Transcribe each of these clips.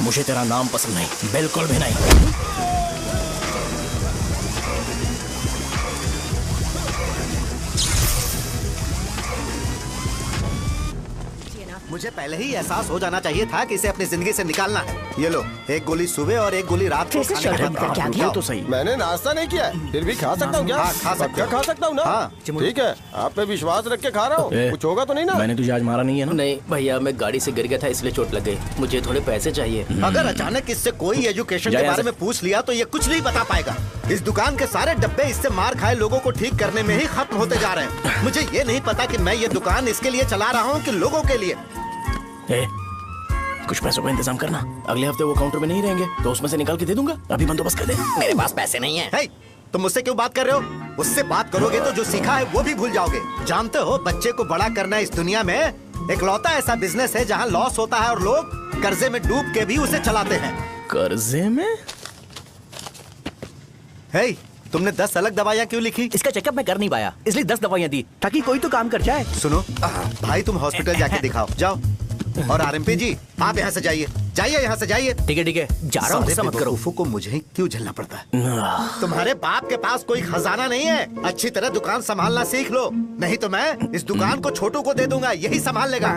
मुझे तेरा नाम पसंद नहीं, बिल्कुल भी नहीं। मुझे पहले ही एहसास हो जाना चाहिए था कि इसे अपनी जिंदगी से निकालना है। ये लो, एक गोली सुबह और एक गोली रात को खाने के बाद। क्या किया तो सही। मैंने नाश्ता नहीं किया है, फिर भी खा सकता हूँ क्या? हाँ, खा सकते हो। खा सकता हूँ ना? हाँ। ठीक है, आप पे विश्वास रख के खा रहा हूँ, कुछ होगा तो नहीं ना? मैंने तुझे आज मारा नहीं है ना? नहीं भैया, मैं गाड़ी से गिर गया था इसलिए चोट लग गई। मुझे थोड़े पैसे चाहिए। अगर अचानक इससे कोई एजुकेशन के बारे में पूछ लिया तो ये कुछ नहीं बता पाएगा। इस दुकान के सारे डब्बे इससे मार खाए लोगों को ठीक करने में ही खत्म होते जा रहे हैं। मुझे ये नहीं पता कि मैं ये दुकान इसके लिए चला रहा हूँ कि लोगों के लिए। कुछ पैसों का इंतजाम करना, अगले हफ्ते वो काउंटर में नहीं रहेंगे तो उसमें से निकाल के दे दूंगा। अभी बंदोबस्त कर दे। मेरे पास पैसे नहीं है। hey, तुम मुझसे क्यों बात कर रहे हो? उससे बात करोगे तो जो सीखा है वो भी भूल जाओगे। जानते हो, बच्चे को बड़ा करना इस दुनिया में इकलौता ऐसा बिजनेस है जहाँ लॉस होता है और लोग कर्जे में डूब के भी उसे चलाते हैं। कर्जे में? hey, तुमने 10 अलग दवाइयाँ क्यों लिखी? इसका चेकअप मैं कर नहीं पाया, इसलिए 10 दवाइयाँ दी ताकि कोई तो काम कर जाए। सुनो भाई, तुम हॉस्पिटल जाके दिखाओ, जाओ। और आरएमपी जी, आप यहाँ से जाइए, जाइए यहाँ से जाइए। ठीक है, जा रहा हूँ, गुस्सा मत करो। को मुझे क्यों झेलना पड़ता है? तुम्हारे बाप के पास कोई खजाना नहीं है। अच्छी तरह दुकान संभालना सीख लो, नहीं तो मैं इस दुकान को छोटू को दे दूंगा, यही संभाल लेगा।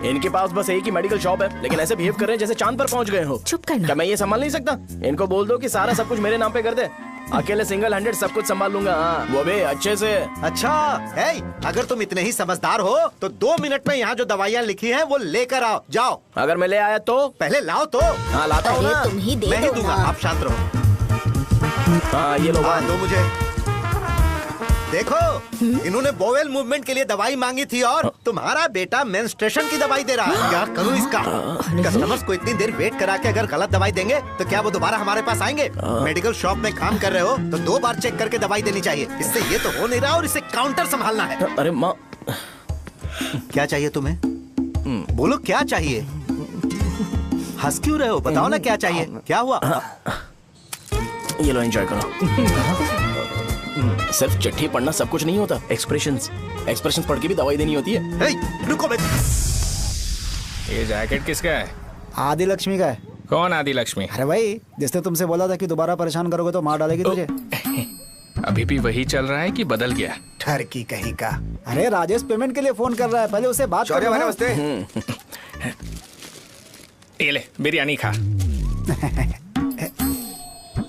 इनके पास बस एक ही मेडिकल शॉप है, लेकिन ऐसे बिहेव कर रहे हैं जैसे चांद पर पहुंच गए हो। चुप करना। क्या मैं ये संभाल नहीं सकता? इनको बोल दो कि सारा सब कुछ मेरे नाम पे कर दे। अकेले सिंगल हैंडेड सब कुछ संभाल लूंगा। हाँ, वो भी अच्छे से। अच्छा, अगर तुम इतने ही समझदार हो तो 2 मिनट में यहाँ जो दवाइयाँ लिखी हैं वो लेकर आओ, जाओ। अगर मैं ले आया तो? पहले लाओ तो। हाँ, लाता हूँ ना। तुम ही दे मैं ही दो दूंगा, ना। आप शांत रहो। हाँ, ये लो। दो मुझे। देखो, इन्होंने बोवेल मूवमेंट के लिए दवाई मांगी थी और तुम्हारा बेटा मेंस्ट्रुएशन की दवाई दे रहा है। क्या करूं इसका? कस्टमर्स को इतनी देर वेट करा के अगर गलत दवाई देंगे तो क्या वो दोबारा हमारे पास आएंगे? मेडिकल शॉप में काम कर रहे हो तो 2 बार चेक करके दवाई देनी चाहिए। इससे ये तो हो नहीं रहा और इसे काउंटर संभालना है। अरे माँ, क्या चाहिए तुम्हें? बोलो क्या चाहिए? हंस क्यों रहे हो? बताओ ना क्या चाहिए? क्या हुआ? ये लो, एंजॉय करो। सिर्फ चिट्ठी पढ़ना सब कुछ नहीं होता। एक्सप्रेशंस पढ़ के भी दवाई देनी होती है। रुको, मैं ये जैकेट किसका है? आदि लक्ष्मी का है। कौन आदि लक्ष्मी? अरे भाई, जिसने तुमसे बोला था कि दोबारा परेशान करोगे तो मार डालेगी तुझे। अभी भी वही चल रहा है कि बदल गया? ठरकी कहीं का। अरे राजेश पेमेंट के लिए फोन कर रहा है, पहले उससे बात करो। नमस्ते। ये ले, बिरयानी खा।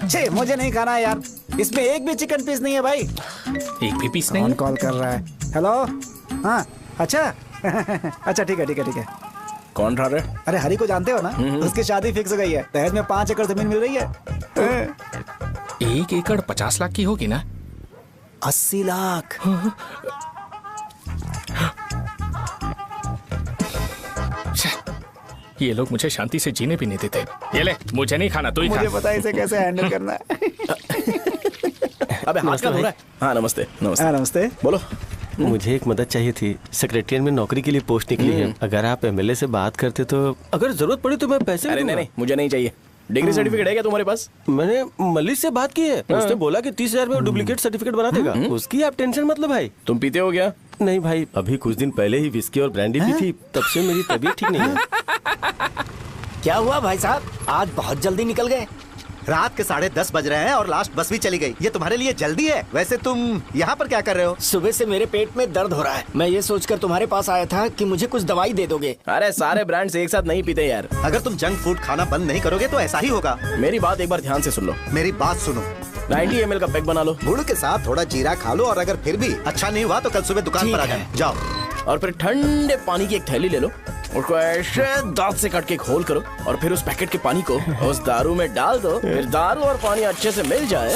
छे, मुझे नहीं खाना है यार, इसमें एक भी चिकन पीस नहीं है भाई। एक भी पीस नहीं? कौन कॉल कर रहा है? हेलो, हाँ, अच्छा। अच्छा, ठीक है। कौन रहा रे? अरे हरी को जानते हो ना, उसकी शादी फिक्स हो गई है। दहेज में 5 एकड़ जमीन मिल रही है। 1 एकड़ 50 लाख की होगी ना? 80 लाख। ये लोग मुझे शांति से जीने भी नहीं देते। ये ले, मुझे नहीं खाना, तू ही खा। मुझे पता है इसे कैसे हैंडल करना है। अबे हाथ का हो रहा है। हाँ, नमस्ते। नमस्ते। बोलो। मुझे एक मदद चाहिए थी। सेक्रेटरिएट में नौकरी के लिए पोस्ट निकली है। अगर आप एमएलए से बात करते तो अगर जरूरत पड़ी तो मैं पैसे अरे नहीं, मुझे नहीं चाहिए। डिग्री सर्टिफिकेट है क्या तुम्हारे पास? मैंने मलिक से बात की है, उसने बोला कि 30,000 में डुप्लीकेट सर्टिफिकेट बना देगा। उसकी आप टेंशन मत लो भाई। तुम पीते हो क्या? नहीं भाई, अभी कुछ दिन पहले ही विस्की और ब्रांडी पी थी, तब से मेरी तबीयत ठीक नहीं है। क्या हुआ भाई साहब, आज बहुत जल्दी निकल गए? रात के 10:30 बज रहे हैं और लास्ट बस भी चली गई। ये तुम्हारे लिए जल्दी है? वैसे तुम यहाँ पर क्या कर रहे हो? सुबह से मेरे पेट में दर्द हो रहा है। मैं ये सोचकर तुम्हारे पास आया था कि मुझे कुछ दवाई दे दोगे। अरे सारे ब्रांड्स एक साथ नहीं पीते यार। अगर तुम जंक फूड खाना बंद नहीं करोगे तो ऐसा ही होगा। मेरी बात एक बार ध्यान से सुन लो। मेरी बात सुनो। 90 ml का पैक बना लो। गुड़ के साथ थोड़ा जीरा खा लो और अगर फिर भी अच्छा नहीं हुआ तो कल सुबह दुकान पर आ जाना। जाओ। और फिर ठंडे पानी की एक थैली ले लो, उसको ऐसे दांत से काट के खोल करो और फिर उस पैकेट के पानी को उस दारू में डाल दो। फिर दारू और पानी अच्छे से मिल जाए,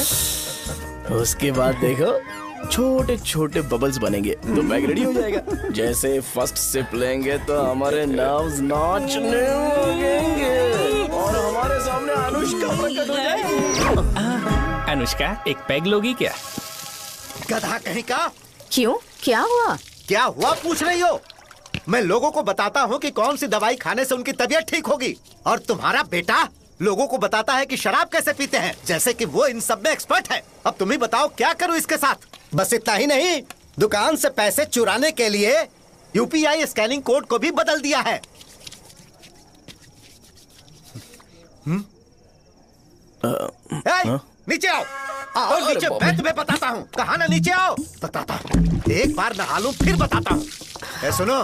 उसके बाद देखो छोटे छोटे बबल्स बनेंगे तो पैक रेडी हो जाएगा। जैसे फर्स्ट सिप लेंगे तो हमारे नर्व्स नाचने लगेंगे और हमारे सामने अनुष्का प्रकट हो जाएगी। अनुष्का, एक पैग लोगी क्या? गधा कहीं का। क्यों, क्या हुआ? क्या हुआ पूछ रही हो? मैं लोगों को बताता हूँ कि कौन सी दवाई खाने से उनकी तबीयत ठीक होगी, और तुम्हारा बेटा लोगों को बताता है कि शराब कैसे पीते हैं, जैसे कि वो इन सब में एक्सपर्ट है। अब तुम ही बताओ क्या करूँ इसके साथ? बस इतना ही नहीं, दुकान से पैसे चुराने के लिए यूपीआई स्कैनिंग कोड को भी बदल दिया है। नीचे आओ, आओ नीचे, मैं तुम्हें बताता हूँ। कहा ना नीचे आओ, बताता हूँ। एक बार नहा लूं फिर बताता हूँ। सुनो,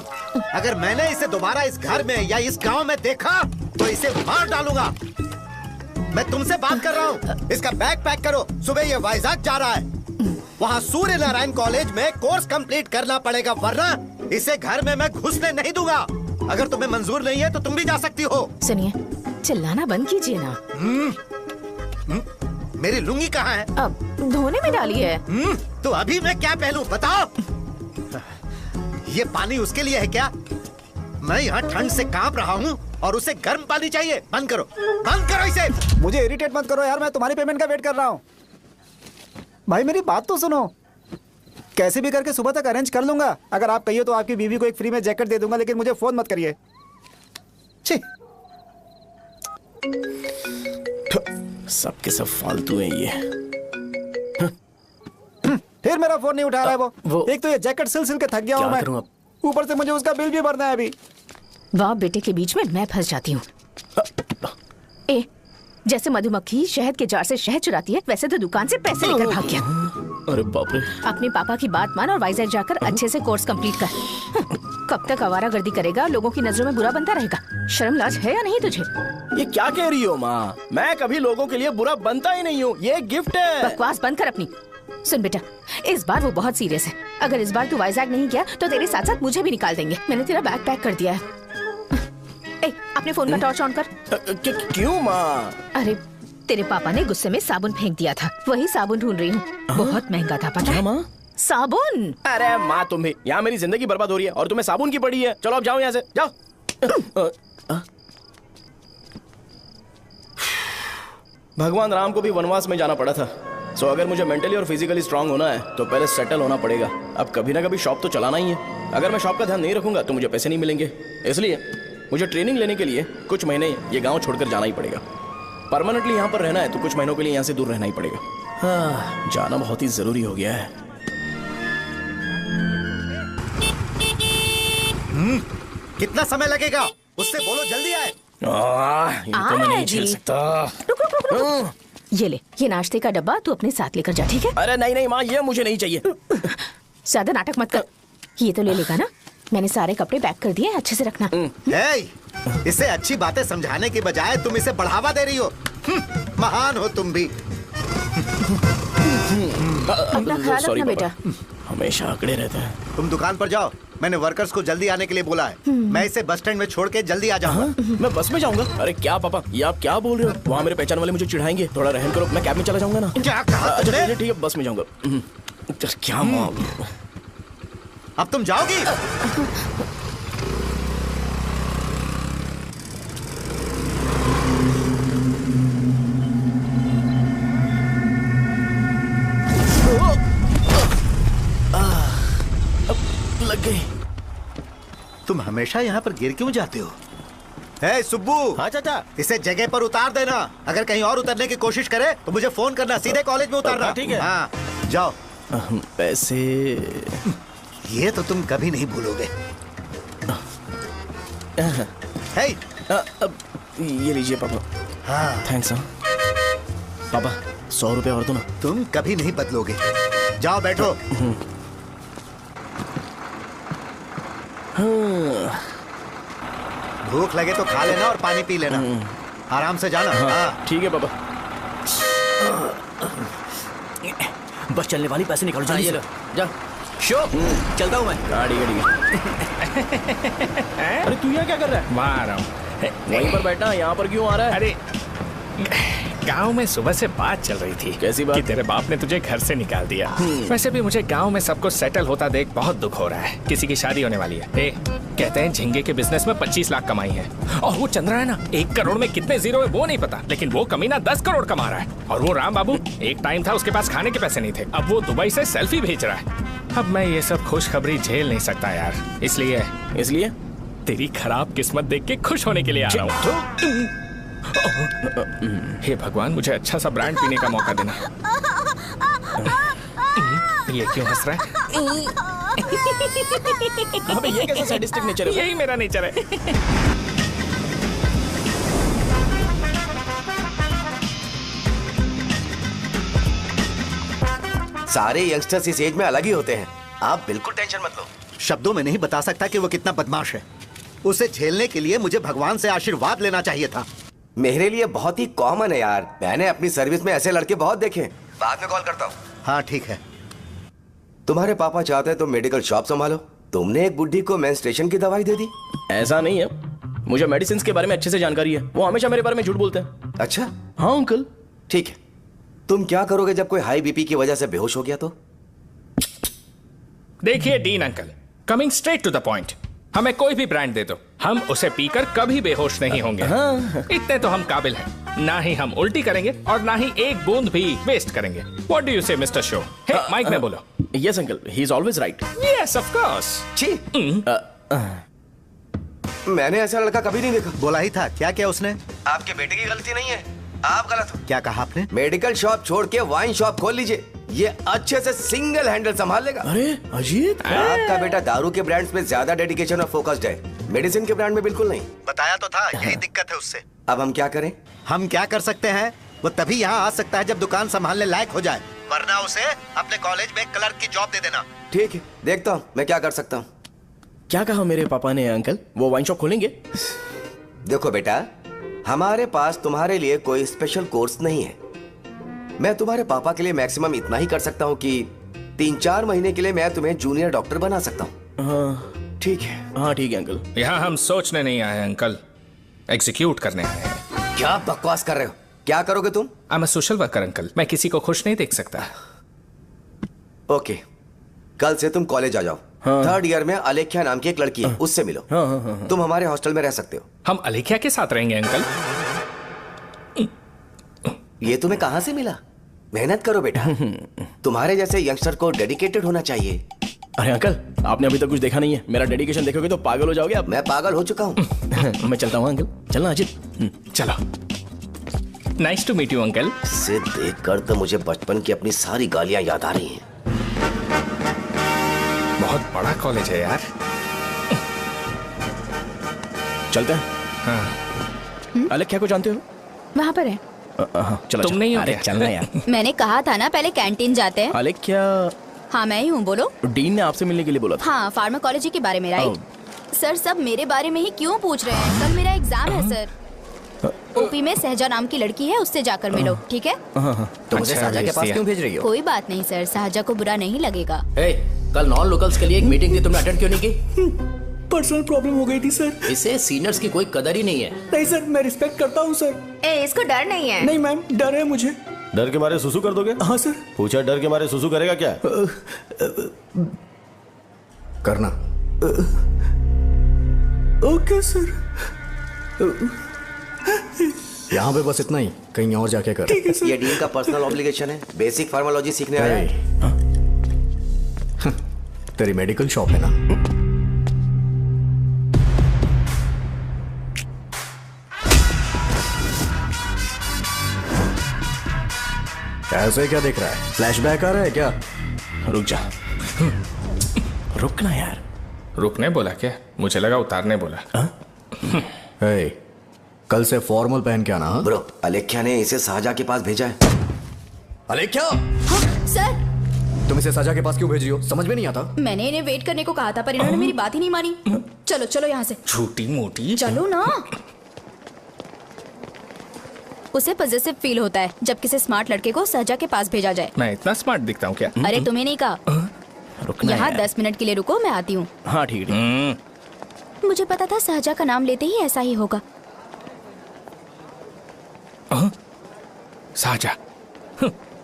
अगर मैंने इसे दोबारा इस घर में या इस गांव में देखा तो इसे मार डालूंगा। मैं तुमसे बात कर रहा हूँ। इसका बैग पैक करो, सुबह ये वाइजाग जा रहा है। वहाँ सूर्य नारायण कॉलेज में कोर्स कंप्लीट करना पड़ेगा, वरना इसे घर में मैं घुसने नहीं दूंगा। अगर तुम्हें मंजूर नहीं है तो तुम भी जा सकती हो। सुनिए, चिल्लाना बंद कीजिए ना। मेरी लुंगी कहाँ है? अब धोने में डाली है। तो अभी मैं क्या पहनूं बताओ? ये पानी उसके लिए है क्या? मैं यहाँ ठंड से कांप रहा हूँ और उसे गर्म पानी चाहिए। बंद करो, बंद करो इसे। मुझे इरिटेट मत करो यार, मैं तुम्हारी पेमेंट का वेट कर रहा हूँ। भाई मेरी बात तो सुनो, कैसे भी करके सुबह तक अरेंज कर लूंगा। अगर आप कहिए तो आपकी बीवी को एक फ्री में जैकेट दे दूंगा, लेकिन मुझे फोन मत करिए। छी, सबके सब फालतू हैं ये। फिर मेरा फोन नहीं उठा रहा है वो। एक तो ये जैकेट सिल सिल के थक गया हूँ मैं, ऊपर से मुझे उसका बिल भी भरना है अभी। वाह बेटे के बीच में मैं फंस जाती हूँ। ए, जैसे मधुमक्खी शहद के जार से शहद चुराती है, वैसे तो दुकान से पैसे लेकर भाग गया। अरे बाप रे। अपने पापा की बात मान और वाइजैक जाकर अच्छे से कोर्स कंप्लीट कर। कब तक आवारागर्दी करेगा, लोगों की नजरों में बुरा बनता रहेगा। शर्म लाज है या नहीं तुझे? ये क्या कह रही हो माँ? मैं कभी लोगों के लिए बुरा बनता ही नहीं हूँ, ये गिफ्ट है। बकवास बंद कर अपनी। सुन बेटा, इस बार वो बहुत सीरियस है। अगर इस बार तू वाइजैक नहीं गया तो तेरे साथ साथ मुझे भी निकाल देंगे। मैंने तेरा बैग पैक कर दिया है। ए, अपने फोन का टॉर्च ऑन कर। क्यों माँ? अरे तेरे पापा ने गुस्से में साबुन फेंक दिया था, वही साबुन ढूंढ रही हूँ। बहुत महंगा था, पता है? माँ साबुन। अरे माँ तुम भी, यहाँ मेरी जिंदगी बर्बाद हो रही है और तुम्हें साबुन की पड़ी है। चलो अब जाओ यहाँ से, जाओ। भगवान राम को भी वनवास में जाना पड़ा था। सो अगर मुझे मेंटली और फिजिकली स्ट्रांग होना है तो पहले सेटल होना पड़ेगा। अब कभी ना कभी शॉप तो चलाना ही है। अगर मैं शॉप का ध्यान नहीं रखूंगा तो मुझे पैसे नहीं मिलेंगे। इसलिए मुझे ट्रेनिंग लेने के लिए कुछ महीने ये गांव छोड़कर जाना ही पड़ेगा। परमानेंटली यहाँ पर रहना है तो कुछ महीनों के लिए यहाँ से दूर रहना ही पड़ेगा। हाँ, जाना बहुत ही जरूरी हो गया है। कितना समय लगेगा? उससे बोलो जल्दी आए। ये तो मैं नहीं झेल सकता। रुक। ये ले, ये नाश्ते का डब्बा तू अपने साथ लेकर जा, ठीक है? अरे नहीं नहीं माँ, ये मुझे नहीं चाहिए। ज्यादा नाटक मत कर। ये तो ले लेगा ना? मैंने सारे कपड़े पैक कर दिए, अच्छे से रखना। इसे अच्छी बातें समझाने की बजाय तुम इसे बढ़ावा दे रही हो। महान हो तुम भी। अपना ख्याल रखना बेटा। हमेशा अकड़े रहते हैं। तुम दुकान पर जाओ, मैंने वर्कर्स को जल्दी आने के लिए बोला है। मैं इसे बस स्टैंड में छोड़ के जल्दी आ जाऊंगा। मैं बस में जाऊंगा? अरे क्या पापा, ये आप क्या बोल रहे हो? वहाँ मेरे पहचान वाले मुझे चिढ़ाएंगे। थोड़ा रहम करो, मैं कैब में चला जाऊंगा ना। क्या कहा? अच्छा ठीक है, बस में जाऊंगा। क्या माँ, अब तुम जाओगी? लग गई। तुम हमेशा यहाँ पर गिर क्यों जाते हो? सुब्बू। हाँ चाचा। इसे जगह पर उतार देना। अगर कहीं और उतरने की कोशिश करे तो मुझे फोन करना, सीधे कॉलेज में उतारना। ठीक है। हाँ, जाओ। पैसे ये तो तुम कभी नहीं भूलोगे। ये लीजिए पापा। हाँ, थैंक्स। पापा 100 रुपए और दो ना। तुम कभी नहीं बदलोगे। जाओ बैठो। भूख लगे तो खा लेना और पानी पी लेना। आराम से जाना। हाँ। ठीक है पापा। बस चलने वाली, पैसे निकालो जल्दी से। जा शो, चलता हूँ मैं। गाड़ी गाड़ी। अरे तू यहाँ क्या कर रहा है? वहाँ आ रहा हूँ। वहीं पर बैठा, यहाँ पर क्यों आ रहा है? अरे गांव में सुबह से बात चल रही थी। कैसी बात? कि तेरे बाप ने तुझे घर से निकाल दिया। वैसे भी मुझे गांव में सबको सेटल होता देख बहुत दुख हो रहा है। किसी की शादी होने वाली है। कहते हैं झींगे के बिजनेस में 25 लाख कमाई है। और वो चंद्रा है ना, 1 करोड़ में कितने जीरो है वो नहीं पता, लेकिन वो कमीना 10 करोड़ कमा रहा है। और वो राम बाबू, एक टाइम था उसके पास खाने के पैसे नहीं थे, अब वो दुबई से सेल्फी भेज रहा है। अब मैं ये सब खुशखबरी झेल नहीं सकता यार, इसलिए तेरी खराब किस्मत देख के खुश होने के लिए आ रहा हूँ। हे भगवान, मुझे अच्छा सा ब्रांड पीने का मौका देना। ये क्यों हंस रहा है? अबे ये कैसा सैडिस्टिक नेचर है? यही मेरा नेचर है। सारे यंगस्टर्स इस एज में अलग ही होते हैं। आप बिल्कुल टेंशन मत लो। शब्दों में नहीं बता सकता कि वो कितना बदमाश है। उसे झेलने के लिए मुझे भगवान से आशीर्वाद लेना चाहिए था। मेरे लिए बहुत ही कॉमन है यार, मैंने अपनी सर्विस में ऐसे लड़के बहुत देखे। बाद में कॉल करता हूँ। हाँ ठीक है। तुम्हारे पापा चाहते हैं तुम मेडिकल शॉप संभालो। तुमने एक बुढ़ी को मेंस्ट्रुएशन की दवाई दे दी। ऐसा नहीं है, मुझे मेडिसिन के बारे में अच्छे से जानकारी है। वो हमेशा मेरे बारे में झूठ बोलते हैं। अच्छा हाँ अंकल। ठीक है, तुम क्या करोगे जब कोई हाई बीपी की वजह से बेहोश हो गया तो? देखिए Dean uncle, coming straight to the point, हमें कोई भी ब्रांड दे दो, हम उसे पीकर कभी बेहोश नहीं होंगे। इतने तो हम काबिल हैं। ना ही हम उल्टी करेंगे और ना ही एक बूंद भी वेस्ट करेंगे। व्हाट डू यू से मिस्टर शो? हे माइक में बोलो। Yes uncle, he is always right. Yes of course. छी, मैंने ऐसा लड़का कभी नहीं देखा। बोला ही था। क्या किया उसने? आपके बेटे की गलती नहीं है, आप गलत हो। क्या कहा आपने? मेडिकल शॉप छोड़ के वाइन शॉप खोल लीजिए, ये अच्छे से सिंगल हैंडल संभाल लेगा। अरे अजीत, आपका बेटा दारू के ब्रांड्स में ज्यादा डेडिकेशन और फोकस्ड है, मेडिसिन के ब्रांड में बिल्कुल नहीं। बताया तो था, यही दिक्कत है उससे। अब हम क्या करें? हम क्या कर सकते हैं? वो तभी यहाँ आ सकता है जब दुकान संभालने लायक हो जाए, वरना उसे अपने कॉलेज में क्लर्क की जॉब दे देना। ठीक है, देखता हूँ मैं क्या कर सकता हूँ। क्या कहा मेरे पापा ने अंकल? वो वाइन शॉप खोलेंगे? देखो बेटा, हमारे पास तुम्हारे लिए कोई स्पेशल कोर्स नहीं है। मैं तुम्हारे पापा के लिए मैक्सिमम इतना ही कर सकता हूँ कि 3-4 महीने के लिए मैं तुम्हें जूनियर डॉक्टर बना सकता हूँ। हाँ ठीक है। हाँ ठीक है अंकल। यहाँ हम सोचने नहीं आए अंकल, एग्जीक्यूट करने आए हैं। क्या बकवास कर रहे हो? क्या करोगे तुम? I am a social worker uncle, मैं किसी को खुश नहीं देख सकता। ओके, कल से तुम कॉलेज आ जाओ। हाँ। 3rd ईयर में अलेख्या नाम की एक लड़की है, उससे मिलो। हाँ। तुम हमारे हॉस्टल में रह सकते हो। हम अलेख्या के साथ रहेंगे अंकल। ये तुम्हें कहां से मिला? मेहनत करो बेटा, तुम्हारे जैसे यंगस्टर को डेडिकेटेड होना चाहिए। अरे अंकल, आपने अभी तक कुछ देखा नहीं है। मेरा डेडिकेशन देखोगे तो पागल हो जाओगे आप। मैं पागल हो चुका हूँ। मैं चलता हूँ अंकल। चलना अजित। चलो, nice to meet you uncle. इसे देखकर तो मुझे बचपन की अपनी सारी गालियां याद आ रही हैं। बहुत बड़ा कॉलेज है यार। चलते हैं। हाँ। अलेख्या को जानते हो? वहाँ पर है। चलो तुम नहीं हो अरे क्या? चलना यार। मैंने कहा था ना पहले कैंटीन जाते हैं। अलेख्या, हाँ मैं ही हूँ, बोलो। डीन ने आपसे मिलने के लिए बोला था। हाँ, फार्माकोलॉजी के बारे में, राइट? सर सब मेरे बारे में ही क्यों पूछ रहे हैं? कल मेरा एग्जाम है सर। ओपी में सहजा नाम की लड़की है, उससे जाकर मिलो, ठीक है? तो मुझे साजा के पास क्यों भेज रही हो? कोई बात नहीं सर, सहजा को बुरा नहीं लगेगा। कल नॉन लोकल्स के लिए एक मीटिंग थी, तुमने अटेंड क्यों नहीं की? पर्सनल प्रॉब्लम हो गई थी सर। इसे सीनियर्स की कोई कदर ही नहीं है। नहीं सर, मैं रिस्पेक्ट करता हूँ सर। इसको डर नहीं है। नहीं मैम, डर है मुझे। डर के मारे सुसु कर दोगे? हाँ सर। पूछा डर के मारे सुसु करेगा क्या? करना। Okay sir. यहाँ पे बस इतना ही, कहीं और जाके कर। ये डीन का पर्सनल ऑब्लिगेशन है, बेसिक फार्माकोलॉजी सीखने आया है। तेरी मेडिकल शॉप है ना? ऐसे क्या देख रहा है? फ्लैशबैक आ रहा है क्या? रुक जा। रुकना यार। रुकने बोला क्या? मुझे लगा उतारने बोला। hey, कल से फॉर्मल पहन के आना। ब्रो, अलेख्या ने इसे साजा के पास भेजा है। अलेख्या! हाँ, सर तुम इसे साजा के पास क्यों भेज रही हो? समझ में नहीं आता। मैंने इन्हें वेट करने को कहा था, पर इन्होंने मेरी बात ही नहीं मानी। चलो चलो यहाँ से। छोटी मोटी। चलो ना। उसे पॉजिटिव फील होता है जब किसी स्मार्ट लड़के को सहजा के पास भेजा जाए। मैं इतना स्मार्ट दिखता हूँ क्या? अरे तुम्हें नहीं कहा। रुकना यहाँ यार। 10 मिनट के लिए रुको, मैं आती हूँ। हाँ ठीक है। मुझे पता था सहजा का नाम लेते ही ऐसा ही होगा। साजा,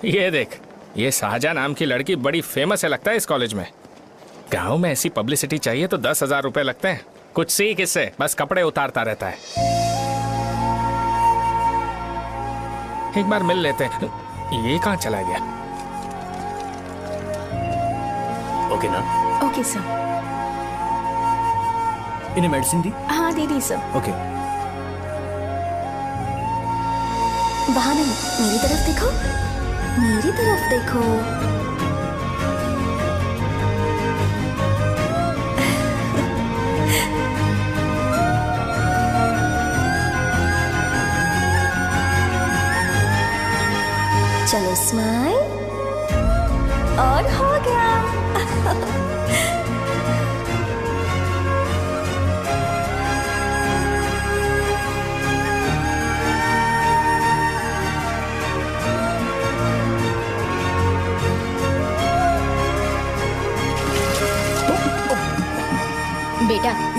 ये देख, ये साजा नाम की लड़की बड़ी फेमस है लगता है इस कॉलेज में। गांव में ऐसी पब्लिसिटी चाहिए तो 10,000 रुपए लगते हैं। कुछ सीख इससे, बस कपड़े उतारता रहता है। एक बार मिल लेते हैं। ये कहाँ चला गया? ओके ना? Okay sir. इन्हें मेडिसिन दी? हाँ दे दी सर। ओके। वहाँ नहीं, मेरी तरफ देखो, मेरी तरफ देखो। चलो स्माइल।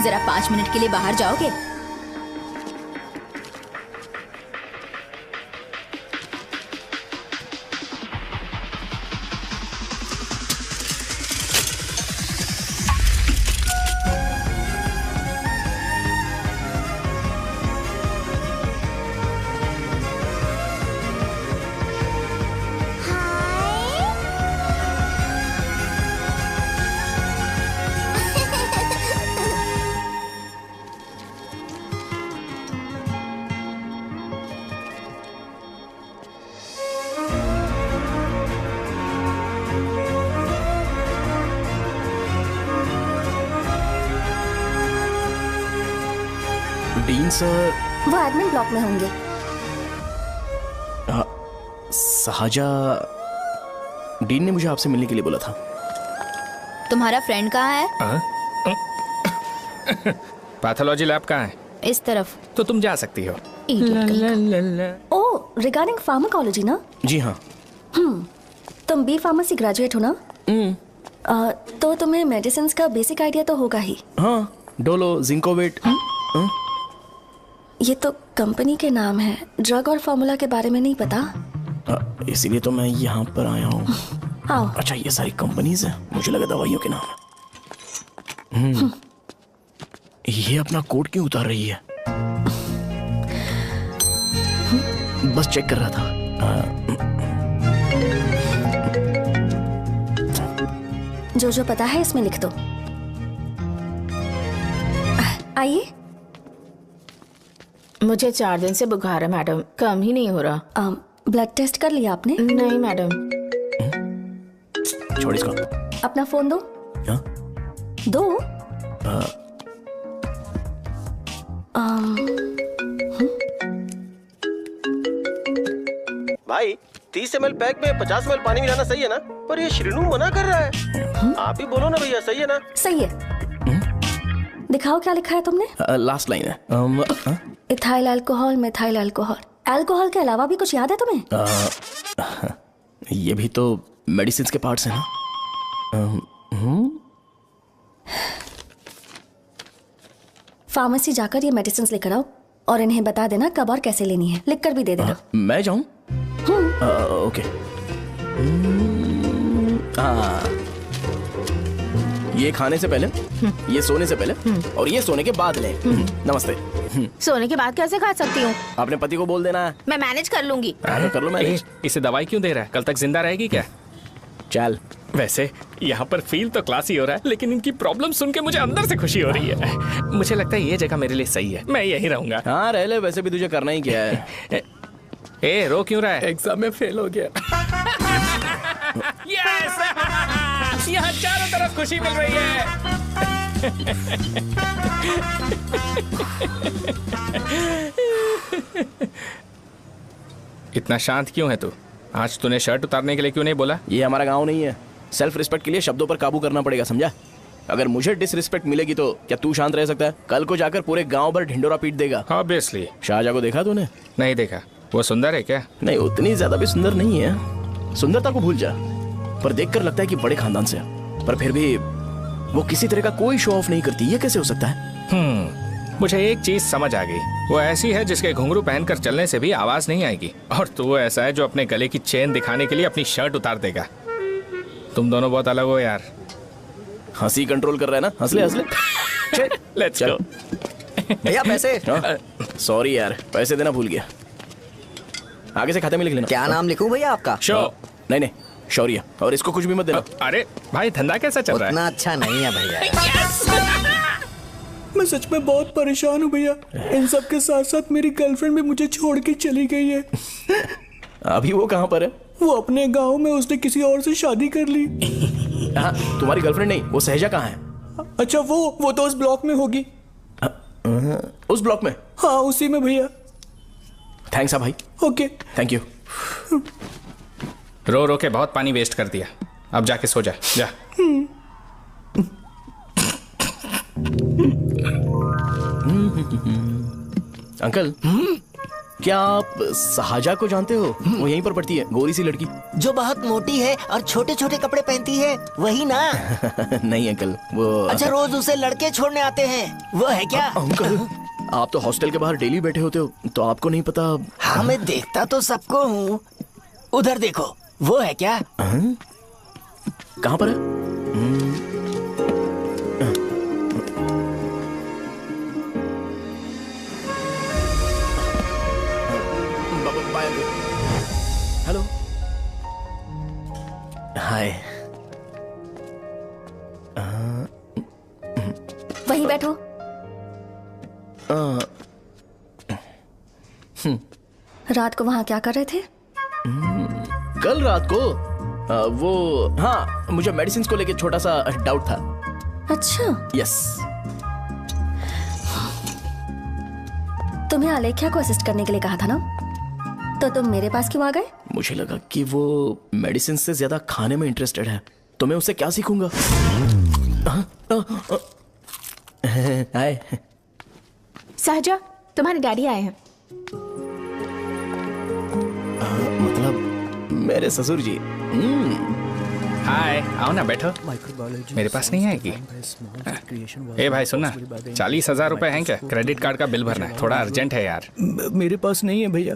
जरा 5 मिनट के लिए बाहर जाओगे? डीन सर वो एडमिन ब्लॉक में होंगे। साजा, डीन ने मुझे आपसे मिलने के लिए बोला था। तुम्हारा फ्रेंड कहाँ है? पैथोलॉजी लैब कहाँ है? इस तरफ। तो तुम जा सकती हो। ओह, रिगार्डिंग फार्माकोलॉजी ना? जी हाँ। तुम बी फार्मेसी ग्रेजुएट हो ना? तो तुम्हें मेडिसिन का बेसिक आइडिया तो होगा ही। हाँ, डोलो, जिंकोवेट। ये तो कंपनी के नाम है, ड्रग और फॉर्मूला के बारे में नहीं पता। इसीलिए तो मैं यहाँ पर आया हूँ। आओ। अच्छा, ये सारी कंपनीज हैं, मुझे लगा दवाइयों के नाम है। ये अपना कोट क्यों उतार रही है? बस चेक कर रहा था। जो जो पता है इसमें लिख दो। आइए। मुझे 4 दिन से बुखार है मैडम, कम ही नहीं हो रहा। ब्लड टेस्ट कर लिया आपने? नहीं मैडम। छोड़ इसको। अपना फोन दो। क्या? दो। भाई 30 ml पैक में 50 ml पानी मिलाना सही है ना? पर ये श्रीनू मना कर रहा है। आप ही बोलो ना भैया, सही है ना? सही है। दिखाओ क्या लिखा है तुमने? लास्ट लाइन है। Ethyl alcohol, methyl alcohol. Alcohol के अलावा भी कुछ याद है तुम्हें? ये भी तो मेडिसिन के पार्ट्स हैं ना। फार्मेसी जाकर ये मेडिसिन लेकर आओ और इन्हें बता देना कब और कैसे लेनी है। लिख कर भी दे देना। मैं जाऊं? ओके। ये खाने से पहले, ये सोने से पहले और ये सोने के बाद ले। नमस्ते। सोने के बाद कैसे खा सकती हूँ? अपने पति को बोल देना। मैं मैनेज कर लूंगी। कर लो मैनेज। इसे दवाई क्यों दे रहा है? कल तक जिंदा रहेगी क्या? चल। वैसे यहाँ पर फील तो क्लासी हो रहा है, लेकिन इनकी प्रॉब्लम सुन के मुझे अंदर से खुशी हो रही है। मुझे लगता है ये जगह मेरे लिए सही है, मैं यहीं रहूंगा। हाँ रह ले, वैसे भी तुझे करना ही क्या है। ए, रो क्यों रहा है? एग्जाम में फेल हो गया। यस! यहाँ चारों तरफ खुशी मिल रही है। इतना शांत क्यों है तू? आज तूने शर्ट उतारने के लिए क्यों नहीं बोला? ये हमारा गांव नहीं है। सेल्फ रिस्पेक्ट के लिए शब्दों पर काबू करना पड़ेगा, समझा? अगर मुझे डिसरिस्पेक्ट मिलेगी तो क्या तू शांत रह सकता है? कल को जाकर पूरे गांव भर ढिंडोरा पीट देगा। ऑब्वियसली। शाहजहां को देखा तूने? नहीं देखा। वो सुंदर है क्या? नहीं, उतनी ज्यादा भी सुंदर नहीं है। सुंदरता को भूल जा, पर देखकर लगता है कि बड़े खानदान से है। पर फिर भी वो किसी तरह का कोई शो ऑफ नहीं करती। ये कैसे हो सकता है? मुझे एक चीज समझ आ गई। वो ऐसी है जिसके घुंघरू पहनकर चलने से भी आवाज नहीं आएगी, और तू ऐसा है जो अपने गले की चेन दिखाने के लिए अपनी शर्ट उतार देगा। तुम दोनों बहुत अलग हो यार। हंसी कंट्रोल कर रहा है ना? हंस ले। Let's go. भैया पैसे। सॉरी यार, पैसे देना भूल गया। आगे से खाते में लिख लेना। क्या नाम लिखूं भैया आपका? शो। नहीं, शौर्य। और इसको कुछ भी मत देना। अरे भाई, धंधा कैसा चल रहा है? उतना अच्छा नहीं है भैया। मैं सच में बहुत परेशान हूँ भैया। इन सब के साथ साथ मेरी गर्लफ्रेंड भी मुझे छोड़ के चली गई है। अभी वो कहाँ पर है? वो अपने गांव में, उसने किसी और से शादी कर ली। हाँ, तुम्हारी गर्लफ्रेंड नहीं, वो सहजा कहाँ है? अच्छा, वो तो उस ब्लॉक में होगी। उस ब्लॉक में? हाँ, उसी में भैया। थैंक्स भाई। Okay, thank you. रो रो के बहुत पानी वेस्ट कर दिया। अब जाके सो जा। जा। अंकल, क्या आप साहजा को जानते हो? वो यहीं पर पढ़ती है, गोरी सी लड़की। जो बहुत मोटी है और छोटे छोटे कपड़े पहनती है, वही ना? नहीं अंकल, वो अच्छा, रोज उसे लड़के छोड़ने आते हैं, वो है क्या? अंकल, आप तो हॉस्टल के बाहर डेली बैठे होते हो, तो आपको नहीं पता? हाँ, मैं देखता तो सबको हूँ। उधर देखो, वो है क्या? कहाँ पर है? हेलो, हाय। वहीं बैठो। रात को वहाँ क्या कर रहे थे? कल रात को वो, हाँ, मुझे मेडिसिन को लेके छोटा सा डाउट था। अच्छा। यस। तुम्हें आलेख्या को असिस्ट करने के लिए कहा था ना, तो तुम मेरे पास क्यों आ गए? मुझे लगा कि वो मेडिसिन से ज्यादा खाने में इंटरेस्टेड है, तो मैं उससे क्या सीखूंगा। हाय। सहजा, तुम्हारे डैडी आए हैं। मतलब मेरे ससुर जी। हाय, आओ ना, बैठो। मेरे पास नहीं आएगी? ए भाई सुनना, 40,000 रुपए हैं क्या? क्रेडिट कार्ड का बिल भरना है, थोड़ा अर्जेंट है यार। मेरे पास नहीं है भैया।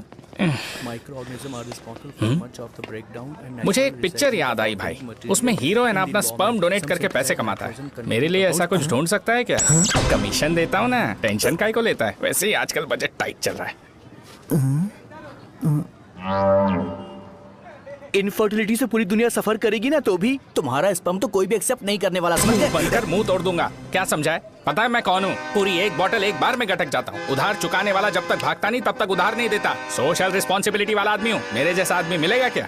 मुझे एक पिक्चर याद आई भाई, उसमें हीरो है ना अपना स्पर्म डोनेट करके पैसे कमाता है। मेरे लिए ऐसा कुछ ढूंढ सकता है क्या? कमीशन देता हूँ ना, टेंशन काहे को लेता है? वैसे ही आजकल बजट टाइट चल रहा है। इनफर्टिलिटी से पूरी दुनिया सफर करेगी ना, तो भी तुम्हारा स्पर्म तो कोई भी एक्सेप्ट नहीं करने वाला, समझ गए? बनकर मुंह तोड़ दूंगा। क्या समझा है? पता है मैं कौन हूँ? पूरी एक बोतल एक बार में गटक जाता हूँ। उधार चुकाने वाला जब तक भागता नहीं तब तक उधार नहीं देता। सोशल रिस्पॉन्सिबिलिटी वाला आदमी हूँ। मेरे जैसा आदमी मिलेगा क्या?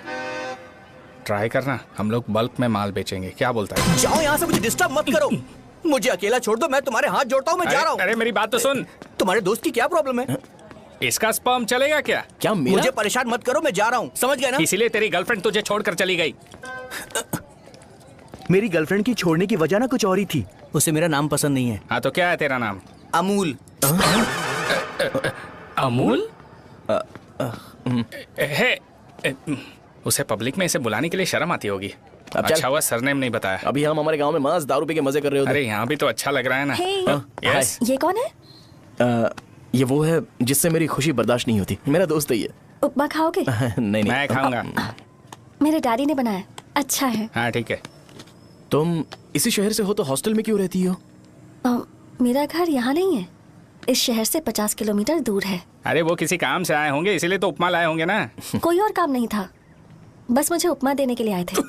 ट्राई करना, हम लोग बल्क में माल बेचेंगे। क्या बोलता है? जाओ यहाँ से, मुझे डिस्टर्ब मत करो। मुझे अकेला छोड़ दो, मैं तुम्हारे हाथ जोड़ता हूँ, मैं जा रहा हूँ। अरे मेरी बात तो सुन। तुम्हारे दोस्त की क्या प्रॉब्लम है? इसका स्पर्म चलेगा क्या? क्या मेरा? मुझे परेशान मत करो, मैं जा रहा हूँ, समझ गए ना? इसीलिए तेरी गर्लफ्रेंड तुझे छोड़कर चली गई। मेरी गर्लफ्रेंड की छोड़ने की वजह ना कुछ और ही थी। उसे मेरा नाम पसंद नहीं है। हाँ तो क्या है तेरा नाम? अमूल। अमूल? उसे पब्लिक में इसे बुलाने के लिए शर्म आती होगी। अच्छा हुआ सरनेम नहीं बताया। अभी हम हमारे गांव में मस्त दारू पी के मजे कर रहे होते। अरे यहाँ भी तो अच्छा लग रहा है ना। यस। ये कौन है? ये वो है जिससे मेरी खुशी बर्दाश्त नहीं होती। मेरा दोस्त ही है। उपमा खाओगे? नहीं। मैं खाऊंगा। मेरे डैडी ने बनाया, अच्छा है। हाँ ठीक है। तुम इसी शहर से हो तो हॉस्टल में क्यों रहती हो? मेरा घर यहाँ नहीं है, इस शहर से 50 किलोमीटर दूर है। अरे वो किसी काम से आए होंगे, इसीलिए तो उपमा लाए होंगे ना। कोई और काम नहीं था, बस मुझे उपमा देने के लिए आए थे।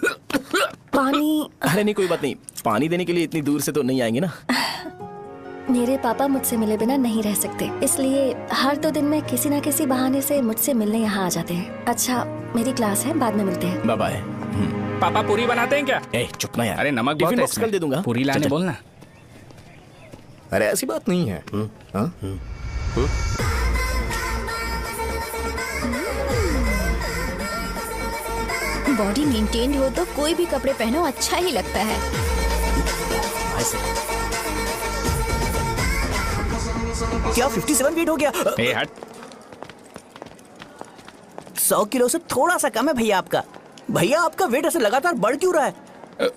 पानी? अरे नहीं, कोई बात नहीं। पानी देने के लिए इतनी दूर से तो नहीं आएंगे ना। मेरे पापा मुझसे मिले बिना नहीं रह सकते, इसलिए हर 2 दिन में किसी न किसी बहाने से मुझसे मिलने यहाँ आ जाते हैं। अच्छा, मेरी क्लास है, बाद में मिलते हैं। Bye bye. पापा पूरी बनाते हैं क्या? चुप ना यार। अरे नमक बहुत है इसमें। कल दे दूंगा। पूरी लाने बोलना। अरे ऐसी बात नहीं है। बॉडी मेंटेन्ड हो तो कोई भी कपड़े पहनो अच्छा ही लगता है। क्या 57 वेट हो गया? ए हट। 100 किलो से थोड़ा सा कम है भैया आपका। भैया आपका वेट ऐसे लगातार बढ़ क्यों रहा है?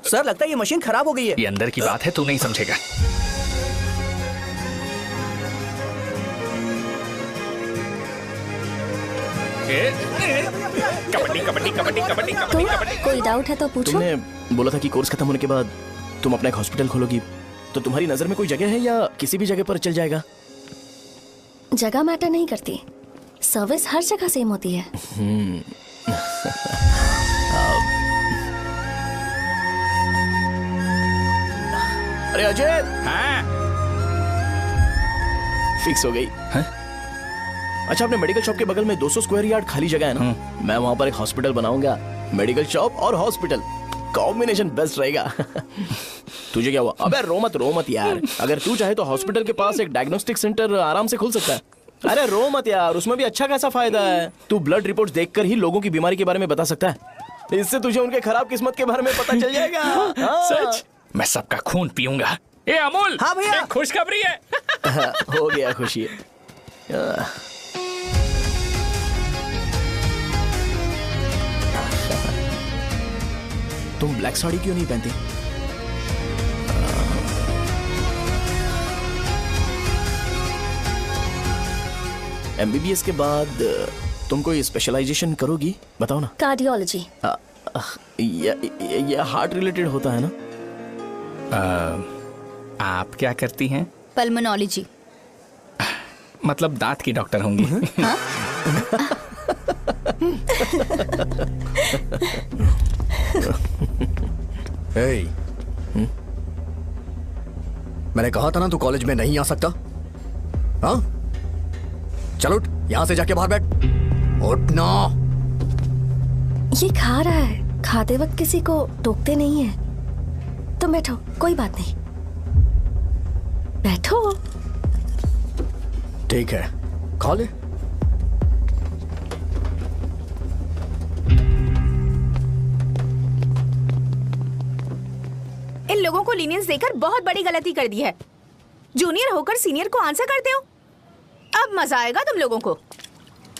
सर लगता है ये मशीन खराब हो गई है। ये अंदर की बात है, तू नहीं समझेगा। कबड्डी कबड्डी कबड्डी कबड्डी कबड्डी कबड्डी। कोई डाउट है तो पूछो। तुमने बोला था कि कोर्स खत्म होने के बाद तुम अपना एक हॉस्पिटल खोलोगी, तो तुम्हारी नजर में कोई जगह है या किसी भी जगह पर चल जाएगा? जगह मैटर नहीं करती, सर्विस हर जगह सेम होती है। अरे अजय। हाँ? फिक्स हो गई। अच्छा, अपने मेडिकल शॉप के बगल में 200 स्क्वायर यार्ड खाली जगह है ना, मैं वहाँ पर एक हॉस्पिटल बनाऊंगा। मेडिकल शॉप और हॉस्पिटल, कॉम्बिनेशन बेस्ट रहेगा। तुझे क्या हुआ? अबे रो मत यार। अगर तू चाहे तो हॉस्पिटल के पास एक डायग्नोस्टिक सेंटर आराम से खुल सकता है। अरे रो मत यार, उसमें भी अच्छा खासा फायदा है। तू ब्लड रिपोर्ट्स देखकर ही लोगों की बीमारी के बारे में बता सकता है। इससे तुझे उनके खराब किस्मत के बारे में पता चल जाएगा। सच? मैं सबका खून पीऊंगा। ए अमूल। हाँ भैया। खुशखबरी है। हो गया खुशी। तुम ब्लैक साड़ी क्यों नहीं पहनती? एमबीबीएस के बाद तुम कोई स्पेशलाइजेशन करोगी? बताओ ना। कार्डियोलॉजी। ये हार्ट रिलेटेड होता है ना? आप क्या करती हैं? पल्मोनोलॉजी। मतलब दांत की डॉक्टर होंगी। हाँ? hey, मैंने कहा था ना तू कॉलेज में नहीं आ सकता। हाँ, चल उठ, यहां से जाके बाहर बैठ। उठ ना। ये खा रहा है, खाते वक्त किसी को टोकते नहीं है। तुम बैठो, कोई बात नहीं, बैठो। ठीक है, खा ले। इन लोगों को लीनियंस देकर बहुत बड़ी गलती कर दी है। जूनियर होकर सीनियर को आंसर करते हो। अब मजा आएगा तुम लोगों को।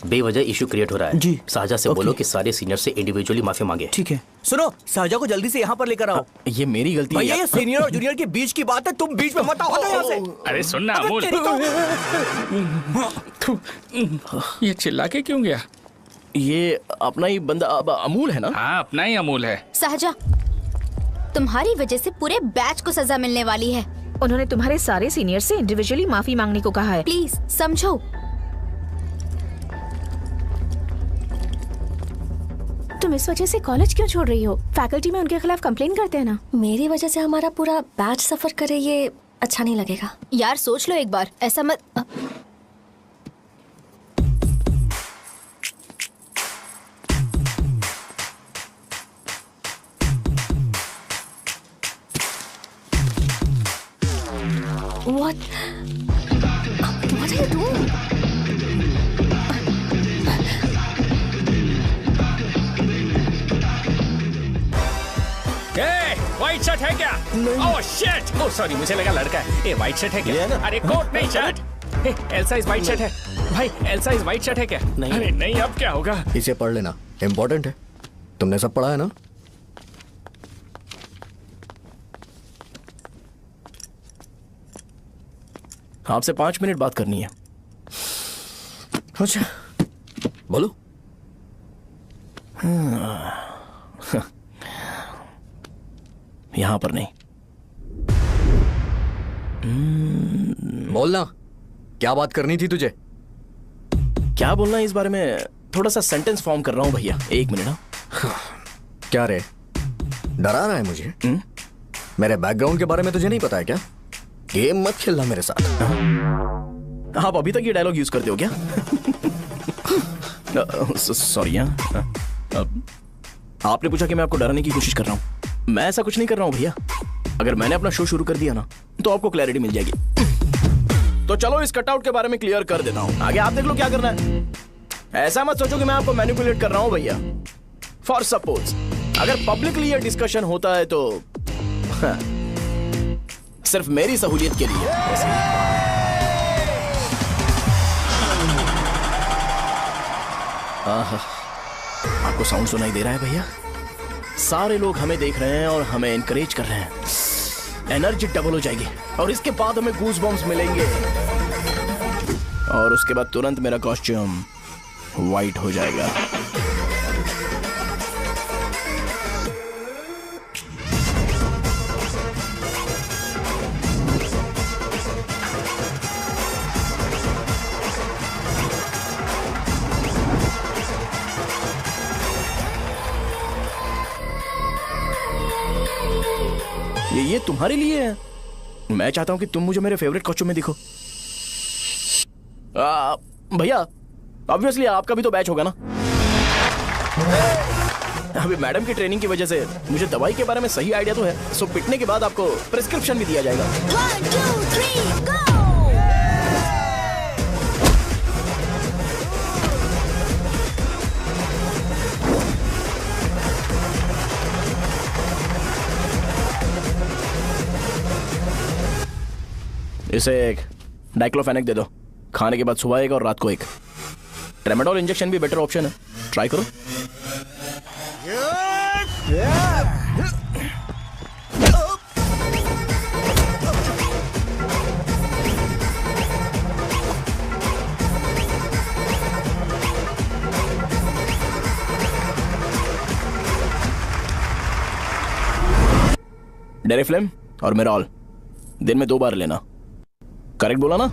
बेवजह इशू क्रिएट हो रहा है जी। साजा से बोलो कि सारे सीनियर से इंडिविजुअली माफी मांगे। ठीक है। सुनो, साजा को जल्दी से यहाँ पर लेकर आओ। ये मेरी गलती है। भैया ये सीनियर और जूनियर के बीच की बात है, तुम बीच में मत आओ यहाँ से। अरे सुनना अमूल, ये चिल्ला के क्यों गया? ये अपना ही बंदा अमूल है ना? हाँ, अपना ही अमूल है। साजा, तुम्हारी वजह से पूरे बैच को सजा मिलने वाली है। उन्होंने तुम्हारे सारे सीनियर से इंडिविजुअली माफी मांगने को कहा है। प्लीज समझो। तुम इस वजह से कॉलेज क्यों छोड़ रही हो? फैकल्टी में उनके खिलाफ कंप्लेन करते हैं ना। मेरी वजह से हमारा पूरा बैच सफर करे, ये अच्छा नहीं लगेगा। यार सोच लो एक बार, ऐसा मत। What are you doing? White shirt है क्या? Oh shit! ओह सॉरी, मुझे लगा लड़का है। ये व्हाइट शर्ट है क्या? अरे कोट नहीं, shirt. Elsa is white shirt है भाई। एल्सा इज व्हाइट शर्ट है क्या? नहीं। अरे नहीं, अब क्या होगा? इसे पढ़ लेना, इम्पोर्टेंट है। तुमने सब पढ़ा है ना? आपसे 5 मिनट बात करनी है। अच्छा, बोलो। यहां पर नहीं। बोलना, क्या बात करनी थी तुझे? क्या बोलना है इस बारे में? थोड़ा सा सेंटेंस फॉर्म कर रहा हूं भैया, 1 मिनट। ना क्या रे, डरा रहा है मुझे? मेरे बैकग्राउंड के बारे में तुझे नहीं पता है क्या? गेम मत खेलना मेरे साथ। आप अभी तक ये डायलॉग यूज करते हो क्या? सॉरी। आपने पूछा कि मैं आपको डराने की कोशिश कर रहा हूं। मैं ऐसा कुछ नहीं कर रहा हूं भैया। अगर मैंने अपना शो शुरू कर दिया ना, तो आपको क्लैरिटी मिल जाएगी। तो चलो इस कटआउट के बारे में क्लियर कर देता हूं। आगे आप देख लो क्या करना है। ऐसा मत सोचो कि मैं आपको मैनिपुलेट कर रहा हूं भैया। फॉर सपोज अगर पब्लिकली ये डिस्कशन होता है तो सिर्फ मेरी सहूलियत के लिए। आपको साउंड सुनाई दे रहा है भैया? सारे लोग हमें देख रहे हैं और हमें एनकरेज कर रहे हैं। एनर्जी डबल हो जाएगी और इसके बाद हमें गूज बम्स मिलेंगे और उसके बाद तुरंत मेरा कॉस्ट्यूम वाइट हो जाएगा। ये तुम्हारे लिए है। मैं चाहता हूं कि तुम मुझे मेरे फेवरेट कॉस्ट्यूम में दिखो। भैया ऑब्वियसली आपका भी तो बैच होगा ना। अभी मैडम की ट्रेनिंग की वजह से मुझे दवाई के बारे में सही आइडिया तो है। सो पिटने के बाद आपको प्रिस्क्रिप्शन भी दिया जाएगा। 1 2 3 गो। इसे एक डाइक्लोफेनेक दे दो। खाने के बाद सुबह एक और रात को एक। ट्रेमाडोल इंजेक्शन भी बेटर ऑप्शन है, ट्राई करो। डेरिफ्लेम और मेरॉल दिन में 2 बार लेना। करेक्ट बोला ना?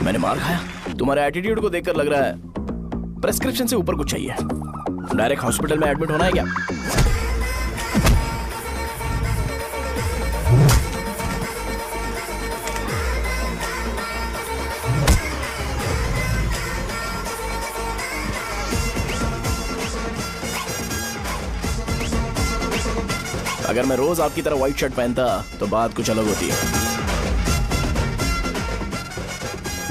मैंने मार खाया? तुम्हारे एटीट्यूड को देखकर लग रहा है प्रेस्क्रिप्शन से ऊपर कुछ चाहिए। डायरेक्ट हॉस्पिटल में एडमिट होना है क्या? अगर मैं रोज आपकी तरह व्हाइट शर्ट पहनता तो बात कुछ अलग होती है।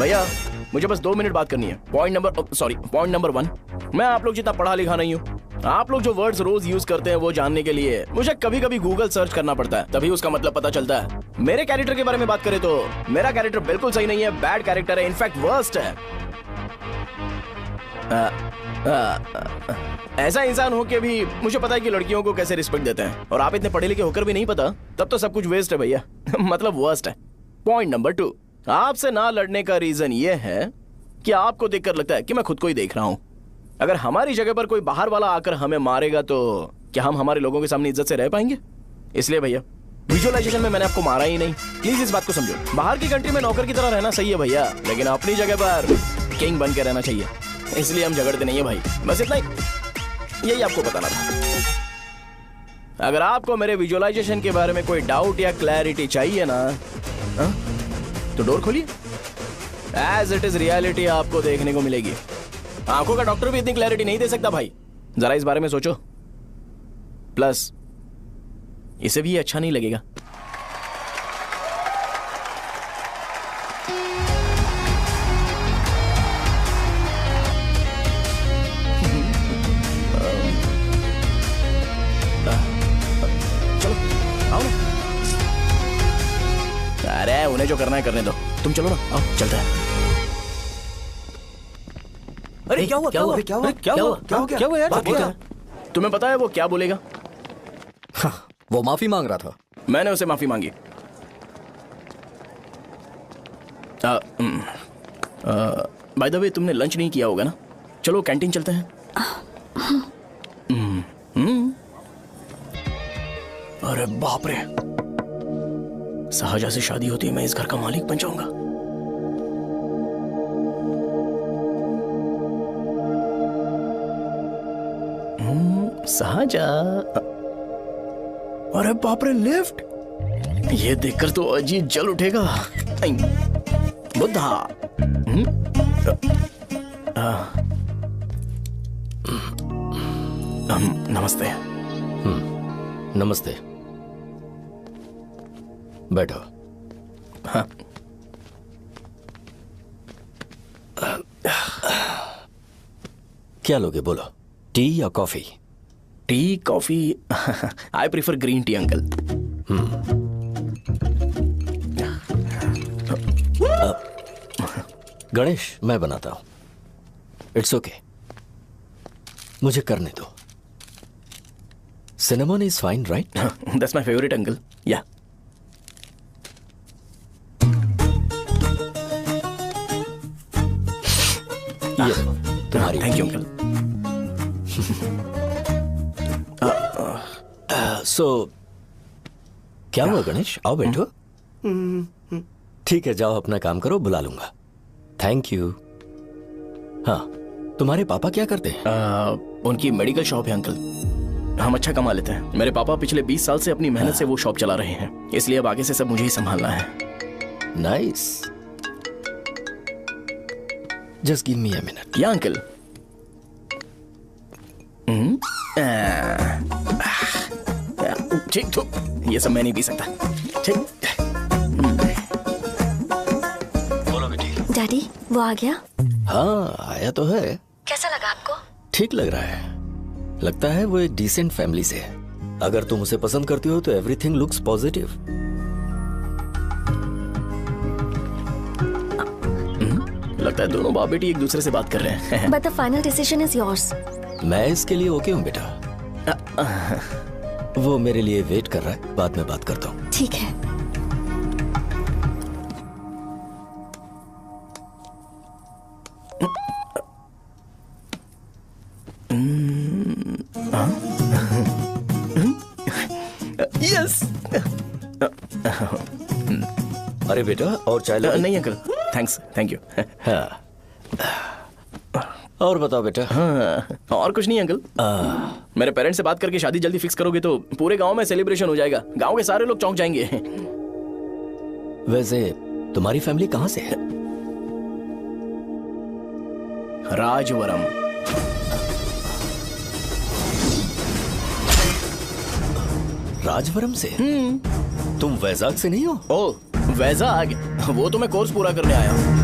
भैया मुझे बस 2 मिनट बात करनी है। पॉइंट नंबर 1, मैं आप लोग जितना पढ़ा लिखा नहीं हूँ। आप लोग जो वर्ड्स रोज यूज करते हैं वो जानने के लिए मुझे कभी कभी गूगल सर्च करना पड़ता है, तभी उसका मतलब पता चलता है। मेरे कैरेक्टर के बारे में बात करें तो मेरा कैरेक्टर बिल्कुल सही नहीं है, बैड कैरेक्टर है, इनफैक्ट वर्स्ट है। ऐसा इंसान हो के भी मुझे पता है कि लड़कियों को कैसे रिस्पेक्ट देते हैं, और आप इतने पढ़े लिखे होकर भी नहीं पता, तब तो सब कुछ वेस्ट है भैया। मतलब वर्स्ट है। पॉइंट नंबर 2, आपसे ना लड़ने का रीजन ये है कि आपको देखकर लगता है कि मैं खुद को ही देख रहा हूं। अगर हमारी जगह पर कोई बाहर वाला आकर हमें मारेगा तो क्या हम हमारे लोगों के सामने इज्जत से रह पाएंगे? इसलिए भैया विजुअलाइजेशन में मैंने आपको मारा ही नहीं। प्लीज इस बात को समझो। बाहर की कंट्री में नौकर की तरह रहना सही है भैया, लेकिन अपनी जगह पर किंग बन के रहना चाहिए। इसलिए हम झगड़ते नहीं है भाई, बस इतना ही, यही आपको बताना था। अगर आपको मेरे विजुअलाइजेशन के बारे में कोई डाउट या क्लैरिटी चाहिए ना, तो डोर खोलिए। एज इट इज रियलिटी आपको देखने को मिलेगी। आंखों का डॉक्टर भी इतनी क्लैरिटी नहीं दे सकता भाई, जरा इस बारे में सोचो। प्लस इसे भी अच्छा नहीं लगेगा। चलो आओ ना। अरे उन्हें जो करना है करने दो, तुम चलो ना, आओ चलते हैं। अरे क्या हुआ? यार? तुम्हें पता है वो क्या बोलेगा? वो माफी मांग रहा था। मैंने उसे माफी मांगी। बाय द वे तुमने लंच नहीं किया होगा ना? चलो कैंटीन चलते हैं। अरे बाप रे, शाहजहा से शादी होती है मैं इस घर का मालिक बन जाऊंगा। शाहजहा, अरे बाप रे लिफ्ट, ये देखकर तो अजीब जल उठेगा। बुद्धा, नमस्ते। नमस्ते, बैठो। हाँ। क्या लोगे बोलो, टी या coffee? Tea coffee? I prefer green tea uncle. Ganesh मैं बनाता हूं। इट्स ओके, मुझे करने दो। Cinnamon is fine right? That's my favourite uncle. या तुम्हारी। Thank you uncle. सो क्या हुआ गणेश? आओ बैठो। ठीक है, जाओ अपना काम करो, बुला लूंगा। Thank you. हाँ, तुम्हारे पापा क्या करते हैं? उनकी मेडिकल शॉप है अंकल। हम अच्छा कमा लेते हैं। मेरे पापा पिछले 20 साल से अपनी मेहनत से वो शॉप चला रहे हैं, इसलिए अब आगे से सब मुझे ही संभालना है। Nice. Just give me a minute. या अंकल। ठीक तो ये सब मैं नहीं पी सकता। ठीक। बोलो बेटी। डैडी वो आ गया? हाँ, आया तो है। कैसा लगा आपको? ठीक लग रहा है। लगता है वो एक डिसेंट फैमिली से है। अगर तुम उसे पसंद करती हो तो एवरीथिंग लुक्स पॉजिटिव। लगता है दोनों बाप बेटी एक दूसरे से बात कर रहे हैं। But the final decision is yours. मैं इसके लिए ओके हूँ बेटा। वो मेरे लिए वेट कर रहा है, बाद में बात करता हूँ। ठीक है। यस। अरे बेटा, और चाय लो? नहीं अंकल, थैंक्स, थैंक यू। हाँ। और बताओ बेटा। हाँ, और कुछ नहीं अंकल। मेरे पेरेंट्स से बात करके शादी जल्दी फिक्स करोगे तो पूरे गांव में सेलिब्रेशन हो जाएगा। गांव के सारे लोग चौंक जाएंगे। वैसे तुम्हारी फैमिली कहाँ से है? राजवरम। राजवरम से? तुम वैजाग से नहीं हो? ओ, वैजाग? वो तो मैं कोर्स पूरा करने आया हूँ।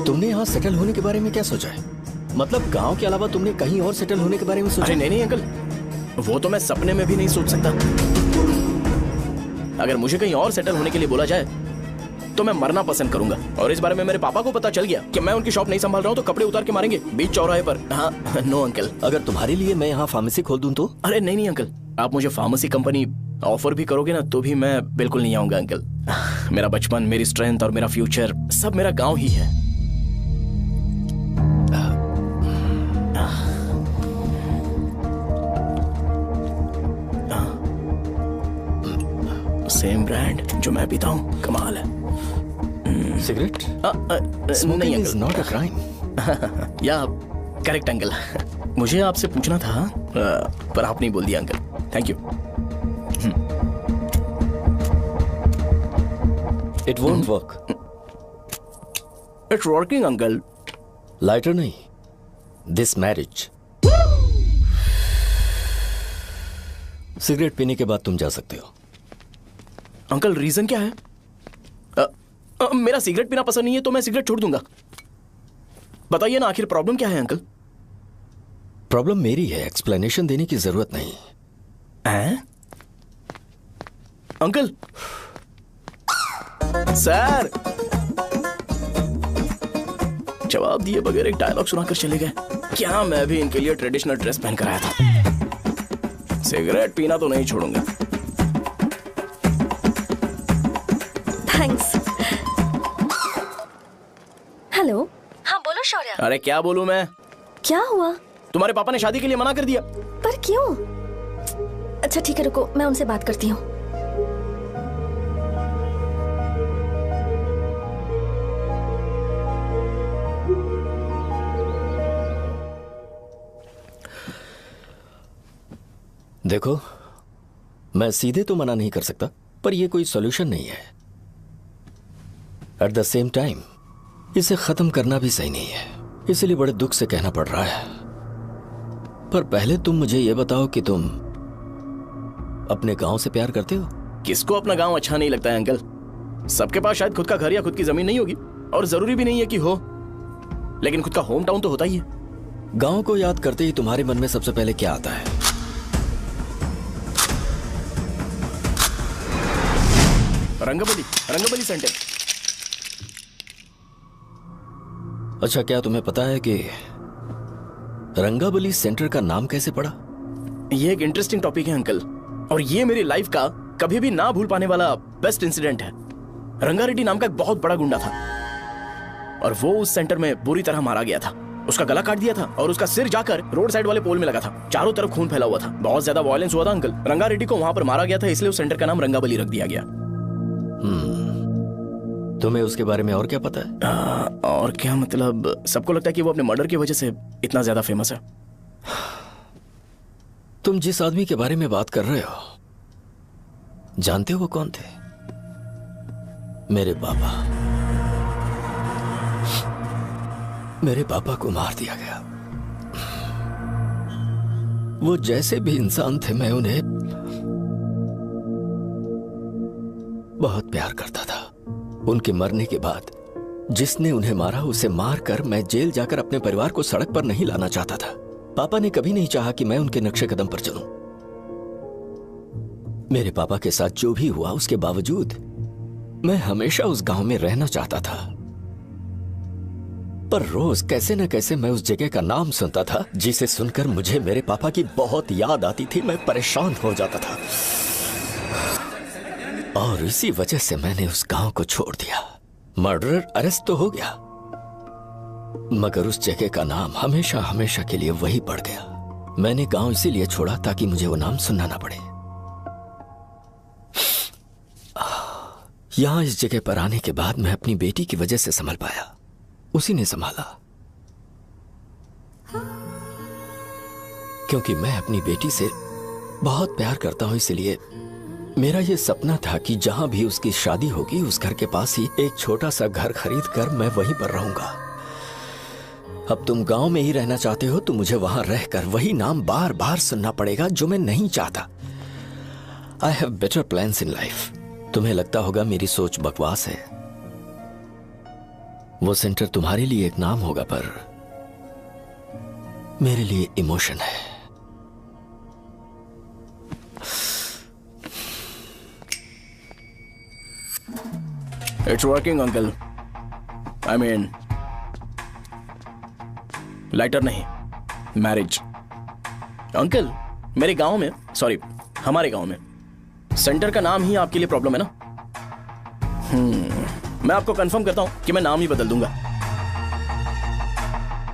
तुमने यहाँ सेटल होने के बारे में क्या सोचा है? मतलब गांव के अलावा तुमने कहीं और सेटल होने के बारे में सोचा? अरे नहीं अंकल, वो तो मैं सपने में भी नहीं सोच सकता। अगर मुझे कहीं और सेटल होने के लिए बोला जाए तो मैं मरना पसंद करूंगा। और इस बारे में मेरे पापा को पता चल गया कि मैं उनकी शॉप नहीं संभाल रहा हूँ तो कपड़े उतार के मारेंगे बीच चौराहे पर। हाँ, नो अंकल। अगर तुम्हारे लिए मैं यहाँ फार्मेसी खोल दूं तो? अरे नहीं अंकल, आप मुझे फार्मेसी कंपनी ऑफर भी करोगे ना तो भी मैं बिल्कुल नहीं आऊंगा अंकल। मेरा बचपन, मेरी स्ट्रेंथ और मेरा फ्यूचर सब मेरा गाँव ही है। सेम ब्रांड जो मैं पीता हूँ, कमाल है। सिगरेट? नहीं इज नॉट अ क्राइम। या करेक्ट अंकल। मुझे आपसे पूछना था पर आप नहीं बोल दिया uncle. Thank you. It won't work. It's working uncle. Lighter नहीं, दिस मैरिज। सिगरेट पीने के बाद तुम जा सकते हो। अंकल रीजन क्या है? मेरा सिगरेट पीना पसंद नहीं है तो मैं सिगरेट छोड़ दूंगा। बताइए ना, आखिर प्रॉब्लम क्या है अंकल? प्रॉब्लम मेरी है, एक्सप्लेनेशन देने की जरूरत नहीं है। अंकल सर जवाब दिए बगैर एक डायलॉग सुनाकर चले गए। क्या मैं भी इनके लिए ट्रेडिशनल ड्रेस पहन कर आया था। सिगरेट पीना तो नहीं छोड़ूंगा। थैंक्स। हेलो। हाँ बोलो शौर्य। अरे क्या बोलूं मैं? क्या हुआ? तुम्हारे पापा ने शादी के लिए मना कर दिया। पर क्यों? अच्छा ठीक है, रुको मैं उनसे बात करती हूँ। देखो, मैं सीधे तो मना नहीं कर सकता, पर यह कोई सॉल्यूशन नहीं है। एट द सेम टाइम इसे खत्म करना भी सही नहीं है, इसलिए बड़े दुख से कहना पड़ रहा है। पर पहले तुम मुझे यह बताओ कि तुम अपने गांव से प्यार करते हो? किसको अपना गांव अच्छा नहीं लगता है अंकल? सबके पास शायद खुद का घर या खुद की जमीन नहीं होगी, और जरूरी भी नहीं है कि हो, लेकिन खुद का होम टाउन तो होता ही है। गांव को याद करते ही तुम्हारे मन में सबसे पहले क्या आता है? रंगबली सेंटर। अच्छा, क्या तुम्हें पता है कि रंगाबली सेंटर का नाम कैसे पड़ा? ये एक इंटरेस्टिंग टॉपिक है अंकल, और ये मेरी लाइफ का कभी भी ना भूल पाने वाला बेस्ट इंसिडेंट है। रंगारेड्डी नाम का एक बहुत बड़ा गुंडा था और वो उस सेंटर में बुरी तरह मारा गया था। उसका गला काट दिया था और उसका सिर जाकर रोड साइड वाले पोल में लगा था। चारों तरफ खून फैला हुआ था, बहुत ज्यादा वायलेंस हुआ था अंकल। रंगारेड्डी को वहां पर मारा गया था, इसलिए उस सेंटर का नाम रंगाबली रख दिया गया। तुम्हें उसके बारे में और क्या पता है? और क्या मतलब, सबको लगता है कि वो अपने मर्डर की वजह से इतना ज्यादा फेमस है। तुम जिस आदमी के बारे में बात कर रहे हो, जानते हो वो कौन थे? मेरे पापा। मेरे पापा को मार दिया गया। वो जैसे भी इंसान थे, मैं उन्हें बहुत प्यार करता था। उनके मरने के बाद जिसने उन्हें मारा उसे मारकर मैं जेल जाकर अपने परिवार को सड़क पर नहीं लाना चाहता था। पापा ने कभी नहीं चाहा कि मैं उनके नक्शे कदम पर चलूं। मेरे पापा के साथ जो भी हुआ उसके बावजूद मैं हमेशा उस गांव में रहना चाहता था। पर रोज कैसे न कैसे मैं उस जगह का नाम सुनता था जिसे सुनकर मुझे मेरे पापा की बहुत याद आती थी। मैं परेशान हो जाता था और इसी वजह से मैंने उस गांव को छोड़ दिया। मर्डरर अरेस्ट तो हो गया, मगर उस जगह का नाम हमेशा हमेशा के लिए वही पड़ गया। मैंने गांव इसीलिए छोड़ा ताकि मुझे वो नाम सुनना ना पड़े। यहां इस जगह पर आने के बाद मैं अपनी बेटी की वजह से संभल पाया, उसी ने संभाला। क्योंकि मैं अपनी बेटी से बहुत प्यार करता हूं, इसलिए मेरा यह सपना था कि जहां भी उसकी शादी होगी उस घर के पास ही एक छोटा सा घर खरीद कर मैं वहीं पर रहूंगा। अब तुम गांव में ही रहना चाहते हो तो मुझे वहां रहकर वही नाम बार बार सुनना पड़ेगा जो मैं नहीं चाहता। I have better plans in life. तुम्हें लगता होगा मेरी सोच बकवास है। वो सेंटर तुम्हारे लिए एक नाम होगा, पर मेरे लिए इमोशन है। It's working uncle. I mean lighter नहीं, मैरिज। अंकल मेरे गांव में, सॉरी हमारे गांव में सेंटर का नाम ही आपके लिए प्रॉब्लम है ना? मैं आपको कंफर्म करता हूं कि मैं नाम ही बदल दूंगा।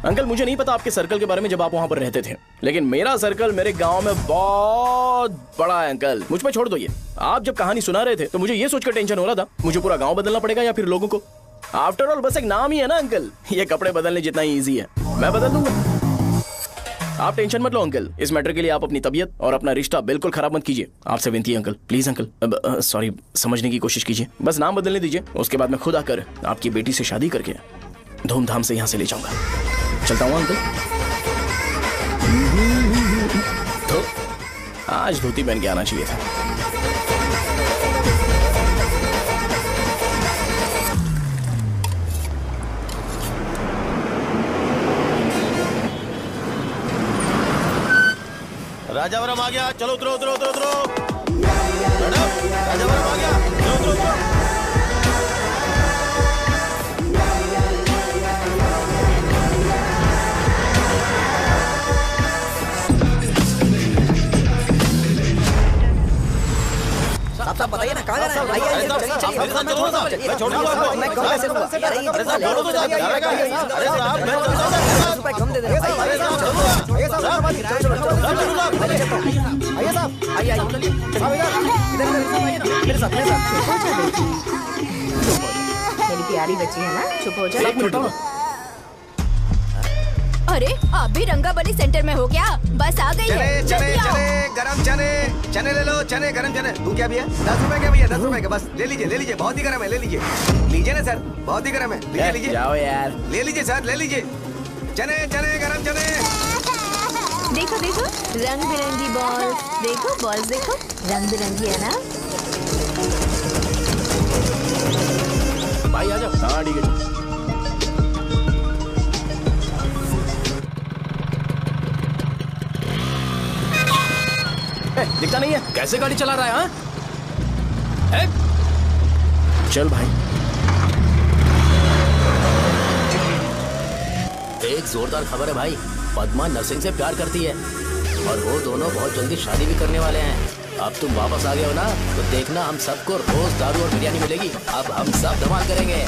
अंकल मुझे नहीं पता आपके सर्कल के बारे में जब आप वहां पर रहते थे, लेकिन मेरा सर्कल मेरे गांव में बहुत बड़ा है अंकल। मुझ पे छोड़ दो ये। आप जब कहानी सुना रहे थे तो मुझे ये सोचकर टेंशन हो रहा था मुझे पूरा गांव बदलना पड़ेगा या फिर लोगों को। आफ्टर ऑल बस एक नाम ही है ना अंकल, ये कपड़े बदलने जितना ही ईजी है, मैं बदल दूंगा। आप टेंशन मत लो अंकल, इस मैटर के लिए आप अपनी तबीयत और अपना रिश्ता बिल्कुल खराब मत कीजिए। आपसे विनती है अंकल, प्लीज अंकल। सॉरी, समझने की कोशिश कीजिए, बस नाम बदलने दीजिए। उसके बाद मैं खुद आकर आपकी बेटी से शादी करके धूमधाम से यहाँ से ले जाऊंगा। चलता हूँ अंकल। तो आज धोती पहन के आना चाहिए था। राजावरम आ गया, चलो उतरो उतरो उतरो उतरो। मैडम राजावरम आ गया, चलो उतरो उतरो। साहब बताइए ना कहाँ जाना है? आइए चलिए मैं छोड़ दूंगा आपको। मैं कम पैसे लूंगा। अरे साहब छोड़ो तो जाइए। अरे साहब मैं 10 रुपए कम दे दे। आइए साहब आइए मेरे साथ मेरी प्यारी बच्ची है ना, चुप हो जाए। एक मिनट। अरे आप भी रंगाबली सेंटर में हो क्या? बस आ गई है। चने गरम चने ले लो। चने गरम चने। तू क्या भैया? 10 रुपए के भैया, 10 रुपए के बस। ले लीजिए बहुत ही गरम है, ले लीजिए ना सर, बहुत ही गरम है। लीजिए जाओ यार, ले लीजिए सर, ले लीजिए। चने गरम चने। देखो देखो रंग बिरंगी बॉल, देखो बॉल्स देखो रंग बिरंगी है ना। भाई आ जाओ। हाँ ठीक है। दिखता नहीं है, कैसे गाड़ी चला रहा है? हाँ? चल भाई। एक जोरदार खबर है भाई, पद्मा नरसिंह से प्यार करती है और वो दोनों बहुत जल्दी शादी भी करने वाले हैं। अब तुम वापस आ गए हो ना, तो देखना हम सबको रोज दारू और बिरयानी मिलेगी। अब हम सब धमाल करेंगे।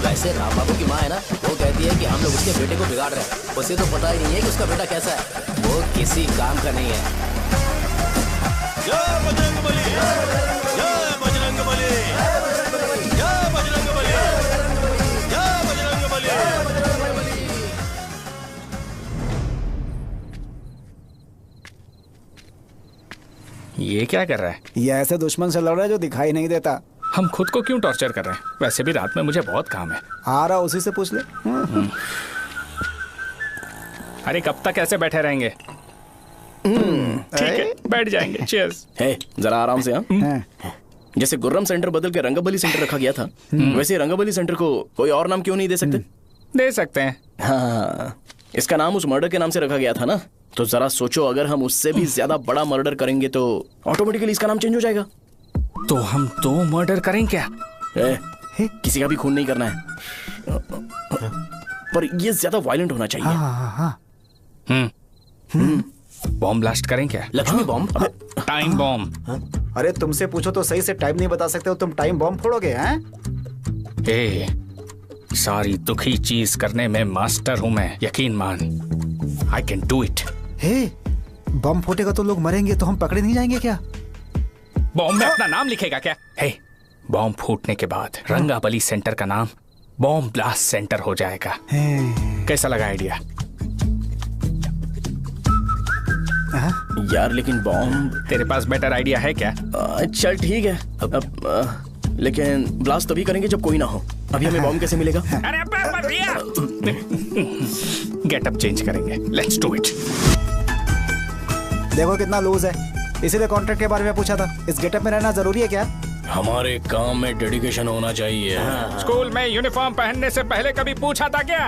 वैसे राम बाबू की माँ है ना, वो कहती है कि हम लोग उसके बेटे को बिगाड़ रहे हैं। उसे तो पता ही नहीं है कि उसका बेटा कैसा है। वो किसी काम का नहीं है। जय बजरंग बली, जय बजरंग बली, जय बजरंग बली, जय बजरंग बली। ये क्या कर रहा है? ये ऐसे दुश्मन से लड़ रहा है जो दिखाई नहीं देता। हम खुद को क्यों टॉर्चर कर रहे हैं? वैसे भी रात में मुझे बहुत काम है। आ रहा उसी से पूछ ले। अरे कब तक ऐसे बैठे रहेंगे? ठीक है, बैठ जाएंगे। चीयर्स। हे, जरा आराम से। हाँ, जैसे गुर्रम सेंटर बदल के रंगबली सेंटर रखा गया था, वैसे रंगबली सेंटर को कोई और नाम क्यों नहीं दे सकते? दे सकते हैं। हाँ, इसका नाम उस मर्डर के नाम से रखा गया था ना, तो जरा सोचो, अगर हम उससे भी ज्यादा बड़ा मर्डर करेंगे तो ऑटोमेटिकली इसका नाम चेंज हो जाएगा। तो हम 2 मर्डर करें क्या? किसी का भी खून नहीं करना है, पर ये ज्यादा वायलेंट होना चाहिए। बॉम्ब ब्लास्ट करें क्या? लक्ष्मी बॉम्ब? Time bomb. अरे तुमसे पूछो तो सही से टाइम नहीं बता सकते हो, तुम टाइम बॉम्ब फोड़ोगे? हैं? ए, सारी दुखी चीज करने में मास्टर हूं मैं, यकीन मान। I can do it. हे, बम फूटेगा तो लोग मरेंगे, तो हम पकड़े नहीं जाएंगे क्या? बॉम्ब में अपना नाम लिखेगा क्या? हे, बॉम्ब फूटने के बाद रंगाबली सेंटर का नाम बॉम्ब ब्लास्ट सेंटर हो जाएगा। कैसा लगा आइडिया? यार लेकिन बॉम्ब, तेरे पास बेटर आइडिया है क्या? चल ठीक है, लेकिन ब्लास्ट तभी करेंगे जब कोई ना हो। अभी हमें बॉम्ब कैसे मिलेगा? अरे भैया, गेटअप चेंज करेंगे। Let's do it. देखो कितना लूज है, इसीलिए कॉन्ट्रैक्ट के बारे में पूछा था। इस गेटअप में रहना जरूरी है क्या? हमारे काम में डेडिकेशन होना चाहिए। स्कूल में यूनिफॉर्म पहनने से पहले कभी पूछा था क्या?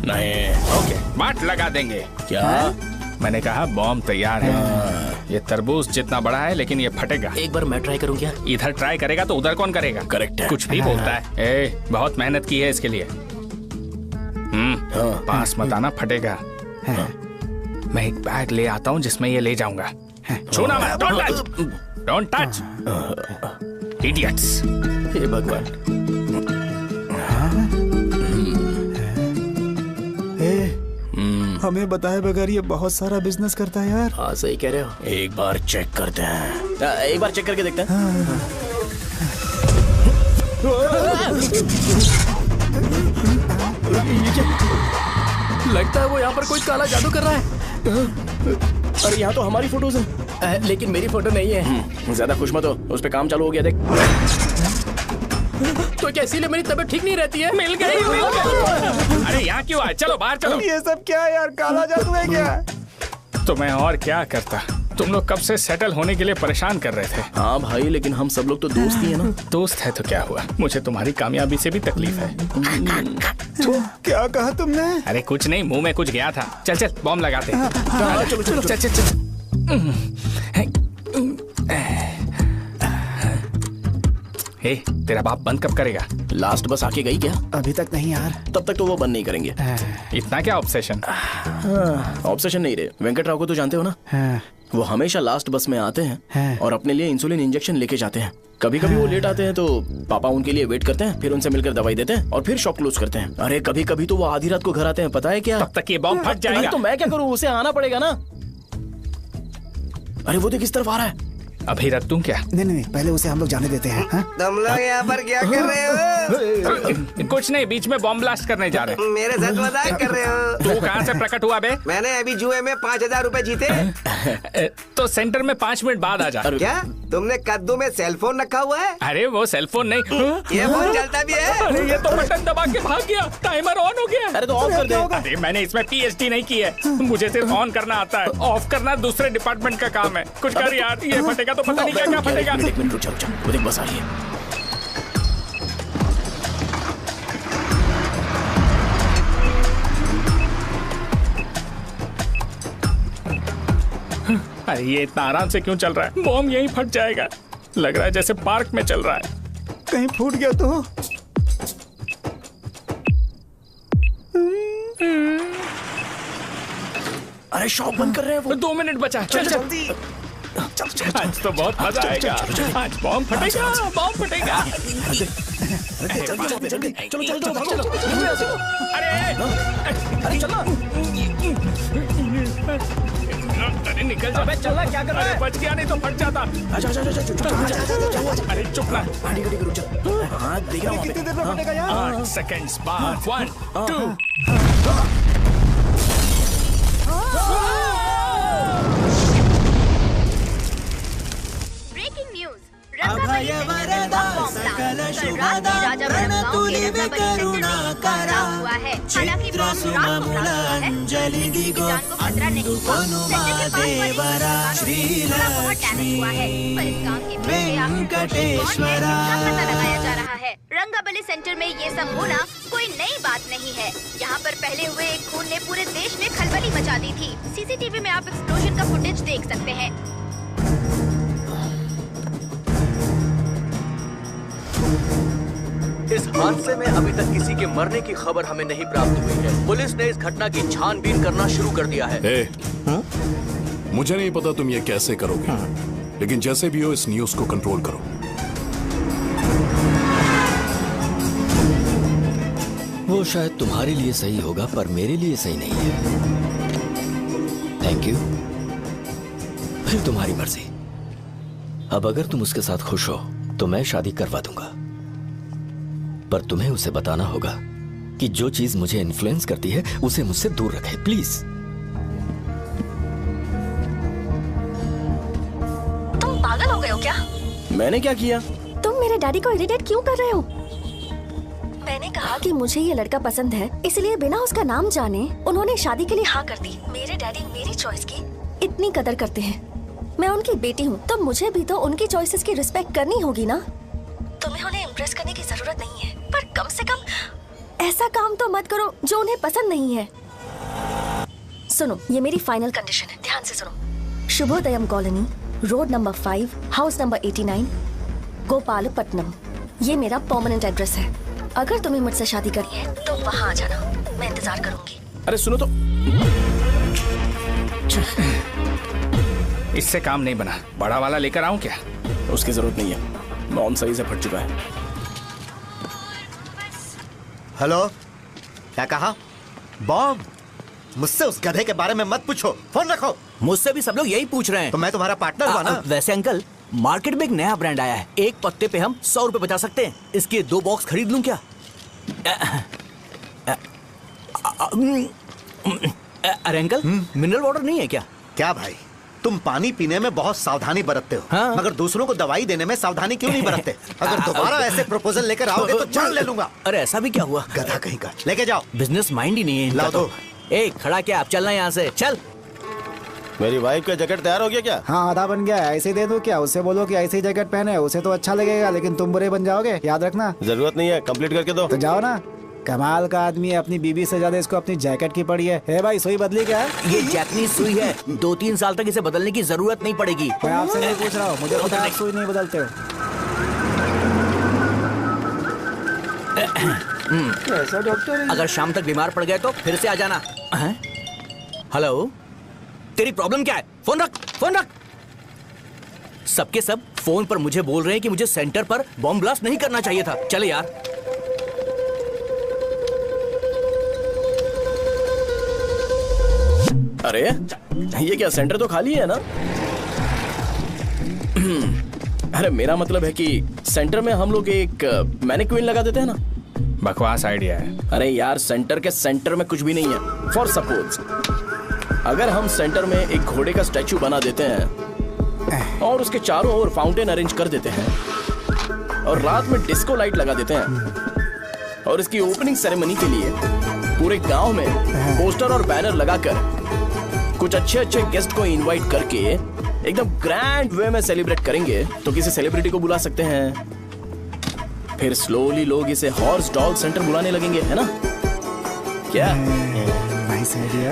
नहीं। ओके, बांट लगा देंगे। क्या? मैंने कहा बॉम्ब तैयार है। ये तरबूज जितना बड़ा है, लेकिन ये फटेगा। एक बार मैं ट्राई करूं क्या? इधर ट्राई करेगा तो उधर कौन करेगा? करेक्ट है। कुछ भी बोलता है। ए, बहुत मेहनत की है इसके लिए। पास मत आना, फटेगा। मैं एक बैग ले आता हूँ जिसमें ये ले जाऊंगा। छूना मत, don't touch, don't touch, idiots. हे भगवान। हमें बताए बगैर ये बहुत सारा बिजनेस करता है यार। हाँ सही कह रहे हो। एक बार चेक करते हैं। एक बार चेक करके देखते हैं। लगता है वो यहाँ पर कोई काला जादू कर रहा है। अरे यहाँ तो हमारी फोटोज हैं, लेकिन मेरी फोटो नहीं है। ज्यादा खुश मत हो, उस पे काम चालू हो गया। देख तो क्या इसीलिए मेरी तबीयत ठीक नहीं रहती है? मिल गई, मिल गई। अरे यहाँ क्यों आए? चलो बाहर चलो। ये सब क्या है यार? काला जादू है क्या? तो मैं और क्या करता? तुम लोग कब से सेटल होने के लिए परेशान कर रहे थे। हाँ भाई, लेकिन हम सब लोग तो दोस्त ही है ना। दोस्त है तो क्या हुआ? मुझे तुम्हारी कामयाबी से भी तकलीफ है। तो क्या कहा तुमने? अरे कुछ नहीं, मुंह में कुछ गया था। चल चल बॉम्ब लगाते हैं। चलो चलो चल चल चल। हे, तेरा बाप बंद कब करेगा? लास्ट बस आके गई क्या? अभी तक नहीं यार। तब तक तो वो बंद नहीं करेंगे। इतना क्या ऑब्सेशन? ऑब्सेशन नहीं रे, वेंकट राव को तो जानते हो ना? वो हमेशा लास्ट बस में आते हैं और अपने लिए इंसुलिन इंजेक्शन लेके जाते हैं। कभी कभी वो लेट आते हैं तो पापा उनके लिए वेट करते हैं, फिर उनसे मिलकर दवाई देते हैं और फिर शॉप क्लोज करते हैं। अरे कभी कभी तो वो आधी रात को घर आते हैं, पता है क्या? तब तक ये बॉम्ब फट जाएगा। तो मैं क्या करूँ, उसे आना पड़ेगा ना। अरे वो देख किस तरफ आ रहा है। अभी रख दूं क्या? नहीं, पहले उसे हम लोग जाने देते हैं। तुम लोग यहाँ पर क्या कर रहे हो? कुछ नहीं, बीच में बॉम्ब ब्लास्ट करने जा रहे हैं। मेरे साथ मजाक कर रहे हो? तू कहाँ से प्रकट हुआ बे? मैंने अभी जुए में 5,000 रुपए जीते। तो सेंटर में 5 मिनट बाद आ जा। क्या तुमने कद्दू में सेलफोन रखा हुआ है? अरे वो सेलफोन नहीं, ये फोन चलता भी है। अरे ये तो बटन दबा के भाग गया, टाइमर ऑन हो गया। अरे तो ऑफ कर दे। अरे मैंने इसमें PhD नहीं की है, मुझे सिर्फ ऑन करना आता है, ऑफ करना दूसरे डिपार्टमेंट का काम है। कुछ कर यार, ये फटेगा तो पता नहीं क्या क्या फटेगा। एक मिनट रुक जा, वो देख बस आ रही है। अरे ये इतना आराम से क्यों चल रहा है? बॉम्ब यहीं फट जाएगा। लग रहा है जैसे पार्क में चल रहा है। कहीं फूट गया तो? अरे शॉप बंद कर रहे हैं वो। 2 मिनट बचा, चल जल्दी। आज तो बहुत मजा आएगा। आज बॉम्ब फटेगा, बॉम्ब फटेगा। चलो। अरे चलो। अरे निकल जा। चल क्या कर रहा है? बच गया, नहीं तो फट जाता। अरे चुप ना। रुक जा। हाँ देख रहा हूँ। कितनी देर में फटेगा यार? 8 सेकंड्स बाद 1 2 ब्रेकिंग न्यूज रंगाबली सेंटर में बॉम्ब ब्लास्ट। कल रात में राजापुरम गांव के रंगाबली सेंटर में बॉम्ब हुआ है। हालांकि बॉम्ब रात को ब्लास्ट हुआ है, किसी की जान को खतरा नहीं हुआ। सेंटर के पास वाले थोड़ा बहुत डैमेज हुआ है, पर इस काम के पीछे आखिर कौन है इसका पता लगाया जा रहा है। रंगाबली सेंटर में ये सब होना कोई नई बात नहीं है। यहाँ पर पहले हुए एक खून ने पूरे देश में खलबली मचा दी थी। सीसीटीवी में आप एक्सप्लोजन का फुटेज देख सकते हैं। इस हादसे में अभी तक किसी के मरने की खबर हमें नहीं प्राप्त हुई है। पुलिस ने इस घटना की छानबीन करना शुरू कर दिया है। मुझे नहीं पता तुम ये कैसे करोगे, लेकिन जैसे भी हो इस न्यूज को कंट्रोल करो। वो शायद तुम्हारे लिए सही होगा, पर मेरे लिए सही नहीं है। Thank you. फिर तुम्हारी मर्जी। अब अगर तुम उसके साथ खुश हो तो मैं शादी करवा दूंगा, पर तुम्हें उसे बताना होगा कि जो चीज मुझे इन्फ्लुएंस करती है उसे मुझसे दूर रखे, प्लीज। तुम पागल हो गए हो क्या? मैंने क्या किया? तुम मेरे डैडी को इरिटेट क्यों कर रहे हो? मैंने कहा कि मुझे ये लड़का पसंद है, इसलिए बिना उसका नाम जाने उन्होंने शादी के लिए हाँ कर दी। मेरे डैडी मेरी चॉइस की इतनी कदर करते हैं। मैं उनकी बेटी हूँ, तो मुझे भी तो उनकी चॉइसेस की रिस्पेक्ट करनी होगी ना। तुम्हें उन्हें इम्प्रेस करने की जरूरत नहीं है, पर कम से कम ऐसा काम तो मत करो जो उन्हें पसंद नहीं है। सुनो, ये मेरी फाइनल कंडीशन है, ध्यान से सुनो। Shubhodayam colony, road number 5, house number 89, Gopalapatnam. ये मेरा परमानेंट एड्रेस है। अगर तुम्हें मुझसे शादी करनी है तो वहाँ आ जाना, मैं इंतजार करूंगी। अरे सुनो तो। इससे काम नहीं बना। बड़ा वाला लेकर आऊं क्या? उसकी जरूरत नहीं है, बॉम्ब सही से फट चुका है। हेलो, क्या कहा? बॉम्ब? मुझसे उस गधे के बारे में मत पूछो, फोन रखो। मुझसे भी सब लोग यही पूछ रहे हैं। तो मैं तुम्हारा पार्टनर हुआ ना। वैसे अंकल, मार्केट में एक नया ब्रांड आया है, एक पत्ते पे हम 100 रुपए बचा सकते हैं। इसके 2 बॉक्स खरीद लूं क्या? अरे अंकल, मिनरल वाटर नहीं है क्या? क्या भाई, तुम पानी पीने में बहुत सावधानी बरतते हो, हाँ? मगर दूसरों को दवाई देने में सावधानी क्यों नहीं बरतते? अगर दोबारा ऐसे प्रपोजल लेकर आओगे तो जान ले लूंगा। अरे ऐसा भी क्या हुआ? गधा कहीं का, लेके जाओ। बिजनेस माइंड ही नहीं है। लाओ दो। ए, खड़ा क्या? आप चलना यहाँ से, चल। मेरी वाइफ का जैकेट तैयार हो गया क्या? हाँ, आधा बन गया है। ऐसे ही दे दो क्या? उससे बोलो कि ऐसे ही जैकेट पहने, उसे तो अच्छा लगेगा, लेकिन तुम बुरे बन जाओगे, याद रखना। जरूरत नहीं है, कंप्लीट करके दो। तो जाओ ना। कमाल का आदमी है, अपनी बीबी से ज्यादा इसको अपनी जैकेट की पड़ी है। हे भाई, सुई बदली क्या है? ये जैपनीज सुई है, 2-3 साल तक इसे बदलने की जरूरत नहीं पड़ेगी। मैं आपसे नहीं पूछ रहा हूँ, मुझे पता है आप सुई नहीं बदलते हो। ऐसा डॉक्टर, अगर शाम तक बीमार पड़ गए तो फिर से आ जाना। हेलो, तेरी प्रॉब्लम क्या है? फोन रख, फोन रख। सबके सब फोन पर मुझे बोल रहे हैं कि मुझे सेंटर पर बॉम्ब ब्लास्ट नहीं करना चाहिए था। चले यार। अरे ये क्या, सेंटर तो खाली है ना? अरे मेरा मतलब है कि सेंटर में हम लोग एक मैनिक्विन लगा देते हैं ना। बकवास आइडिया है। अरे यार, सेंटर के सेंटर में कुछ भी नहीं है। फॉर सपोज अगर हम सेंटर में एक घोड़े का स्टैचू बना देते हैं और उसके चारों ओर फाउंटेन अरेंज कर देते हैं और रात में डिस्को लाइट लगा देते हैं और इसकी ओपनिंग सेरेमनी के लिए पूरे गांव में पोस्टर और बैनर लगाकर कुछ अच्छे अच्छे गेस्ट को इनवाइट करके एकदम ग्रैंड वे में सेलिब्रेट करेंगे, तो किसी सेलिब्रिटी को बुला सकते हैं। फिर स्लोली लोग इसे हॉर्स डॉग सेंटर बुलाने लगेंगे, है ना? क्या? Nice idea.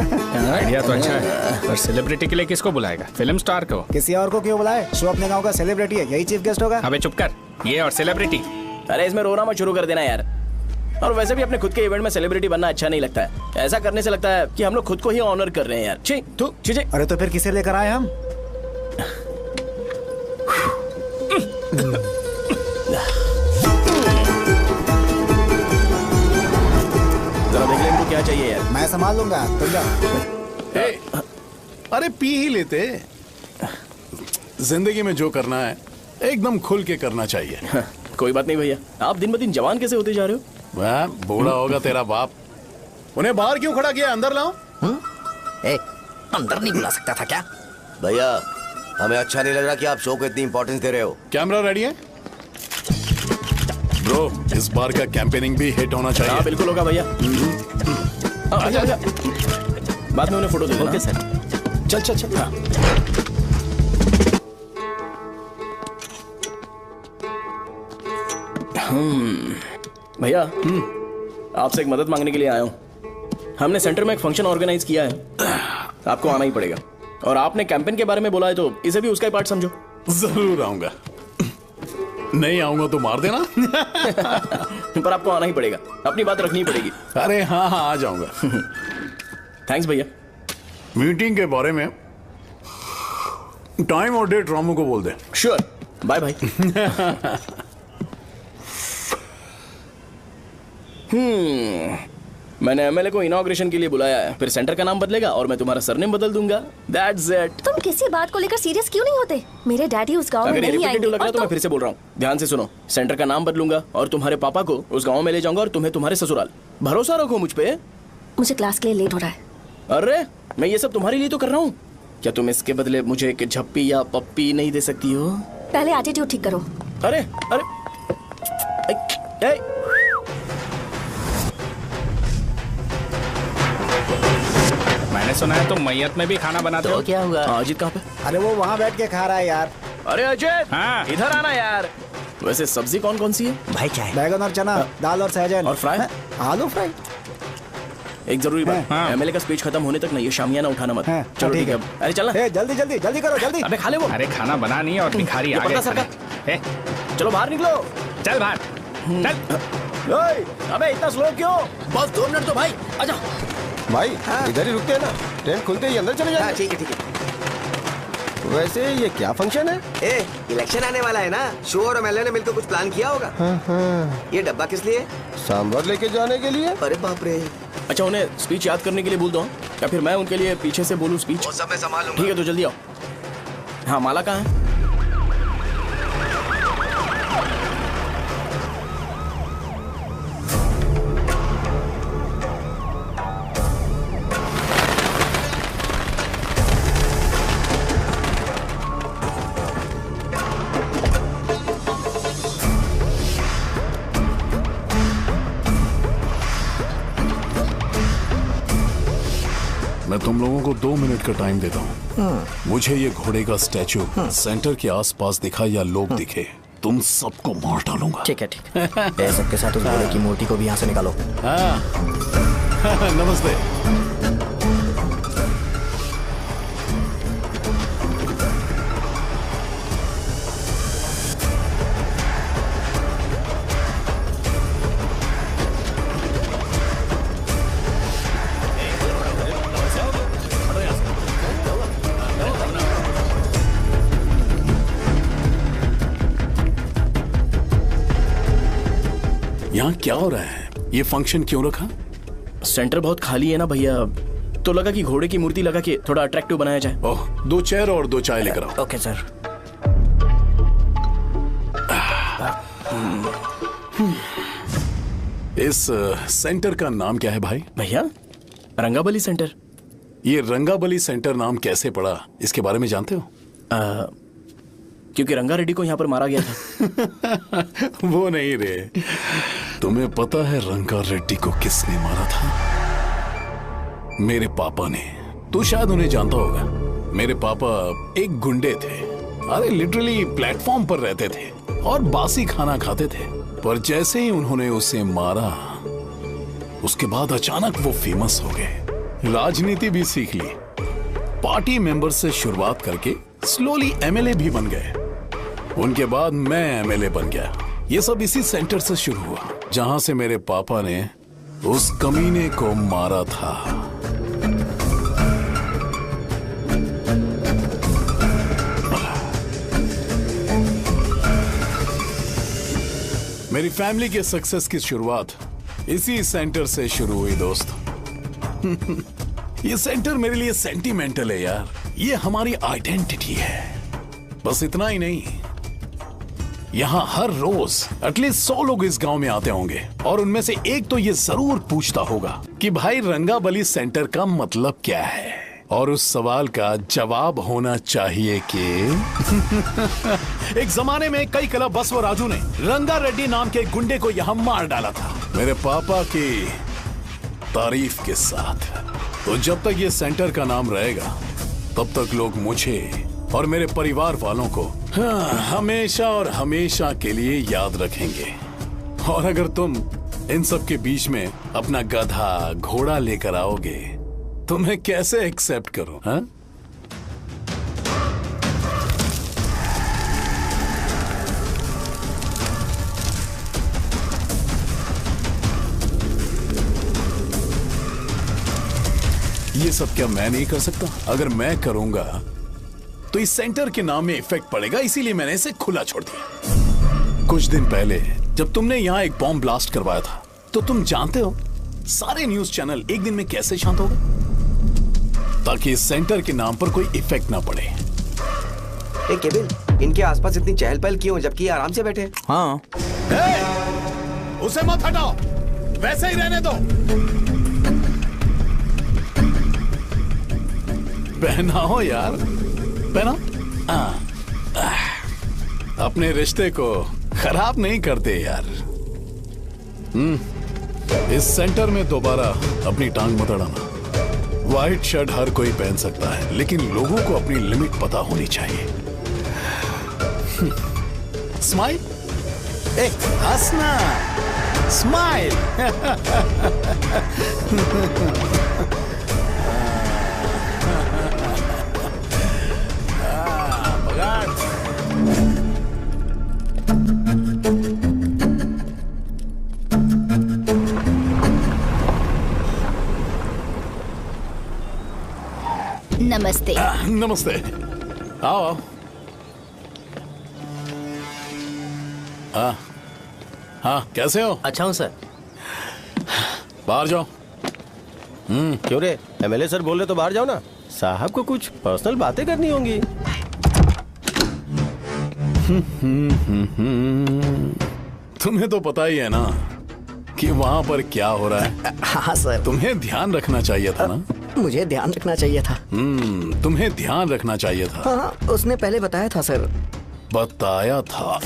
आइडिया तो अच्छा है, पर सेलिब्रिटी के लिए किसको बुलाएगा? फिल्म स्टार को। किसी और को क्यों बुलाए? शो अपने गांव का सेलिब्रिटी है, यही चीफ गेस्ट होगा। अबे चुप कर, ये और सेलिब्रिटी। अरे इसमें रोना मत शुरू कर देना यार। और वैसे भी अपने खुद के इवेंट में सेलिब्रिटी बनना अच्छा नहीं लगता है। ऐसा करने से लगता है कि हम लोग खुद को ही ऑनर कर रहे हैं यार। छी, तू, छी। अरे तो फिर किसे लेकर आए हम? मैं संभाल लूंगा, तुम जाओ। अरे पी ही लेते। जिंदगी में जो करना है एकदम खुल के करना चाहिए। कोई बात नहीं भैया, आप दिन ब दिन जवान कैसे होते जा रहे हो? वह बूढ़ा होगा तेरा बाप। उन्हें बाहर क्यों खड़ा किया, अंदर लाओ। अंदर नहीं बुला सकता था क्या? भैया हमें अच्छा नहीं लग रहा कि आप शो को इतनी इंपॉर्टेंस दे रहे हो। कैमरा रेडी है ब्रो? इस बार का कैंपेनिंग भी हिट होना चाहिए। हाँ बिल्कुल होगा भैया। आजा। बाद में उन्हें फोटो दे देना। Okay sir. चल चल चल। हाँ। भैया आपसे एक मदद मांगने के लिए आया हूँ। हमने सेंटर में एक फंक्शन ऑर्गेनाइज किया है, आपको आना ही पड़ेगा। और आपने कैंपेन के बारे में बोला है तो इसे भी उसका ही पार्ट समझो। जरूर आऊंगा। नहीं आऊंगा तो मार देना। पर आपको आना ही पड़ेगा, अपनी बात रखनी पड़ेगी। अरे हाँ हाँ आ जाऊंगा। थैंक्स भैया। मीटिंग के बारे में टाइम और डेट रामू को बोल दे। Sure, bye bye. मैंने एमएलए को इनॉग्रेशन के लिए बुलाया है, फिर सेंटर का नाम बदलेगा और मैं तुम्हारा सरनेम बदल दूंगा। That's it। तुम किसी बात को लेकर सीरियस क्यों नहीं होते? मेरे डैडी उस गांव में नहीं आएंगे। लग रहा तो मैं फिर से बोल रहा हूँ, ध्यान से सुनो। सेंटर का नाम बदलूंगा और तुम्हारे पापा को उस गांव में ले जाऊंगा और तुम्हें तुम्हारे ससुराल। भरोसा रखो मुझ पे। मुझे क्लास के लिए लेट हो रहा है। अरे मैं ये सब तुम्हारे लिए तो कर रहा हूँ, क्या तुम इसके बदले मुझे एक झप्पी या पप्पी नहीं दे सकती हो? पहले एटीट्यूड ठीक करो। अरे अरे मैंने सुना है तुम मैयत में भी खाना बनाते हो। क्या हुआ? अजीत कहाँ पे? अरे वो वहाँ बैठ के खा रहा है यार। अरे अजय हाँ। इधर आना यार। वैसे सब्जी कौन कौन सी है? भाई क्या है? बैगन और चना, दाल और सहजन और फ्राई, आलू फ्राई। एक जरूरी बात, हाँ। एमएलए का स्पीच खत्म होने तक ना ये शामियाना उठाना मत। हाँ, चलो ठीक ठीक है। अरे चलना। जल्दी जल्दी जल्दी करो, जल्दी। अबे खा ले वो। अरे खाना बना नहीं और भिखारी ये आ पर्दा गए। सरका। चलो बाहर निकलो। चल बाहर चल। अबे इतना स्लो क्यों? बस 2 मिनट तो भाई, आजा। भाई इधर ही रुकते हैं ना, ट्रेन खुलते ही अंदर चले जाएंगे। ठीक है ठीक है। वैसे ये क्या फंक्शन है? इलेक्शन आने वाला है ना, शो और एमएलए ने मिलकर कुछ प्लान किया होगा। ये डब्बा किस लिए? सांभर लेके जाने के लिए। अरे बाप रे। अच्छा उन्हें स्पीच याद करने के लिए बोल दो या फिर मैं उनके लिए पीछे से बोलूं स्पीच? वो सब मैं संभाल लूंगा। ठीक है तो जल्दी आओ। हाँ माला कहाँ है? मैं तुम लोगों को 2 मिनट का टाइम देता हूँ। मुझे ये घोड़े का स्टैचू सेंटर के आसपास दिखा या लोग दिखे, तुम सबको मार डालूंगा। ठीक है ठीक है। सबके साथ उस घोड़े की मूर्ति को भी यहाँ से निकालो। हाँ। नमस्ते। यहाँ क्या हो रहा है? ये फंक्शन क्यों रखा? सेंटर बहुत खाली है ना भैया, तो लगा कि घोड़े की मूर्ति लगा के थोड़ा अट्रैक्टिव बनाया जाए। ओह, 2 चेयर और 2 चाय लेकर आओ। Okay sir. इस सेंटर का नाम क्या है भाई? भैया रंगाबली सेंटर। ये रंगाबली सेंटर नाम कैसे पड़ा, इसके बारे में जानते हो? क्योंकि रंगा रेड्डी को यहाँ पर मारा गया था। वो नहीं रे, तुम्हें पता है रंगा रेड्डी को किसने मारा था? मेरे पापा ने। तू शायद उन्हें जानता होगा। मेरे पापा एक गुंडे थे। अरे लिटरली प्लेटफॉर्म पर रहते थे और बासी खाना खाते थे। पर जैसे ही उन्होंने उसे मारा, उसके बाद अचानक वो फेमस हो गए। राजनीति भी सीख ली, पार्टी मेंबर से शुरुआत करके स्लोली एमएलए भी बन गए। उनके बाद मैं एमएलए बन गया। ये सब इसी सेंटर से शुरू हुआ, जहां से मेरे पापा ने उस कमीने को मारा था। मेरी फैमिली के सक्सेस की शुरुआत इसी सेंटर से शुरू हुई दोस्त। ये सेंटर मेरे लिए सेंटिमेंटल है यार। ये हमारी आइडेंटिटी है। बस इतना ही नहीं, यहाँ हर रोज एटलीस्ट 100 लोग इस गांव में आते होंगे और उनमें से एक तो ये जरूर पूछता होगा कि भाई रंगाबली सेंटर का मतलब क्या है, और उस सवाल का जवाब होना चाहिए कि एक जमाने में कई क्लब बसव राजू ने रंगा रेड्डी नाम के गुंडे को यहाँ मार डाला था, मेरे पापा की तारीफ के साथ। तो जब तक ये सेंटर का नाम रहेगा तब तक लोग मुझे और मेरे परिवार वालों को हमेशा और हमेशा के लिए याद रखेंगे। और अगर तुम इन सब के बीच में अपना गधा घोड़ा लेकर आओगे तो मैं कैसे एक्सेप्ट करूं? हाँ? ये सब क्या मैं नहीं कर सकता? अगर मैं करूंगा तो इस सेंटर के नाम में इफेक्ट पड़ेगा, इसीलिए मैंने इसे खुला छोड़ दिया। कुछ दिन पहले जब तुमने यहाँ एक बॉम्ब ब्लास्ट करवाया था तो तुम जानते हो सारे न्यूज चैनल एक दिन में कैसे शांत हो गए? ताकि इस सेंटर के नाम पर कोई इफेक्ट ना पड़े। केविन, इनके आसपास इतनी चहल पहल क्यों जबकि आराम से बैठे? हाँ। उसे मत हटाओ, वैसे ही रहने दो। पहनाओ यार, पहनाओ। अपने रिश्ते को खराब नहीं करते यार। इस सेंटर में दोबारा अपनी टांग मत अड़ाना। व्हाइट शर्ट हर कोई पहन सकता है, लेकिन लोगों को अपनी लिमिट पता होनी चाहिए। स्माइल, हंसना, स्माइल। नमस्ते। नमस्ते, आओ। हाँ हाँ, कैसे हो? अच्छा हूँ सर। बाहर जाओ। क्यों रे, एमएलए सर बोल रहे तो बाहर जाओ ना। साहब को कुछ पर्सनल बातें करनी होंगी। तुम्हें तो पता ही है ना कि वहाँ पर क्या हो रहा है। हाँ सर। तुम्हें ध्यान रखना चाहिए था ना। मुझे ध्यान रखना चाहिए था। तुम्हें ध्यान रखना चाहिए था। हाँ, उसने पहले बताया था सर। बताया था?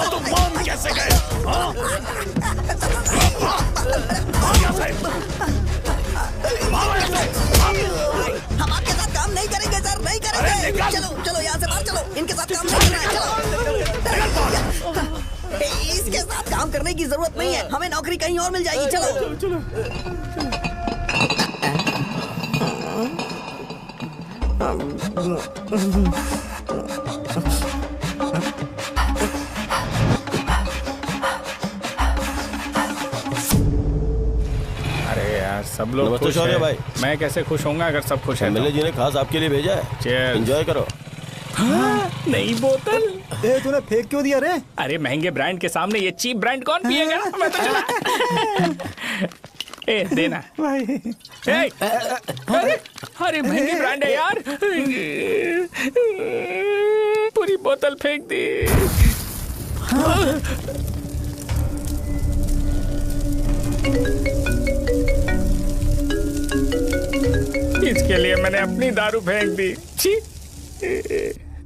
तो मान कैसे गए? हम आपके साथ काम नहीं करेंगे सर, नहीं करेंगे। चलो चलो यहाँ से बाहर चलो, इनके साथ काम नहीं करना है। चलो। इसके साथ काम करने की जरूरत नहीं है, हमें नौकरी कहीं और मिल जाएगी। चलो चलो। अरे यार, सब लोग नमस्ते खुश शौर्य हैं। भाई। मैं कैसे खुश होऊंगा अगर सब खुश हैं? एमएलए जी ने खास आपके लिए भेजा है। Cheers। एंजॉय करो। हाँ, नई बोतल। तूने फेंक क्यों दिया रे? अरे महंगे ब्रांड के सामने ये चीप ब्रांड कौन पिएगा? मैं तो चला। ए देना भाई। अरे महंगी ब्रांड है यार। पूरी बोतल फेंक दी। इसके लिए मैंने अपनी दारू फेंक दी। छी।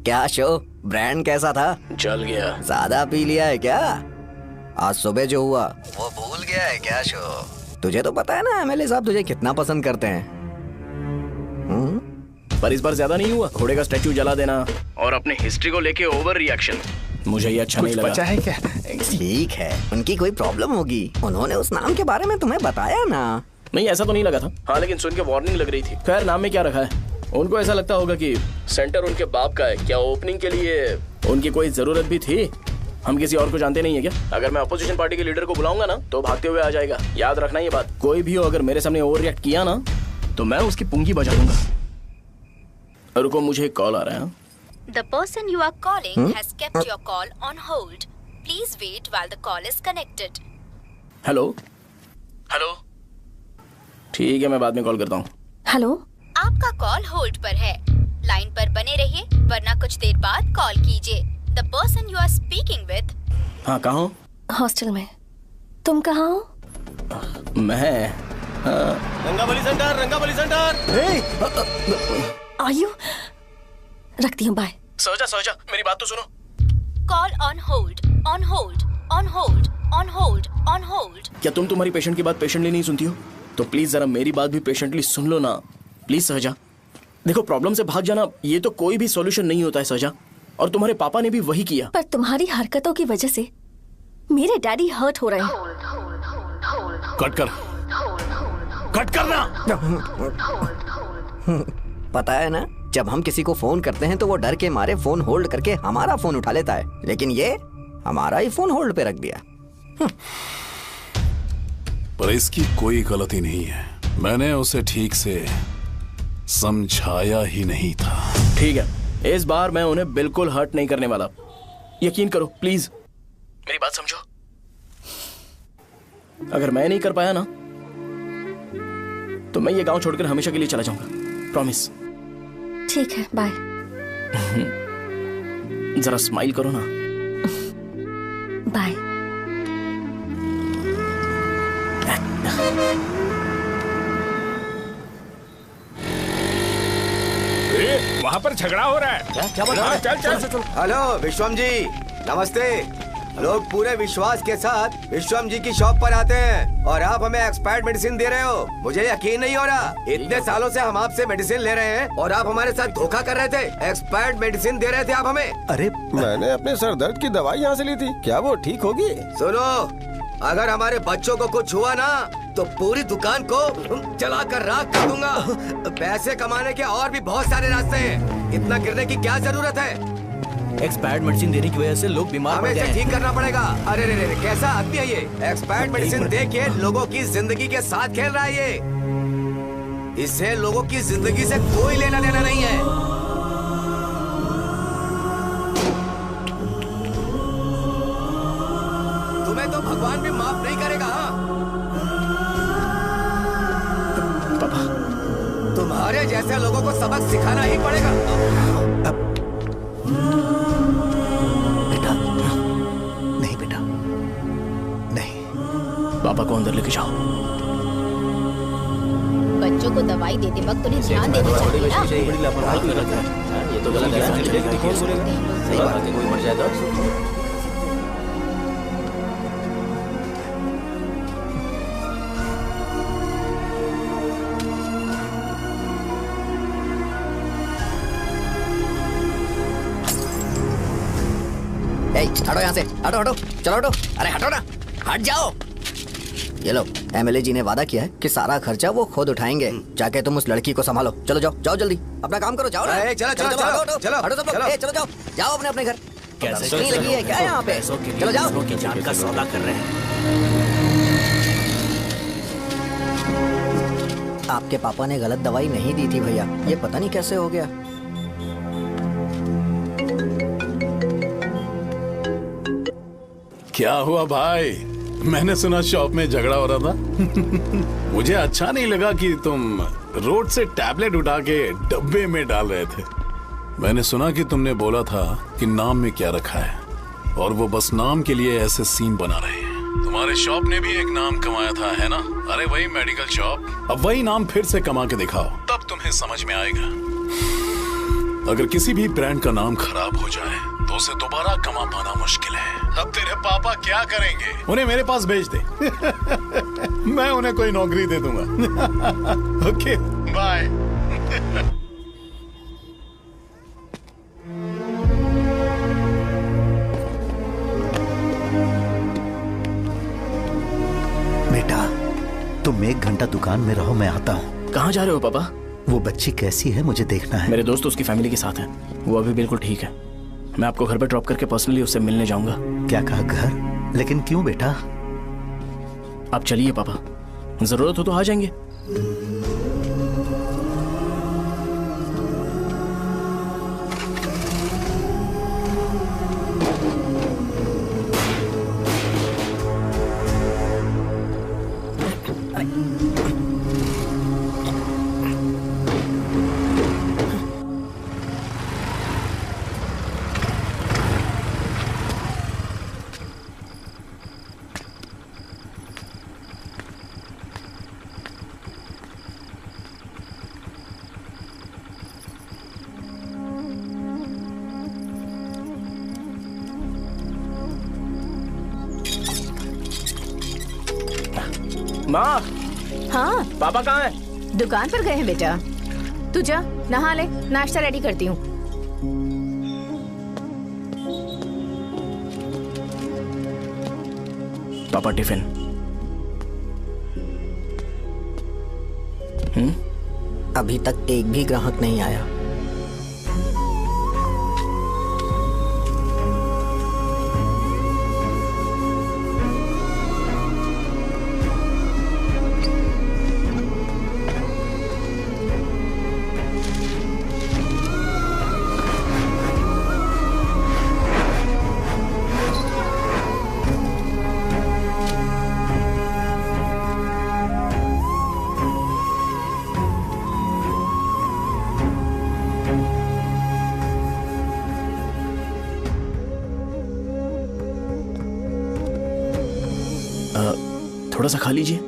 क्या शो, ब्रांड कैसा था? चल गया। ज्यादा पी लिया है क्या? आज सुबह जो हुआ वो भूल गया है क्या शो? तुझे तो पता है ना एमएलए साहब तुझे कितना पसंद करते हैं। पर इस बार ज्यादा नहीं हुआ। घोड़े का स्टैचू जला देना और अपने हिस्ट्री को लेके ओवर रिएक्शन, मुझे ये अच्छा नहीं लगा। बचा है क्या? ठीक है, उनकी कोई प्रॉब्लम होगी। उन्होंने उस नाम के बारे में तुम्हें बताया ना? नहीं, ऐसा तो नहीं लगा था। हाँ, लेकिन सुन के वार्निंग लग रही थी। खैर, नाम में क्या रखा है? उनको ऐसा लगता होगा कि सेंटर उनके बाप का है। क्या ओपनिंग के लिए उनकी कोई जरूरत भी थी? हम किसी और को जानते नहीं है क्या? अगर मैं अपोजिशन पार्टी के लीडर को बुलाऊंगा ना तो भागते हुए आ जाएगा। याद रखना ये बात। कोई भी हो अगर मेरे सामने ओवर रिएक्ट किया ना तो मैं उसकी पुंगी बजा दूंगा। रुको, मुझे एक कॉल आ रहा है। The person you are calling has kept your call on hold. Please wait while the call is connected. Hello hello, ठीक है मैं बाद में कॉल करता हूँ। हेलो, आपका कॉल होल्ड पर है, लाइन पर बने रहिए वरना कुछ देर बाद कॉल कीजिए। The person you are speaking with. हाँ कहाँ हो? हॉस्टल में। तुम कहाँ हो? मैं रंगाबली सेंटर। आयु, रखती हूँ, बाय। सोचा मेरी बात तो सुनो। Call on hold, on hold, on hold, on hold, on hold. क्या तुम तुम्हारी पेशेंट की बात पेशेंटली नहीं सुनती हो? तो प्लीज जरा मेरी बात भी पेशेंटली सुन लो ना प्लीज सहजा। देखो प्रॉब्लम से भाग जाना ये तो कोई भी सॉल्यूशन नहीं होता है सहजा, और तुम्हारे पापा ने भी वही किया। पर तुम्हारी हरकतों की वजह से मेरे डैडी हर्ट हो रहे हैं। कट करना। पता है ना, जब हम किसी को फोन करते हैं तो वो डर के मारे फोन होल्ड करके हमारा फोन उठा लेता है, लेकिन ये हमारा ही फोन होल्ड पे रख दिया। पर इसकी कोई गलती नहीं है, मैंने उसे ठीक से समझाया ही नहीं था। ठीक है, इस बार मैं उन्हें बिल्कुल हर्ट नहीं करने वाला, यकीन करो प्लीज, मेरी बात समझो। अगर मैं नहीं कर पाया ना तो मैं ये गांव छोड़कर हमेशा के लिए चला जाऊंगा, प्रॉमिस। ठीक है, बाय। जरा स्माइल करो ना। बाय। वहाँ पर झगड़ा हो रहा है। क्या बात है? चल। हेलो विश्वम जी, नमस्ते। लोग पूरे विश्वास के साथ विश्वम जी की शॉप पर आते हैं और आप हमें एक्सपायर्ड मेडिसिन दे रहे हो। मुझे यकीन नहीं हो रहा, इतने सालों से हम आपसे मेडिसिन ले रहे हैं और आप हमारे साथ धोखा कर रहे थे। एक्सपायर्ड मेडिसिन दे रहे थे आप हमें। अरे मैंने अपने सर दर्द की दवाई यहाँ से ली थी, क्या वो ठीक होगी? सुनो, अगर हमारे बच्चों को कुछ हुआ ना तो पूरी दुकान को जला कर राख कर दूंगा। पैसे कमाने के और भी बहुत सारे रास्ते हैं, इतना गिरने की क्या जरूरत है? एक्सपायर्ड मेडिसिन देने की वजह से लोग बीमार पड़ गए हैं। ठीक करना पड़ेगा। अरे रे कैसा आदमी है ये? एक्सपायर्ड मेडिसिन दे के लोगों की जिंदगी के साथ खेल रहा है ये। इससे लोगों की जिंदगी से कोई लेना देना नहीं है। तुम्हें तो भगवान भी माफ नहीं करेगा। पापा, तुम्हारे जैसे लोगों को सबक सिखाना ही पड़ेगा। पापा को अंदर लेके जाओ। बच्चों को दवाई देते वक्त उन्हें ध्यान देना चाहिए ना। ये तो गलत है। कोई मर जाएगा। हटो यहाँ से, हटो, चलो हटो। अरे हटो ना, हट जाओ। ये लो, एमएलए जी ने वादा किया है कि सारा खर्चा वो खुद उठाएंगे। जाके तुम उस लड़की को संभालो। चलो जाओ जल्दी, अपना काम करो। जाओ ना। चलो हटो सब लोग, जाओ अपने घर। नहीं लगी है क्या यहाँ पे? चलो जाओ। जान का सौदा कर रहे हैं। आपके पापा ने गलत दवाई नहीं दी थी भैया, ये पता नहीं कैसे हो गया। क्या हुआ भाई? मैंने सुना शॉप में झगड़ा हो रहा था। मुझे अच्छा नहीं लगा कि तुम रोड से टैबलेट उठा के डब्बे में डाल रहे थे। मैंने सुना कि तुमने बोला था कि नाम में क्या रखा है, और वो बस नाम के लिए ऐसे सीन बना रहे हैं। तुम्हारे शॉप ने भी एक नाम कमाया था, है ना? अरे वही मेडिकल शॉप। अब वही नाम फिर से कमा के दिखाओ, तब तुम्हें समझ में आएगा। अगर किसी भी ब्रांड का नाम खराब हो जाए तो उसे दोबारा कमा पाना मुश्किल है। अब तेरे पापा क्या करेंगे? उन्हें मेरे पास भेज दे। मैं उन्हें कोई नौकरी दे दूंगा। Okay bye. बेटा, तुम 1 घंटा दुकान में रहो, मैं आता हूँ। कहाँ जा रहे हो पापा? वो बच्ची कैसी है मुझे देखना है। मेरे दोस्त उसकी फैमिली के साथ है, वो अभी बिल्कुल ठीक है। मैं आपको घर पे ड्रॉप करके पर्सनली उससे मिलने जाऊंगा। क्या कहा घर? लेकिन क्यों बेटा? आप चलिए पापा, जरूरत हो तो आ जाएंगे। माँ, हाँ पापा कहाँ है? दुकान पर गए हैं बेटा। तू जा नहा ले, नाश्ता रेडी करती हूँ। पापा टिफिन। अभी तक एक भी ग्राहक नहीं आया। थोड़ा सा खा लीजिए।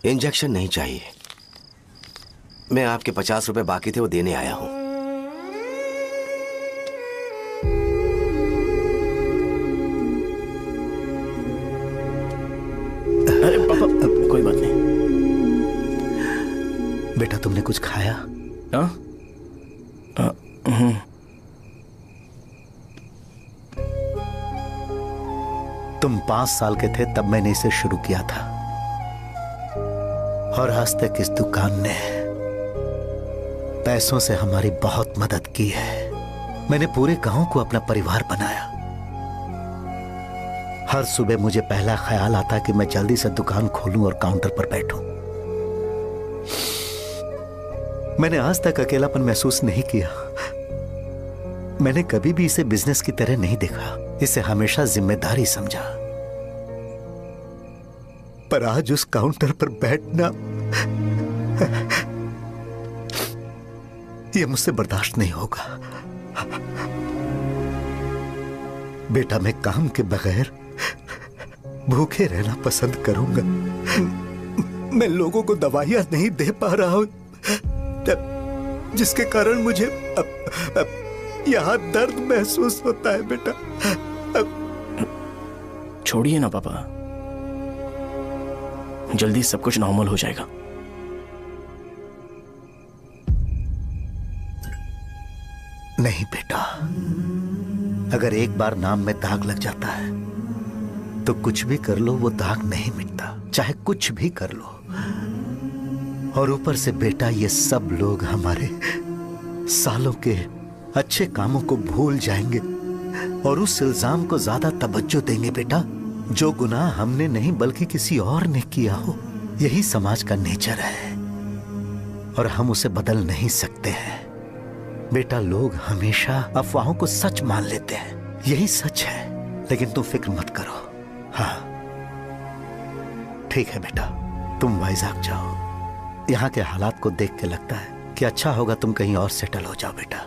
इंजेक्शन नहीं चाहिए। मैं आपके 50 रुपए बाकी थे, वो देने आया हूं। अरे पापा, कोई बात नहीं। बेटा तुमने कुछ खाया? हाँ? तुम 5 साल के थे तब मैंने इसे शुरू किया था, और आज तक इस दुकान ने पैसों से हमारी बहुत मदद की है। मैंने पूरे गांव को अपना परिवार बनाया। हर सुबह मुझे पहला ख्याल आता कि मैं जल्दी से दुकान खोलूं और काउंटर पर बैठूं। मैंने आज तक अकेलापन महसूस नहीं किया। मैंने कभी भी इसे बिजनेस की तरह नहीं देखा, इसे हमेशा जिम्मेदारी समझा। पर आज उस काउंटर पर बैठना यह मुझसे बर्दाश्त नहीं होगा। बेटा मैं काम के बगैर भूखे रहना पसंद करूंगा। मैं लोगों को दवाइयां नहीं दे पा रहा हूं, जिसके कारण मुझे यहां दर्द महसूस होता है। बेटा छोड़िए ना पापा, जल्दी सब कुछ नॉर्मल हो जाएगा। नहीं बेटा, अगर एक बार नाम में दाग लग जाता है तो कुछ भी कर लो वो दाग नहीं मिटता, चाहे कुछ भी कर लो। और ऊपर से बेटा ये सब लोग हमारे सालों के अच्छे कामों को भूल जाएंगे और उस इल्जाम को ज्यादा तवज्जो देंगे बेटा जो गुनाह हमने नहीं बल्कि किसी और ने किया हो। यही समाज का नेचर है और हम उसे बदल नहीं सकते हैं। बेटा लोग हमेशा अफवाहों को सच मान लेते हैं, यही सच है। लेकिन तुम फिक्र मत करो। हाँ ठीक है बेटा, तुम वाइजाग जाओ। यहाँ के हालात को देख के लगता है कि अच्छा होगा तुम कहीं और सेटल हो जाओ। बेटा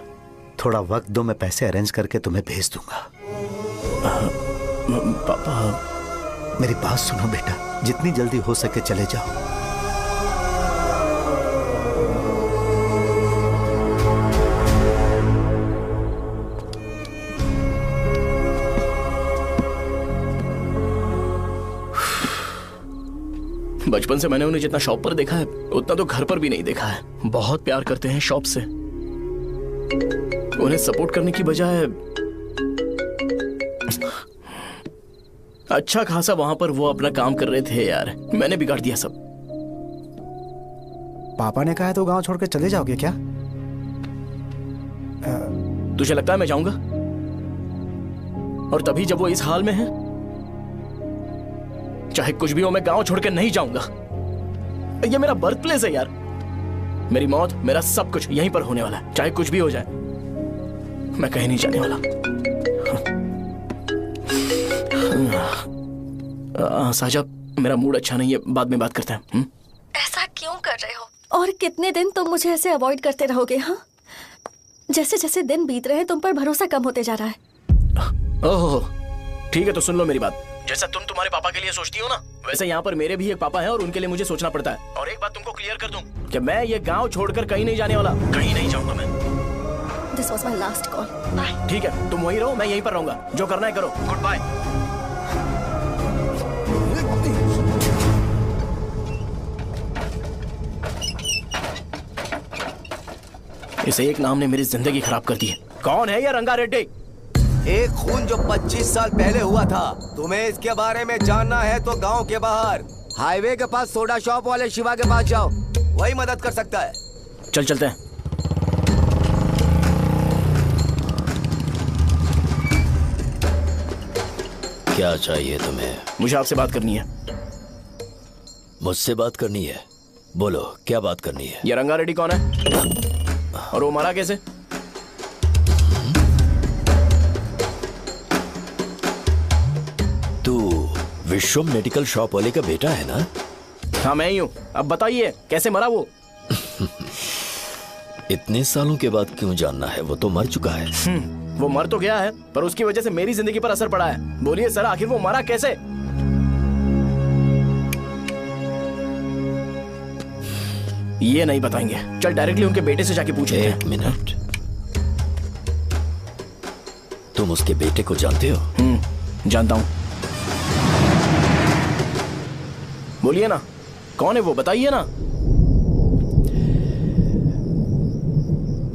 थोड़ा वक्त दो, मैं पैसे अरेंज करके तुम्हें भेज दूंगा। पापा मेरी बात सुनो बेटा, जितनी जल्दी हो सके चले जाओ। बचपन से मैंने उन्हें जितना शॉप पर देखा है उतना तो घर पर भी नहीं देखा है। बहुत प्यार करते हैं शॉप से। उन्हें सपोर्ट करने की बजाय अच्छा खासा वहां पर वो अपना काम कर रहे थे। यार मैंने बिगाड़ दिया सब। पापा ने कहा है तो गांव छोड़ के चले जाओगे क्या? तुझे लगता है मैं जाऊंगा? और तभी जब वो इस हाल में है, चाहे कुछ भी हो मैं गांव छोड़ के नहीं जाऊंगा। ये मेरा बर्थ प्लेस है यार। मेरी मौत, मेरा सब कुछ यहीं पर होने वाला है। चाहे कुछ भी हो जाए मैं कहीं नहीं जाने वाला। साजा, मेरा मूड अच्छा नहीं है, बाद में बात करते हैं। ऐसा क्यों कर रहे और कितने दिन तुम मुझे ऐसे अवॉइड करते रहोगे? हाँ, जैसे जैसे दिन बीत रहे हैं तुम पर भरोसा कम होते जा रहा है। ओह ठीक है, तो सुन लो मेरी बात। जैसा तुम तुम्हारे पापा के लिए सोचती हो ना, वैसे यहाँ पर मेरे भी एक पापा हैं और उनके लिए मुझे सोचना पड़ता है। और एक बात तुमको क्लियर कर दूं कि मैं ये गांव छोड़कर कहीं नहीं जाने वाला, कहीं नहीं जाऊंगा मैं। This was my last call. Bye. ठीक है, तुम वहीं रहो, मैं यहीं पर रहूंगा। जो करना है करो। Goodbye. इस एक नाम ने मेरी जिंदगी खराब कर दी है। कौन है ये रंगा रेड्डी? एक खून जो 25 साल पहले हुआ था। तुम्हें इसके बारे में जानना है तो गांव के बाहर हाईवे के पास सोडा शॉप वाले शिवा के पास जाओ, वही मदद कर सकता है। चल चलते हैं। क्या चाहिए तुम्हें? मुझे आपसे बात करनी है। मुझसे बात करनी है? बोलो, क्या बात करनी है? ये रंगा रेड्डी कौन है और वो मरा कैसे? तू विश्वम मेडिकल शॉप वाले का बेटा है ना? हाँ मैं ही हूँ। अब बताइए कैसे मरा वो? इतने सालों के बाद क्यों जानना है? वो तो मर चुका है। वो मर तो गया है, पर उसकी वजह से मेरी जिंदगी पर असर पड़ा है। बोलिए सर, आखिर वो मरा कैसे? ये नहीं बताएंगे। चल डायरेक्टली उनके बेटे से जाके पूछे। एक मिनट, तुम उसके बेटे को जानते हो? जानता हूं। बोलिए ना, कौन है वो? बताइए ना।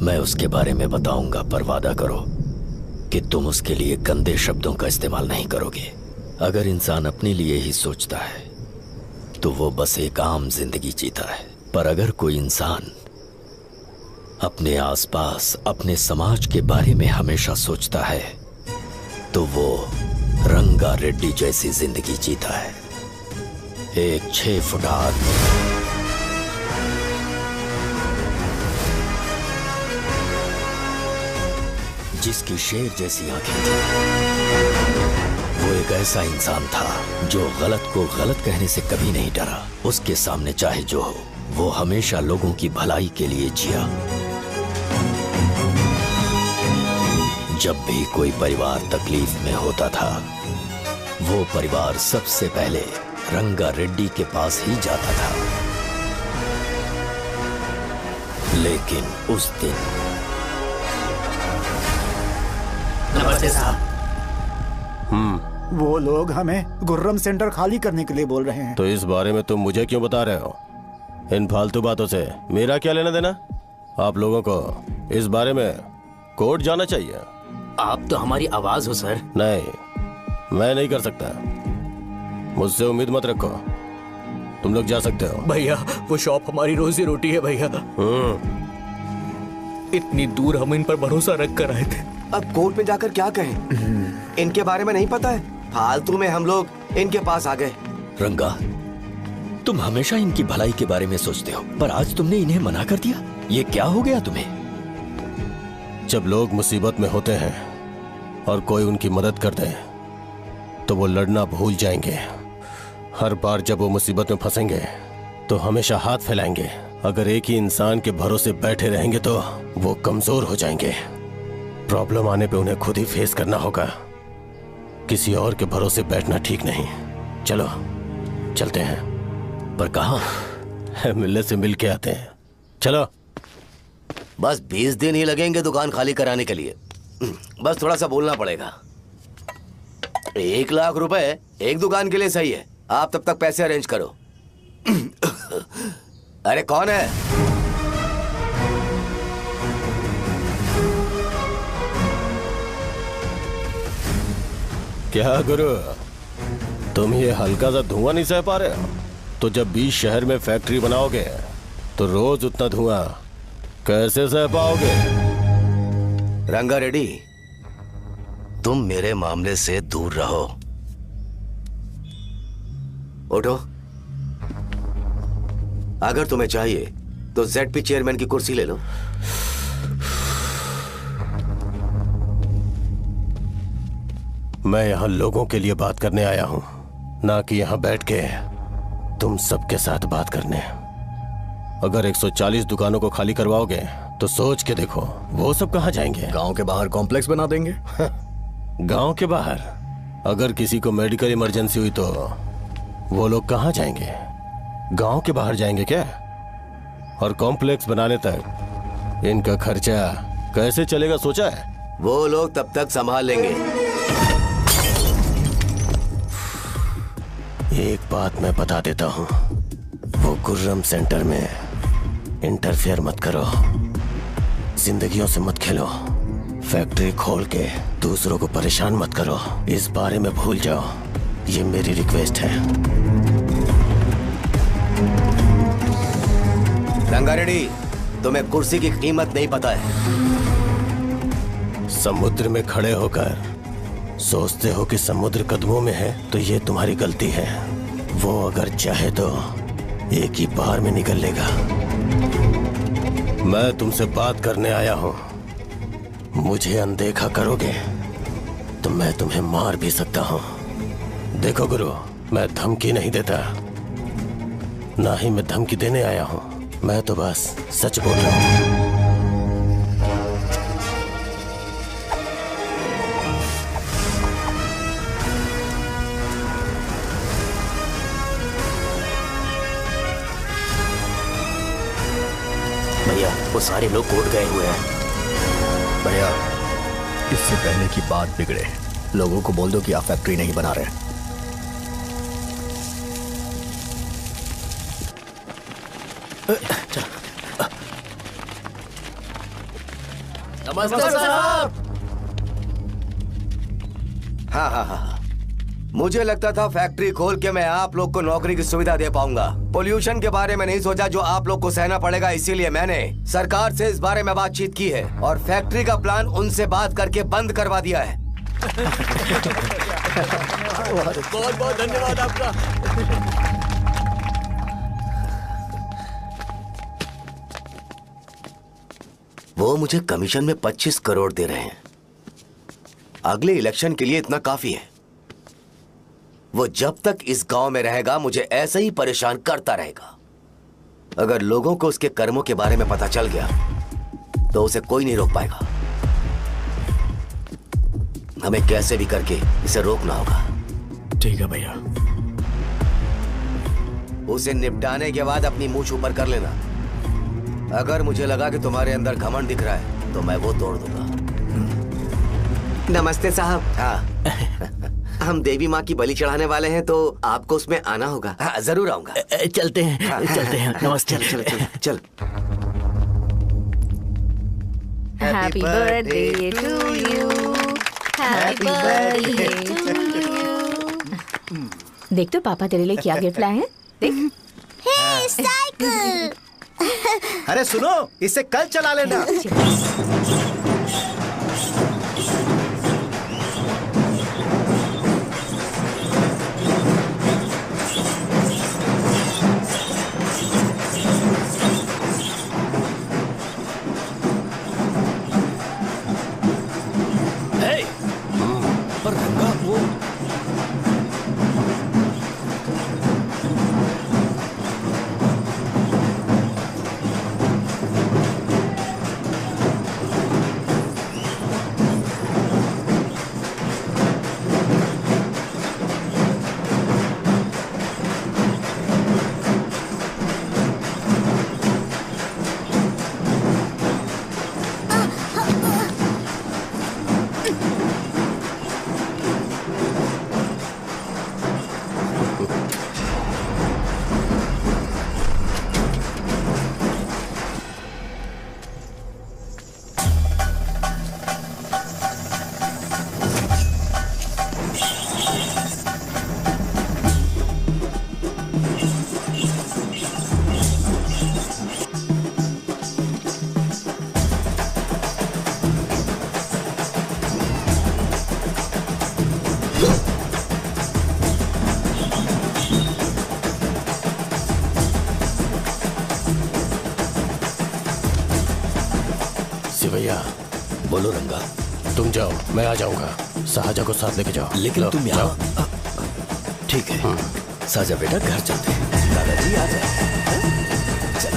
मैं उसके बारे में बताऊंगा, पर वादा करो कि तुम उसके लिए गंदे शब्दों का इस्तेमाल नहीं करोगे। अगर इंसान अपने लिए ही सोचता है तो वो बस एक आम जिंदगी जीता है, पर अगर कोई इंसान अपने आसपास, अपने समाज के बारे में हमेशा सोचता है तो वो रंगा रेड्डी जैसी जिंदगी जीता है। एक 6 फुट आदमी, जिसकी शेर जैसी आंखें थी। वो एक ऐसा इंसान था जो गलत को गलत कहने से कभी नहीं डरा। उसके सामने चाहे जो हो, वो हमेशा लोगों की भलाई के लिए जिया। जब भी कोई परिवार तकलीफ में होता था, वो परिवार सबसे पहले रंगा रेड्डी के पास ही जाता था। लेकिन उस दिन नमस्ते साहब। वो लोग हमें गुर्रम सेंटर खाली करने के लिए बोल रहे हैं। तो इस बारे में तुम मुझे क्यों बता रहे हो? इन फालतू बातों से मेरा क्या लेना देना? आप लोगों को इस बारे में कोर्ट जाना चाहिए। आप तो हमारी आवाज हो सर। नहीं, मैं नहीं कर सकता। मुझसे उम्मीद मत रखो। तुम लोग जा सकते हो। भैया, वो शॉप हमारी रोजी रोटी है भैया। इतनी दूर हम इन पर भरोसा रख कर आए थे। अब कोर्ट में जाकर क्या कहें? इनके बारे में नहीं पता है। फालतू में हम लोग इनके पास आ गए। रंगा, तुम हमेशा इनकी भलाई के बारे में सोचते हो, पर आज तुमने इन्हें मना कर दिया। ये क्या हो गया तुम्हें? जब लोग मुसीबत में होते हैं और कोई उनकी मदद कर दे तो वो लड़ना भूल जाएंगे। हर बार जब वो मुसीबत में फंसेंगे तो हमेशा हाथ फैलाएंगे। अगर एक ही इंसान के भरोसे बैठे रहेंगे तो वो कमजोर हो जाएंगे। प्रॉब्लम आने पे उन्हें खुद ही फेस करना होगा। किसी और के भरोसे बैठना ठीक नहीं। चलो चलते हैं। पर कहाँ? मिलने से मिल के आते हैं। चलो। बस 20 दिन ही लगेंगे दुकान खाली कराने के लिए। बस थोड़ा सा बोलना पड़ेगा। 1 लाख रुपए एक दुकान के लिए सही है। आप तब तक पैसे अरेंज करो। अरे कौन है? क्या गुरु, तुम ये हल्का सा धुआं नहीं सह पा रहे हो? तो जब 20 शहर में फैक्ट्री बनाओगे तो रोज उतना धुआं कैसे सह पाओगे? रंगा रेड्डी, तुम मेरे मामले से दूर रहो। उठो। अगर तुम्हें चाहिए तो ZP चेयरमैन की कुर्सी ले लो। मैं यहां लोगों के लिए बात करने आया हूं, ना कि यहां बैठ के तुम सबके साथ बात करने। अगर 140 दुकानों को खाली करवाओगे तो सोच के देखो वो सब कहाँ जाएंगे। गांव के बाहर कॉम्प्लेक्स बना देंगे। गांव के बाहर अगर किसी को मेडिकल इमरजेंसी हुई तो वो लोग कहाँ जाएंगे? गांव के बाहर जाएंगे क्या? और कॉम्प्लेक्स बनाने तक इनका खर्चा कैसे चलेगा सोचा है? वो लोग तब तक संभाल लेंगे। एक बात मैं बता देता हूँ, वो गुर्रम सेंटर में इंटरफेयर मत करो, जिंदगियों से मत खेलो, फैक्ट्री खोल के दूसरों को परेशान मत करो। इस बारे में भूल जाओ, ये मेरी रिक्वेस्ट है। रंगारेड्डी, तुम्हें कुर्सी की कीमत नहीं पता है। समुद्र में खड़े होकर सोचते हो कि समुद्र कदमों में है तो ये तुम्हारी गलती है। वो अगर चाहे तो एक ही बार में निकल लेगा। मैं तुमसे बात करने आया हूं, मुझे अनदेखा करोगे तो मैं तुम्हें मार भी सकता हूं। देखो गुरु, मैं धमकी नहीं देता, ना ही मैं धमकी देने आया हूं, मैं तो बस सच बोल रहा हूं। भैया, वो सारे लोग कोर्ट गए हुए हैं। भैया, इससे पहले की बात बिगड़े, लोगों को बोल दो कि आप फैक्ट्री नहीं बना रहे। नमस्ते साहब। हाँ, मुझे लगता था फैक्ट्री खोल के मैं आप लोग को नौकरी की सुविधा दे पाऊंगा। पोल्यूशन के बारे में नहीं सोचा जो आप लोग को सहना पड़ेगा, इसीलिए मैंने सरकार से इस बारे में बातचीत की है और फैक्ट्री का प्लान उनसे बात करके बंद करवा दिया है। बहुत बहुत धन्यवाद आपका। वो मुझे कमीशन में 25 करोड़ दे रहे हैं। अगले इलेक्शन के लिए इतना काफी है। वो जब तक इस गांव में रहेगा मुझे ऐसे ही परेशान करता रहेगा। अगर लोगों को उसके कर्मों के बारे में पता चल गया तो उसे कोई नहीं रोक पाएगा। हमें कैसे भी करके इसे रोकना होगा। ठीक है भैया। उसे निपटाने के बाद अपनी मूंछ ऊपर कर लेना। अगर मुझे लगा कि तुम्हारे अंदर घमंड दिख रहा है तो मैं वो तोड़ दूंगा। नमस्ते साहब। हाँ। हम देवी माँ की बलि चढ़ाने वाले हैं तो आपको उसमें आना होगा। हाँ, जरूर आऊंगा। चलते हैं, चलते हैं। नमस्ते। चल। Happy birthday to you. Happy birthday to you. देख तो पापा तेरे लिए क्या गिफ्ट लाए हैं। देख। हे साइकिल। अरे सुनो, इसे कल चला लेना। पर रंगा वो भैया। बोलो रंगा। तुम जाओ, मैं आ जाऊंगा। साजा को साथ लेके जाओ। लेकिन तुम यहाँ। ठीक है साजा बेटा, घर चलते हैं। दादाजी आ जाए। चल।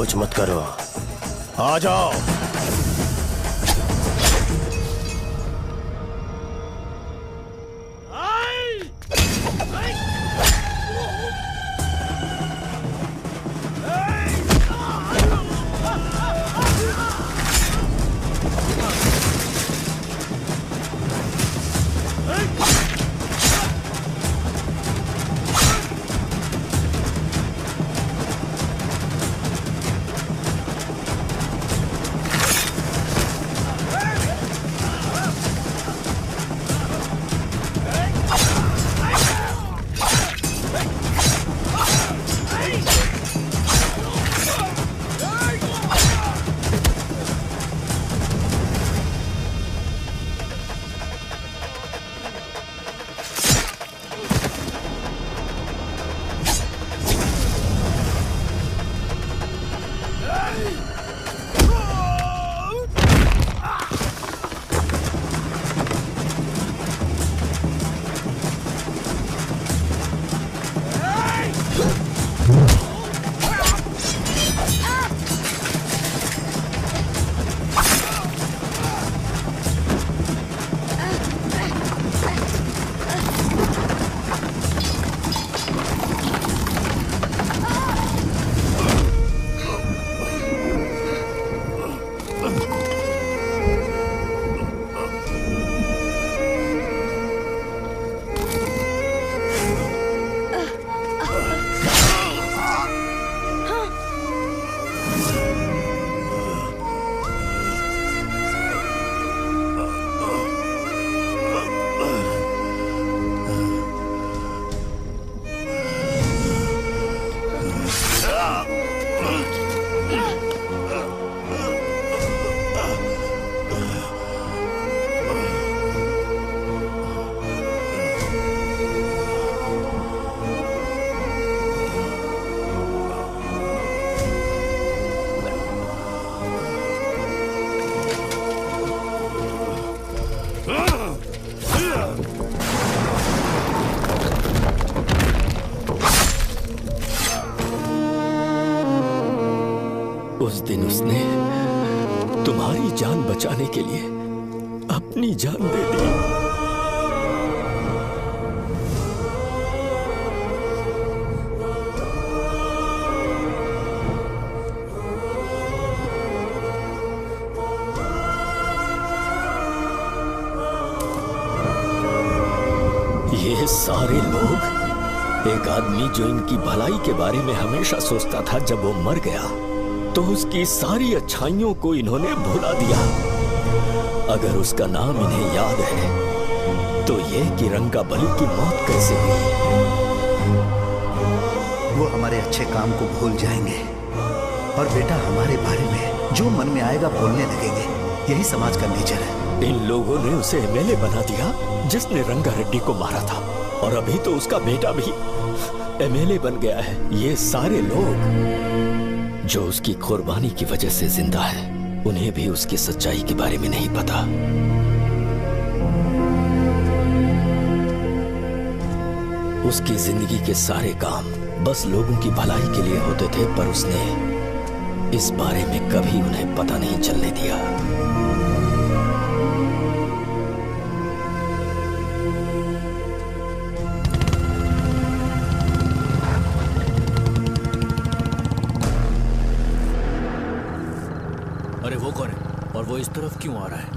संकोच मत करो, आ जाओ। उस दिन उसने तुम्हारी जान बचाने के लिए अपनी जान दे दी। ये सारे लोग, एक आदमी जो इनकी भलाई के बारे में हमेशा सोचता था, जब वो मर गया तो उसकी सारी अच्छाइयों को इन्होंने भुला दिया। अगर उसका नाम इन्हें याद है तो ये कि रंगाबली की मौत कैसे हुई। वो हमारे अच्छे काम को भूल जाएंगे और बेटा हमारे बारे में जो मन में आएगा बोलने लगेंगे। यही समाज का नेचर है। इन लोगों ने उसे एमएलए बना दिया जिसने रंगारेड्डी को मारा था, और अभी तो उसका बेटा भी एमएलए बन गया है। ये सारे लोग जो उसकी कुर्बानी की वजह से जिंदा हैं, उन्हें भी उसकी सच्चाई के बारे में नहीं पता। उसकी जिंदगी के सारे काम बस लोगों की भलाई के लिए होते थे, पर उसने इस बारे में कभी उन्हें पता नहीं चलने दिया। अरे वो कौन है और वो इस तरफ क्यों आ रहा है?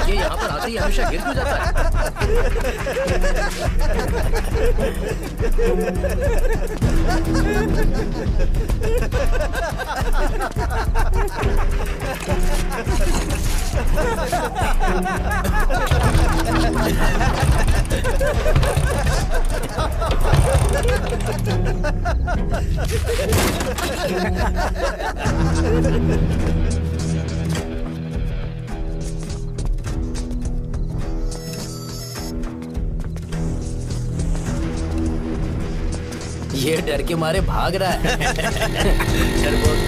ये यहाँ पर आते ही हमेशा गिर क्यों जाता ये डर के मारे भाग रहा है। डरपोक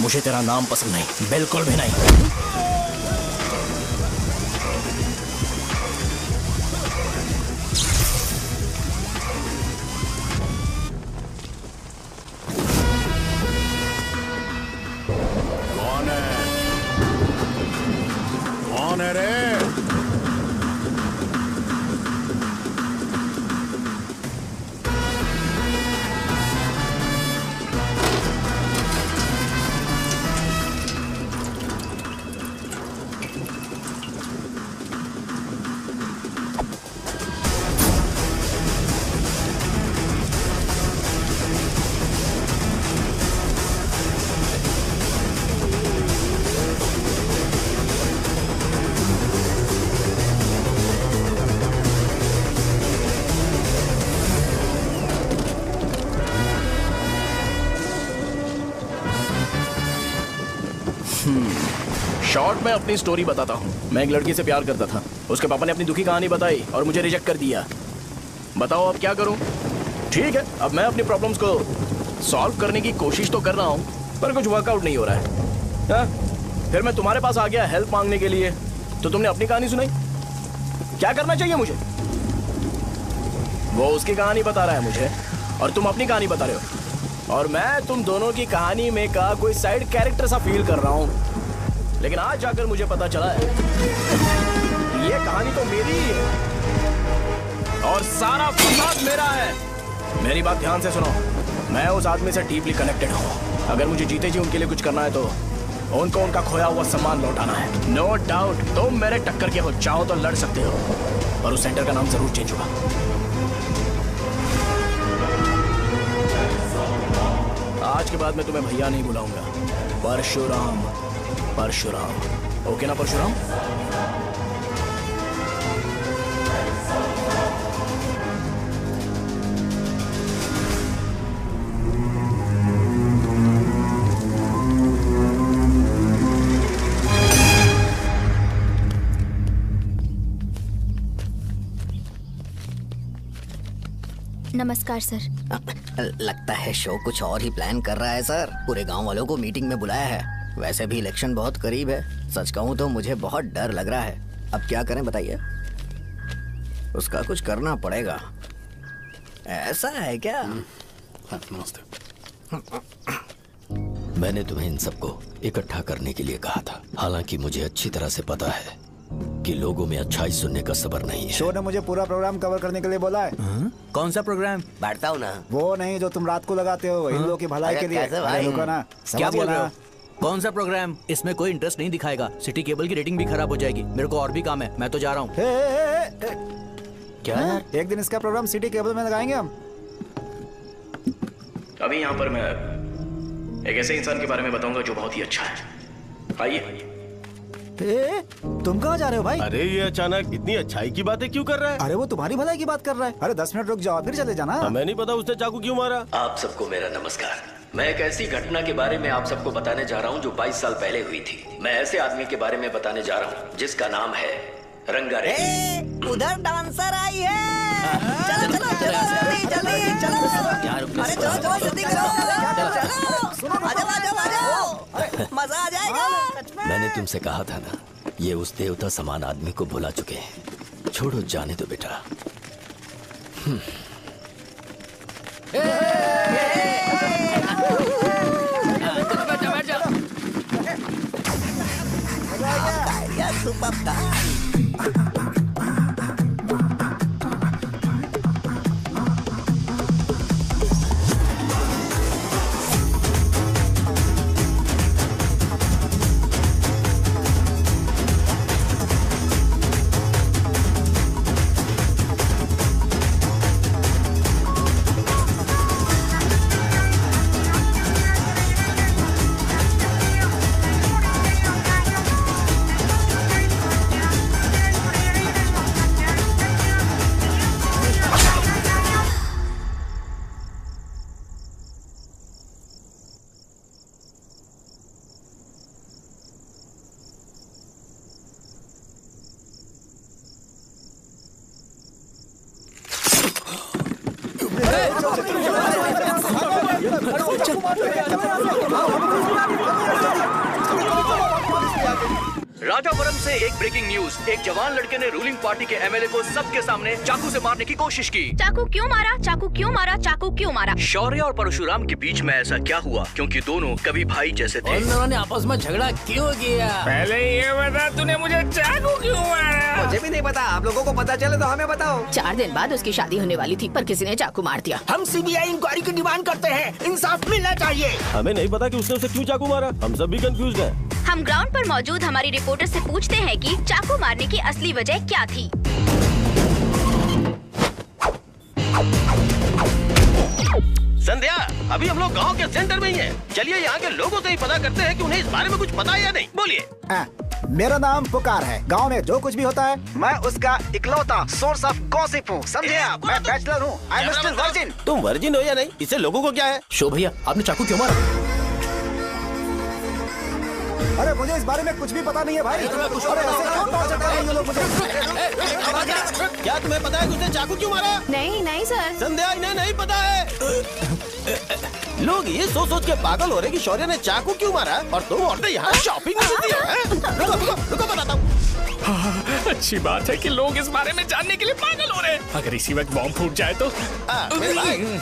मुझे तेरा नाम पसंद नहीं, बिल्कुल भी नहीं। कौन है रे? शॉर्ट में अपनी स्टोरी बताता हूँ। मैं एक लड़की से प्यार करता था, उसके पापा ने अपनी दुखी कहानी बताई और मुझे रिजेक्ट कर दिया। बताओ अब क्या करूँ? ठीक है, अब मैं अपनी प्रॉब्लम्स को सॉल्व करने की कोशिश तो कर रहा हूँ, पर कुछ वर्कआउट नहीं हो रहा है। फिर मैं तुम्हारे पास आ गया हेल्प मांगने के लिए, तो तुमने अपनी कहानी सुनाई। क्या करना चाहिए मुझे? वो उसकी कहानी बता रहा है मुझे और तुम अपनी कहानी बता रहे हो, और मैं तुम दोनों की कहानी में का कोई साइड कैरेक्टर सा फील कर रहा हूँ। लेकिन आज जाकर मुझे पता चला है ये कहानी तो मेरी ही है और सारा फसाद मेरा है। मेरी बात ध्यान से सुनो, मैं उस आदमी से डीपली कनेक्टेड हूँ। अगर मुझे जीते जी उनके लिए कुछ करना है तो उनको उनका खोया हुआ सम्मान लौटाना है। नो डाउट तुम मेरे टक्कर के हो, चाहो तो लड़ सकते हो, पर उस सेंटर का नाम जरूर चेंज होगा। आज के बाद मैं तुम्हें भैया नहीं बुलाऊंगा, परशुराम। परशुराम, ओके ना परशुराम? नमस्कार सर। लगता है शो कुछ और ही प्लान कर रहा है सर। पूरे गांव वालों को मीटिंग में बुलाया है। वैसे भी इलेक्शन बहुत करीब है। सच कहूँ तो मुझे बहुत डर लग रहा है। अब क्या करें बताइए? उसका कुछ करना पड़ेगा। ऐसा है क्या? मैंने तुम्हें इन सबको इकट्ठा करने के लिए कहा था। हालांकि मुझे अच्छी तरह से पता है कि लोगों में अच्छाई सुनने का सब्र नहीं है। शो ने मुझे पूरा प्रोग्राम कवर करने के लिए बोला है। कौन सा प्रोग्राम? बैठता हूँ ना। वो नहीं जो तुम रात को लगाते हो इन लोगों की भलाई के लिए। रुको ना, क्या बोल रहे हो? कौन सा प्रोग्राम? इसमें कोई इंटरेस्ट नहीं दिखाएगा। सिटी केबल की रेटिंग भी खराब हो जाएगी। मेरे को और भी काम है, मैं तो जा रहा हूँ। क्या यार? एक दिन इसका प्रोग्राम सिटी केबल में लगाएंगे हम। अभी यहाँ पर मैं एक ऐसे इंसान के बारे में बताऊंगा जो बहुत ही अच्छा है। आइए। तुम कहाँ जा रहे हो भाई? अरे ये अचानक इतनी अच्छाई की बातें क्यों कर रहा है? अरे वो तुम्हारी भलाई की बात कर रहा है। अरे 10 मिनट रुक जाओ फिर चले जाना। हमें नहीं पता उसने चाकू क्यों मारा। आप सबको मेरा नमस्कार। मैं एक ऐसी घटना के बारे में आप सबको बताने जा रहा हूँ जो 22 साल पहले हुई थी। मैं ऐसे आदमी के बारे में बताने जा रहा हूँ जिसका नाम है रंगारेड्डी। उधर डांसर आई है। चलो चलो जल्दी जल्दी चलो। अरे चलो चलो जल्दी करो। आ जाओ। मजा आ जाएगा। मैंने तुमसे कहा था ना, ये उस देवता समान आदमी को भुला चुके हैं। छोड़ो, जाने दो बेटा। राजावरम से एक ब्रेकिंग न्यूज। एक जवान लड़के ने रूलिंग पार्टी के एमएलए को सबके सामने चाकू से मारने की कोशिश की। चाकू क्यों मारा? चाकू क्यों मारा? चाकू क्यों मारा? शौर्य और परशुराम के बीच में ऐसा क्या हुआ? क्योंकि दोनों कभी भाई जैसे थे। उन दोनों ने आपस में झगड़ा क्यों किया? पहले ये बता, तूने मुझे चाकू क्यों मारा? मुझे भी नहीं पता, आप लोगों को पता चले तो हमें बताओ। 4 दिन बाद उसकी शादी होने वाली थी, पर किसी ने चाकू मार दिया। हम सीबीआई इंक्वायरी की डिमांड करते हैं, इंसाफ मिलना चाहिए। हमें नहीं पता कि उसने उसे क्यों चाकू मारा, हम सब भी कंफ्यूज हैं। हम ग्राउंड पर मौजूद हमारी रिपोर्टर से पूछते हैं कि चाकू मारने की असली वजह क्या थी। संध्या, अभी हम लोग गांव के सेंटर में ही हैं। चलिए यहाँ के लोगों से ही पता करते हैं कि उन्हें इस बारे में कुछ पता है या नहीं। बोलिए। मेरा नाम पुकार है। गांव में जो कुछ भी होता है मैं उसका इकलौता सोर्स ऑफ गॉसिप हूँ, समझे आप? मैं बैचलर हूँ, आई एम स्टिल वर्जिन। तुम वर्जिन हो या नहीं, इससे लोगों को क्या है? शो भैया, आपने चाकू क्यों मारा? अरे मुझे इस बारे में कुछ भी पता नहीं है भाई। अरे ऐसे क्यों टॉर्चर कर रहे हैं ये लोग मुझे? क्या तुम्हें पता है कि उसने चाकू क्यों मारा? नहीं सर। संध्या, इन्हें नहीं पता है। लोग ये सोच सोच के पागल हो रहे कि शौर्य ने चाकू क्यों मारा, और तुम औरतें यहाँ शॉपिंग में होती है। रुको बताता हूँ। अच्छी बात है कि लोग इस बारे में जानने के लिए पागल हो रहे हैं। अगर इसी वक्त बॉम्ब फूट जाए तो। मेरे भाई,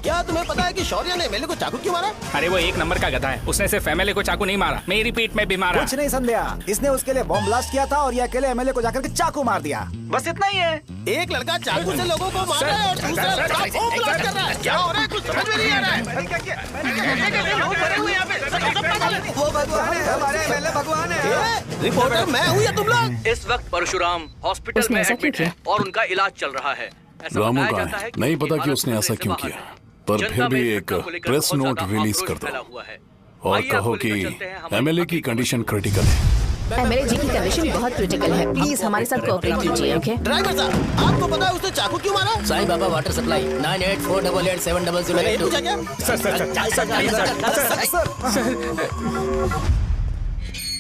क्या तुम्हें पता है कि शौर्य ने एमएलए को चाकू क्यों मारा? अरे वो एक नंबर का गधा है, उसने सिर्फ एमएलए को चाकू नहीं मारा, मेरी पीठ में भी मारा। कुछ नहीं संध्या, इसने उसके लिए बॉम्ब ब्लास्ट किया था और ये अकेले एमएलए को जाकर के चाकू मार दिया। बस इतना ही है। एक लड़का चाकू से लोगों को मार रहा है और दूसरा लड़का बॉम्ब ब्लास्ट कर रहा है। क्या हो रहा है, कुछ समझ में नहीं आ रहा है। लोग भरे हुए यहाँ पे, सब पागल हैं। वो भगवान है, हमारे एमएलए भगवान है। रिपोर्टर मैं हूँ या तुम लोग? इस वक्त परशुराम हॉस्पिटल में एडमिट है और उनका इलाज चल रहा है। ऐसा रामू बताया का जाता है कि नहीं पता कि हालत उसने ऐसा खतरे से क्यों बाहर किया, है। पर जनता फिर भी में एक घटना को लेकर प्रेस बहुत नोट ज्यादा रिलीज आक्रोश कर फैला दो हुआ है। और आइए कहो आपको कि लेकर चलते हैं हमारे एमएलए की कंडीशन क्रिटिकल है। एमएलए जी की कंडीशन बहुत क्रिटिकल है, प्लीज हमारे साथ कोऑपरेट कीजिए। ओके ड्राइवर साहब, आपको पता है उसने चाकू क्यों मारा? Sai Baba water supply 9848870082। मैंने ये पूछा क्या?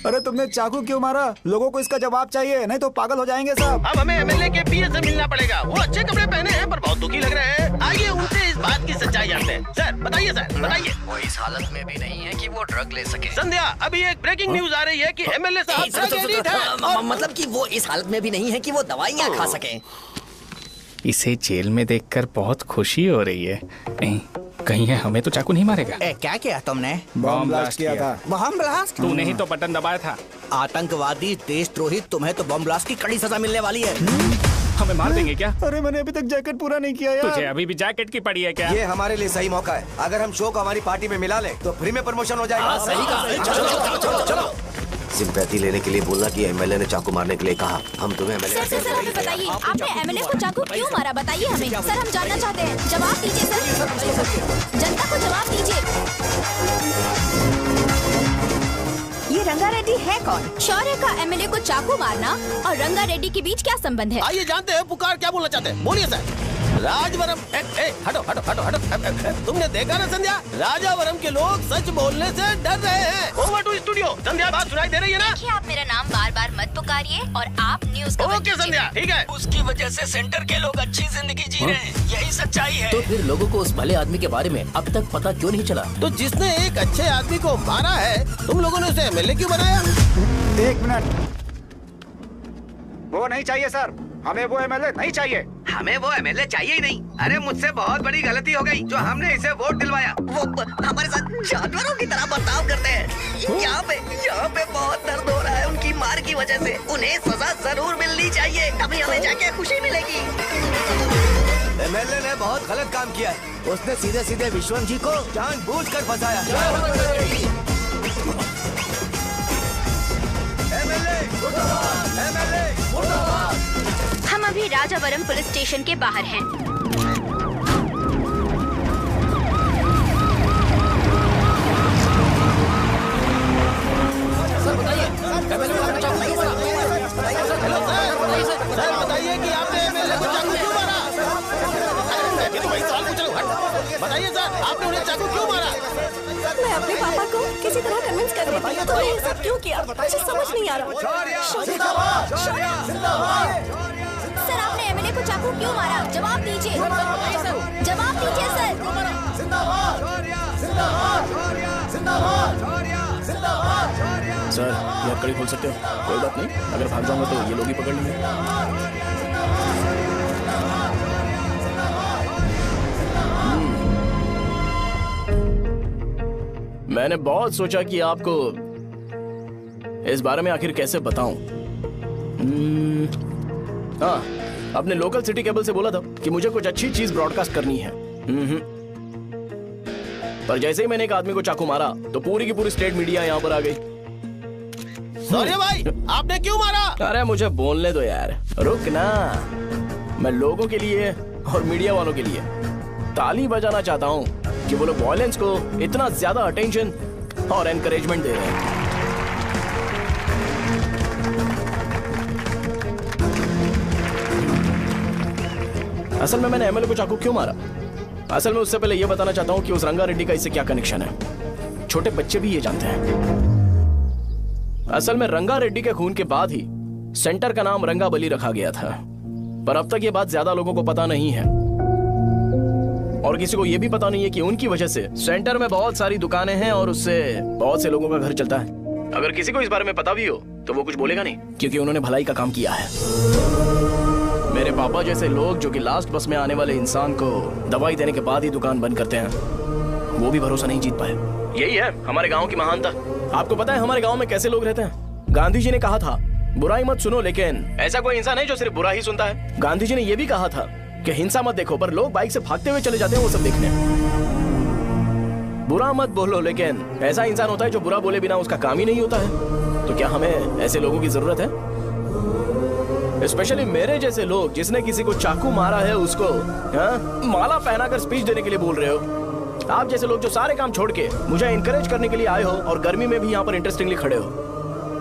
अरे तुमने चाकू क्यों मारा? लोगों को इसका जवाब चाहिए, नहीं तो पागल हो जाएंगे सब। अब हमें एमएलए के पीए से मिलना पड़ेगा। वो अच्छे कपड़े पहने हैं पर बहुत दुखी लग रहे हैं। आइए उनसे इस बात की सच्चाई जानते हैं। सर बताइए, सर बताइए। वो इस हालत में भी नहीं है कि वो ड्रग ले सके। संध्या, अभी एक ब्रेकिंग न्यूज आ रही है कि एमएलए साहब ड्रग एडिक्ट हैं। मतलब कि वो इस हालत में भी नहीं है कि वो दवाइयाँ खा सके। इसे जेल में देखकर बहुत खुशी हो रही है। कहीं है हमें तो चाकू नहीं मारेगा। क्या किया तुमने? बॉम्ब ब्लास्ट किया था। Bomb blast? तूने ही तो बटन दबाया था। आतंकवादी, देशद्रोही, तुम्हें तो बॉम्ब ब्लास्ट की कड़ी सजा मिलने वाली है। हमें मार देंगे क्या? अरे मैंने अभी तक जैकेट पूरा नहीं किया यार। तुझे अभी भी जैकेट की पड़ी है क्या? ये हमारे लिए सही मौका है। अगर हम शो को हमारी पार्टी में मिला ले तो फ्री में प्रमोशन हो जाएगा। सही कहा। चलो। सिंपैथी लेने के लिए बोला कि एमएलए ने चाकू मारने के लिए कहा। हम तुम्हें एमएलए सर हमें बताइए, आपने एमएलए को चाकू क्यों मारा? बताइए हमें सर, हम जानना चाहते हैं। जवाब दीजिए सर, जनता को जवाब दीजिए। ये रंगा रेड्डी है कौन? शौर्य का एमएलए को चाकू मारना और रंगा रेड्डी के बीच क्या संबंध है? आइए जानते हैं पुकार क्या बोलना चाहते हैं। बोलिए सर। राजवरम, हटो हटो हटो हटो। तुमने देखा ना संध्या, राजावरम के लोग सच बोलने से डर रहे हैं। Over to studio. संध्या, बात सुनाई दे रही है ना? देखिए, आप मेरा नाम बार बार मत पुकारिए और आप न्यूज़ कवर ओके संध्या, ठीक है। उसकी वजह से सेंटर के लोग अच्छी जिंदगी जी रहे हैं, यही सच्चाई है। तो फिर लोगों को उस भले आदमी के बारे में अब तक पता क्यों नहीं चला? तो जिसने एक अच्छे आदमी को मारा है, तुम लोगों ने उसे एमएलए क्यों बनाया? 1 मिनट, वो नहीं चाहिए सर, हमें वो एमएलए नहीं चाहिए। हमें वो एमएलए चाहिए ही नहीं। अरे मुझसे बहुत बड़ी गलती हो गई जो हमने इसे वोट दिलवाया। वो हमारे साथ जानवरों की तरह बर्ताव करते हैं। यहाँ पे बहुत दर्द हो रहा है उनकी मार की वजह से। उन्हें सजा जरूर मिलनी चाहिए, तभी हमें जाके खुशी मिलेगी। एमएलए ने बहुत गलत काम किया है। उसने सीधे सीधे विश्वम जी को जानबूझकर फंसाया। हम अभी राजावरम पुलिस स्टेशन के बाहर हैं। सर बताइए, सर बताइए कि आपने एमएलए को चाकू क्यों मारा? मैं तो वही सवाल पूछ रहा हूँ। बताइए सर, आपने उन्हें चाकू क्यों मारा? मैं अपने पापा को किसी तरह कन्विंस कर रही थी। तो ये सब क्यों किया मुझे समझ नहीं आ रहा। सर, आपने एमएलए को चाकू क्यों मारा? जवाब दीजिए, जवाब दीजिए सर। सर ये हथकड़ी खोल सकते हो? कोई बात नहीं, अगर भाग जाऊंगा तो ये लोग ही पकड़ लेंगे। मैंने बहुत सोचा कि आपको इस बारे में आखिर कैसे बताऊं। हाँ, अपने लोकल सिटी केबल से बोला था कि मुझे कुछ अच्छी चीज ब्रॉडकास्ट करनी है। पर जैसे ही मैंने एक आदमी को चाकू मारा तो पूरी की पूरी स्टेट मीडिया यहाँ पर आ गई। सॉरी भाई, आपने क्यों मारा? अरे मुझे बोलने दो यार, रुक ना। मैं लोगों के लिए और मीडिया वालों के लिए ताली बजाना चाहता हूँ कि वो लोग वायलेंस को इतना ज्यादा अटेंशन और एनकरेजमेंट दे रहे हैं। असल में मैंने एमएलए को चाकू क्यों मारा? असल में उससे पहले यह बताना चाहता हूं कि उस रंगा रेड्डी का इससे क्या कनेक्शन है। छोटे बच्चे भी ये जानते हैं। असल में रंगा रेड्डी के खून के बाद ही सेंटर का नाम रंगाबली रखा गया था, पर अब तक ये बात ज्यादा लोगों को पता नहीं है और किसी को यह भी पता नहीं है कि उनकी वजह से सेंटर में बहुत सारी दुकानें हैं और उससे बहुत से लोगों का घर चलता है। अगर किसी को इस बारे में पता भी हो तो वो कुछ बोलेगा नहीं, क्योंकि उन्होंने भलाई का काम किया है। मेरे पापा जैसे लोग जो कि लास्ट बस में आने वाले इंसान को दवाई देने के बाद ही दुकान बंद करते हैं, वो भी भरोसा नहीं जीत पाए। यही है हमारे गांव की महानता। आपको पता है हमारे गांव में कैसे लोग रहते हैं? गांधी जी ने कहा था बुराई मत सुनो, लेकिन ऐसा कोई इंसान है जो सिर्फ बुरा ही सुनता है। गांधी जी ने यह भी कहा था कि हिंसा मत देखो, पर लोग बाइक से भागते हुए चले जाते हैं वो सब देखने। बुरा मत बोलो, लेकिन ऐसा इंसान होता है जो बुरा बोले बिना उसका काम ही नहीं होता है। तो क्या हमें ऐसे लोगों की जरूरत है? स्पेशली मेरे जैसे लोग, जिसने किसी को चाकू मारा है उसको माला पहनाकर स्पीच देने के लिए बोल रहे हो। आप जैसे लोग जो सारे काम छोड़ के मुझे इंकरेज करने के लिए आए हो और गर्मी में भी यहाँ पर इंटरेस्टिंगली खड़े हो।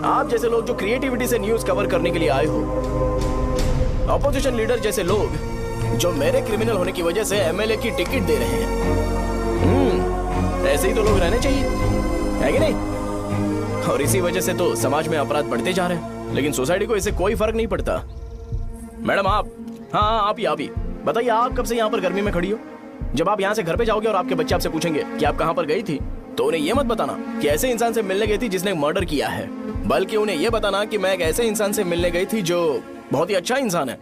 आप जैसे लोग जो क्रिएटिविटी से न्यूज कवर करने के लिए आए हो। ऑपोजिशन लीडर जैसे लोग जो मेरे क्रिमिनल होने की वजह से एमएलए की टिकट दे रहे हैं। ऐसे ही तो लोग रहने चाहिए, है कि नहीं? और इसी वजह से तो समाज में अपराध बढ़ते जा रहे हैं, लेकिन सोसाइटी को इससे कोई फर्क नहीं पड़ता। मैडम आप, हाँ आप ही बताइए, आप कब से यहाँ पर गर्मी में खड़ी हो? जब आप यहाँ से घर पे जाओगे और आपके बच्चे आपसे पूछेंगे कि आप कहाँ पर गई थी, तो उन्हें यह मत बताना कि ऐसे इंसान से मिलने गई थी जिसने मर्डर किया है, बल्कि उन्हें यह बताना कि मैं एक ऐसे इंसान से मिलने गई थी जो बहुत ही अच्छा इंसान है।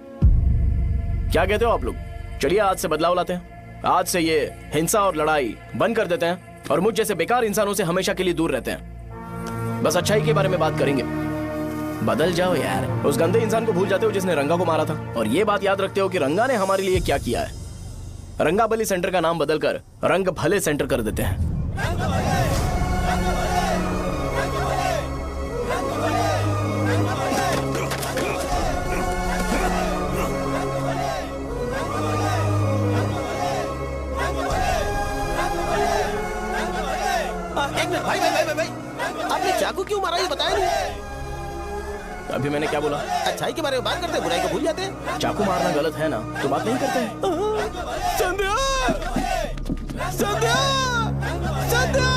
क्या कहते हो आप लोग? चलिए आज से बदलाव लाते हैं। आज से ये हिंसा और लड़ाई बंद कर देते हैं और मुझ जैसे बेकार इंसानों से हमेशा के लिए दूर रहते हैं। बस अच्छाई के बारे में बात करेंगे। बदल जाओ यार, उस गंदे इंसान को भूल जाते हो जिसने रंगा को मारा था, और ये बात याद रखते हो कि रंगा ने हमारे लिए क्या किया है। रंगाबली सेंटर का नाम बदलकर रंग भले सेंटर कर देते हैं। एक मिनट भाई, आपने चाकू क्यों मारा ये बताया नहीं? अभी मैंने क्या बोला? अच्छाई के बारे में बात करते हैं, बुराई को भूल जाते हैं। चाकू मारना गलत है ना, तो बात नहीं करते हैं। संध्या! संध्या! संध्या!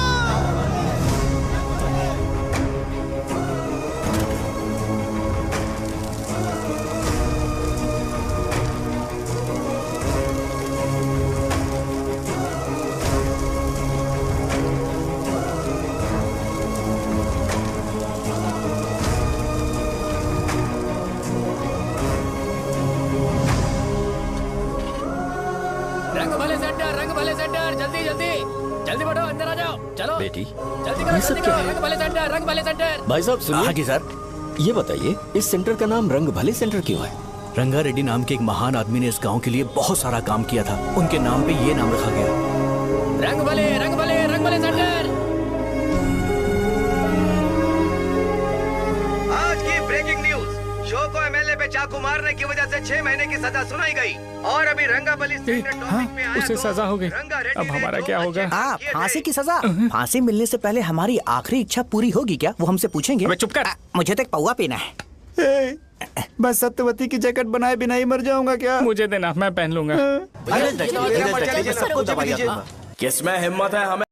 रंग भले सेंटर, जल्दी जल्दी जल्दी बढ़ो, अंदर आ जाओ। चलो बेटी, जल्दी करो, जल्दी करो। रंग भले सेंटर, रंग भले सेंटर। भाई साहब सुनिए। हाँ जी सर। ये बताइए इस सेंटर का नाम रंग भले सेंटर क्यों है? रंगा रेड्डी नाम के एक महान आदमी ने इस गांव के लिए बहुत सारा काम किया था, उनके नाम पे ये नाम रखा गया। रंग भले, रंग भले, रंग भले सेंटर। आज की ब्रेकिंग न्यूज, शो को एमएलए पे चाकू मारने की वजह से 6 महीने की सजा सुनाई गई और अभी रंगाबली सेंटर टॉपिक में आया उसे सजा हो गई। अब हमारा क्या होगा? फांसी की सजा? फांसी मिलने से पहले हमारी आखिरी इच्छा पूरी होगी क्या? वो हमसे पूछेंगे। अबे चुप कर। मुझे तो एक पौवा पीना है। मैं सत्यवती की जैकेट बनाए बिना ही मर जाऊंगा क्या? मुझे देना, मैं पहन लूंगा। किसमें हिम्मत है हमें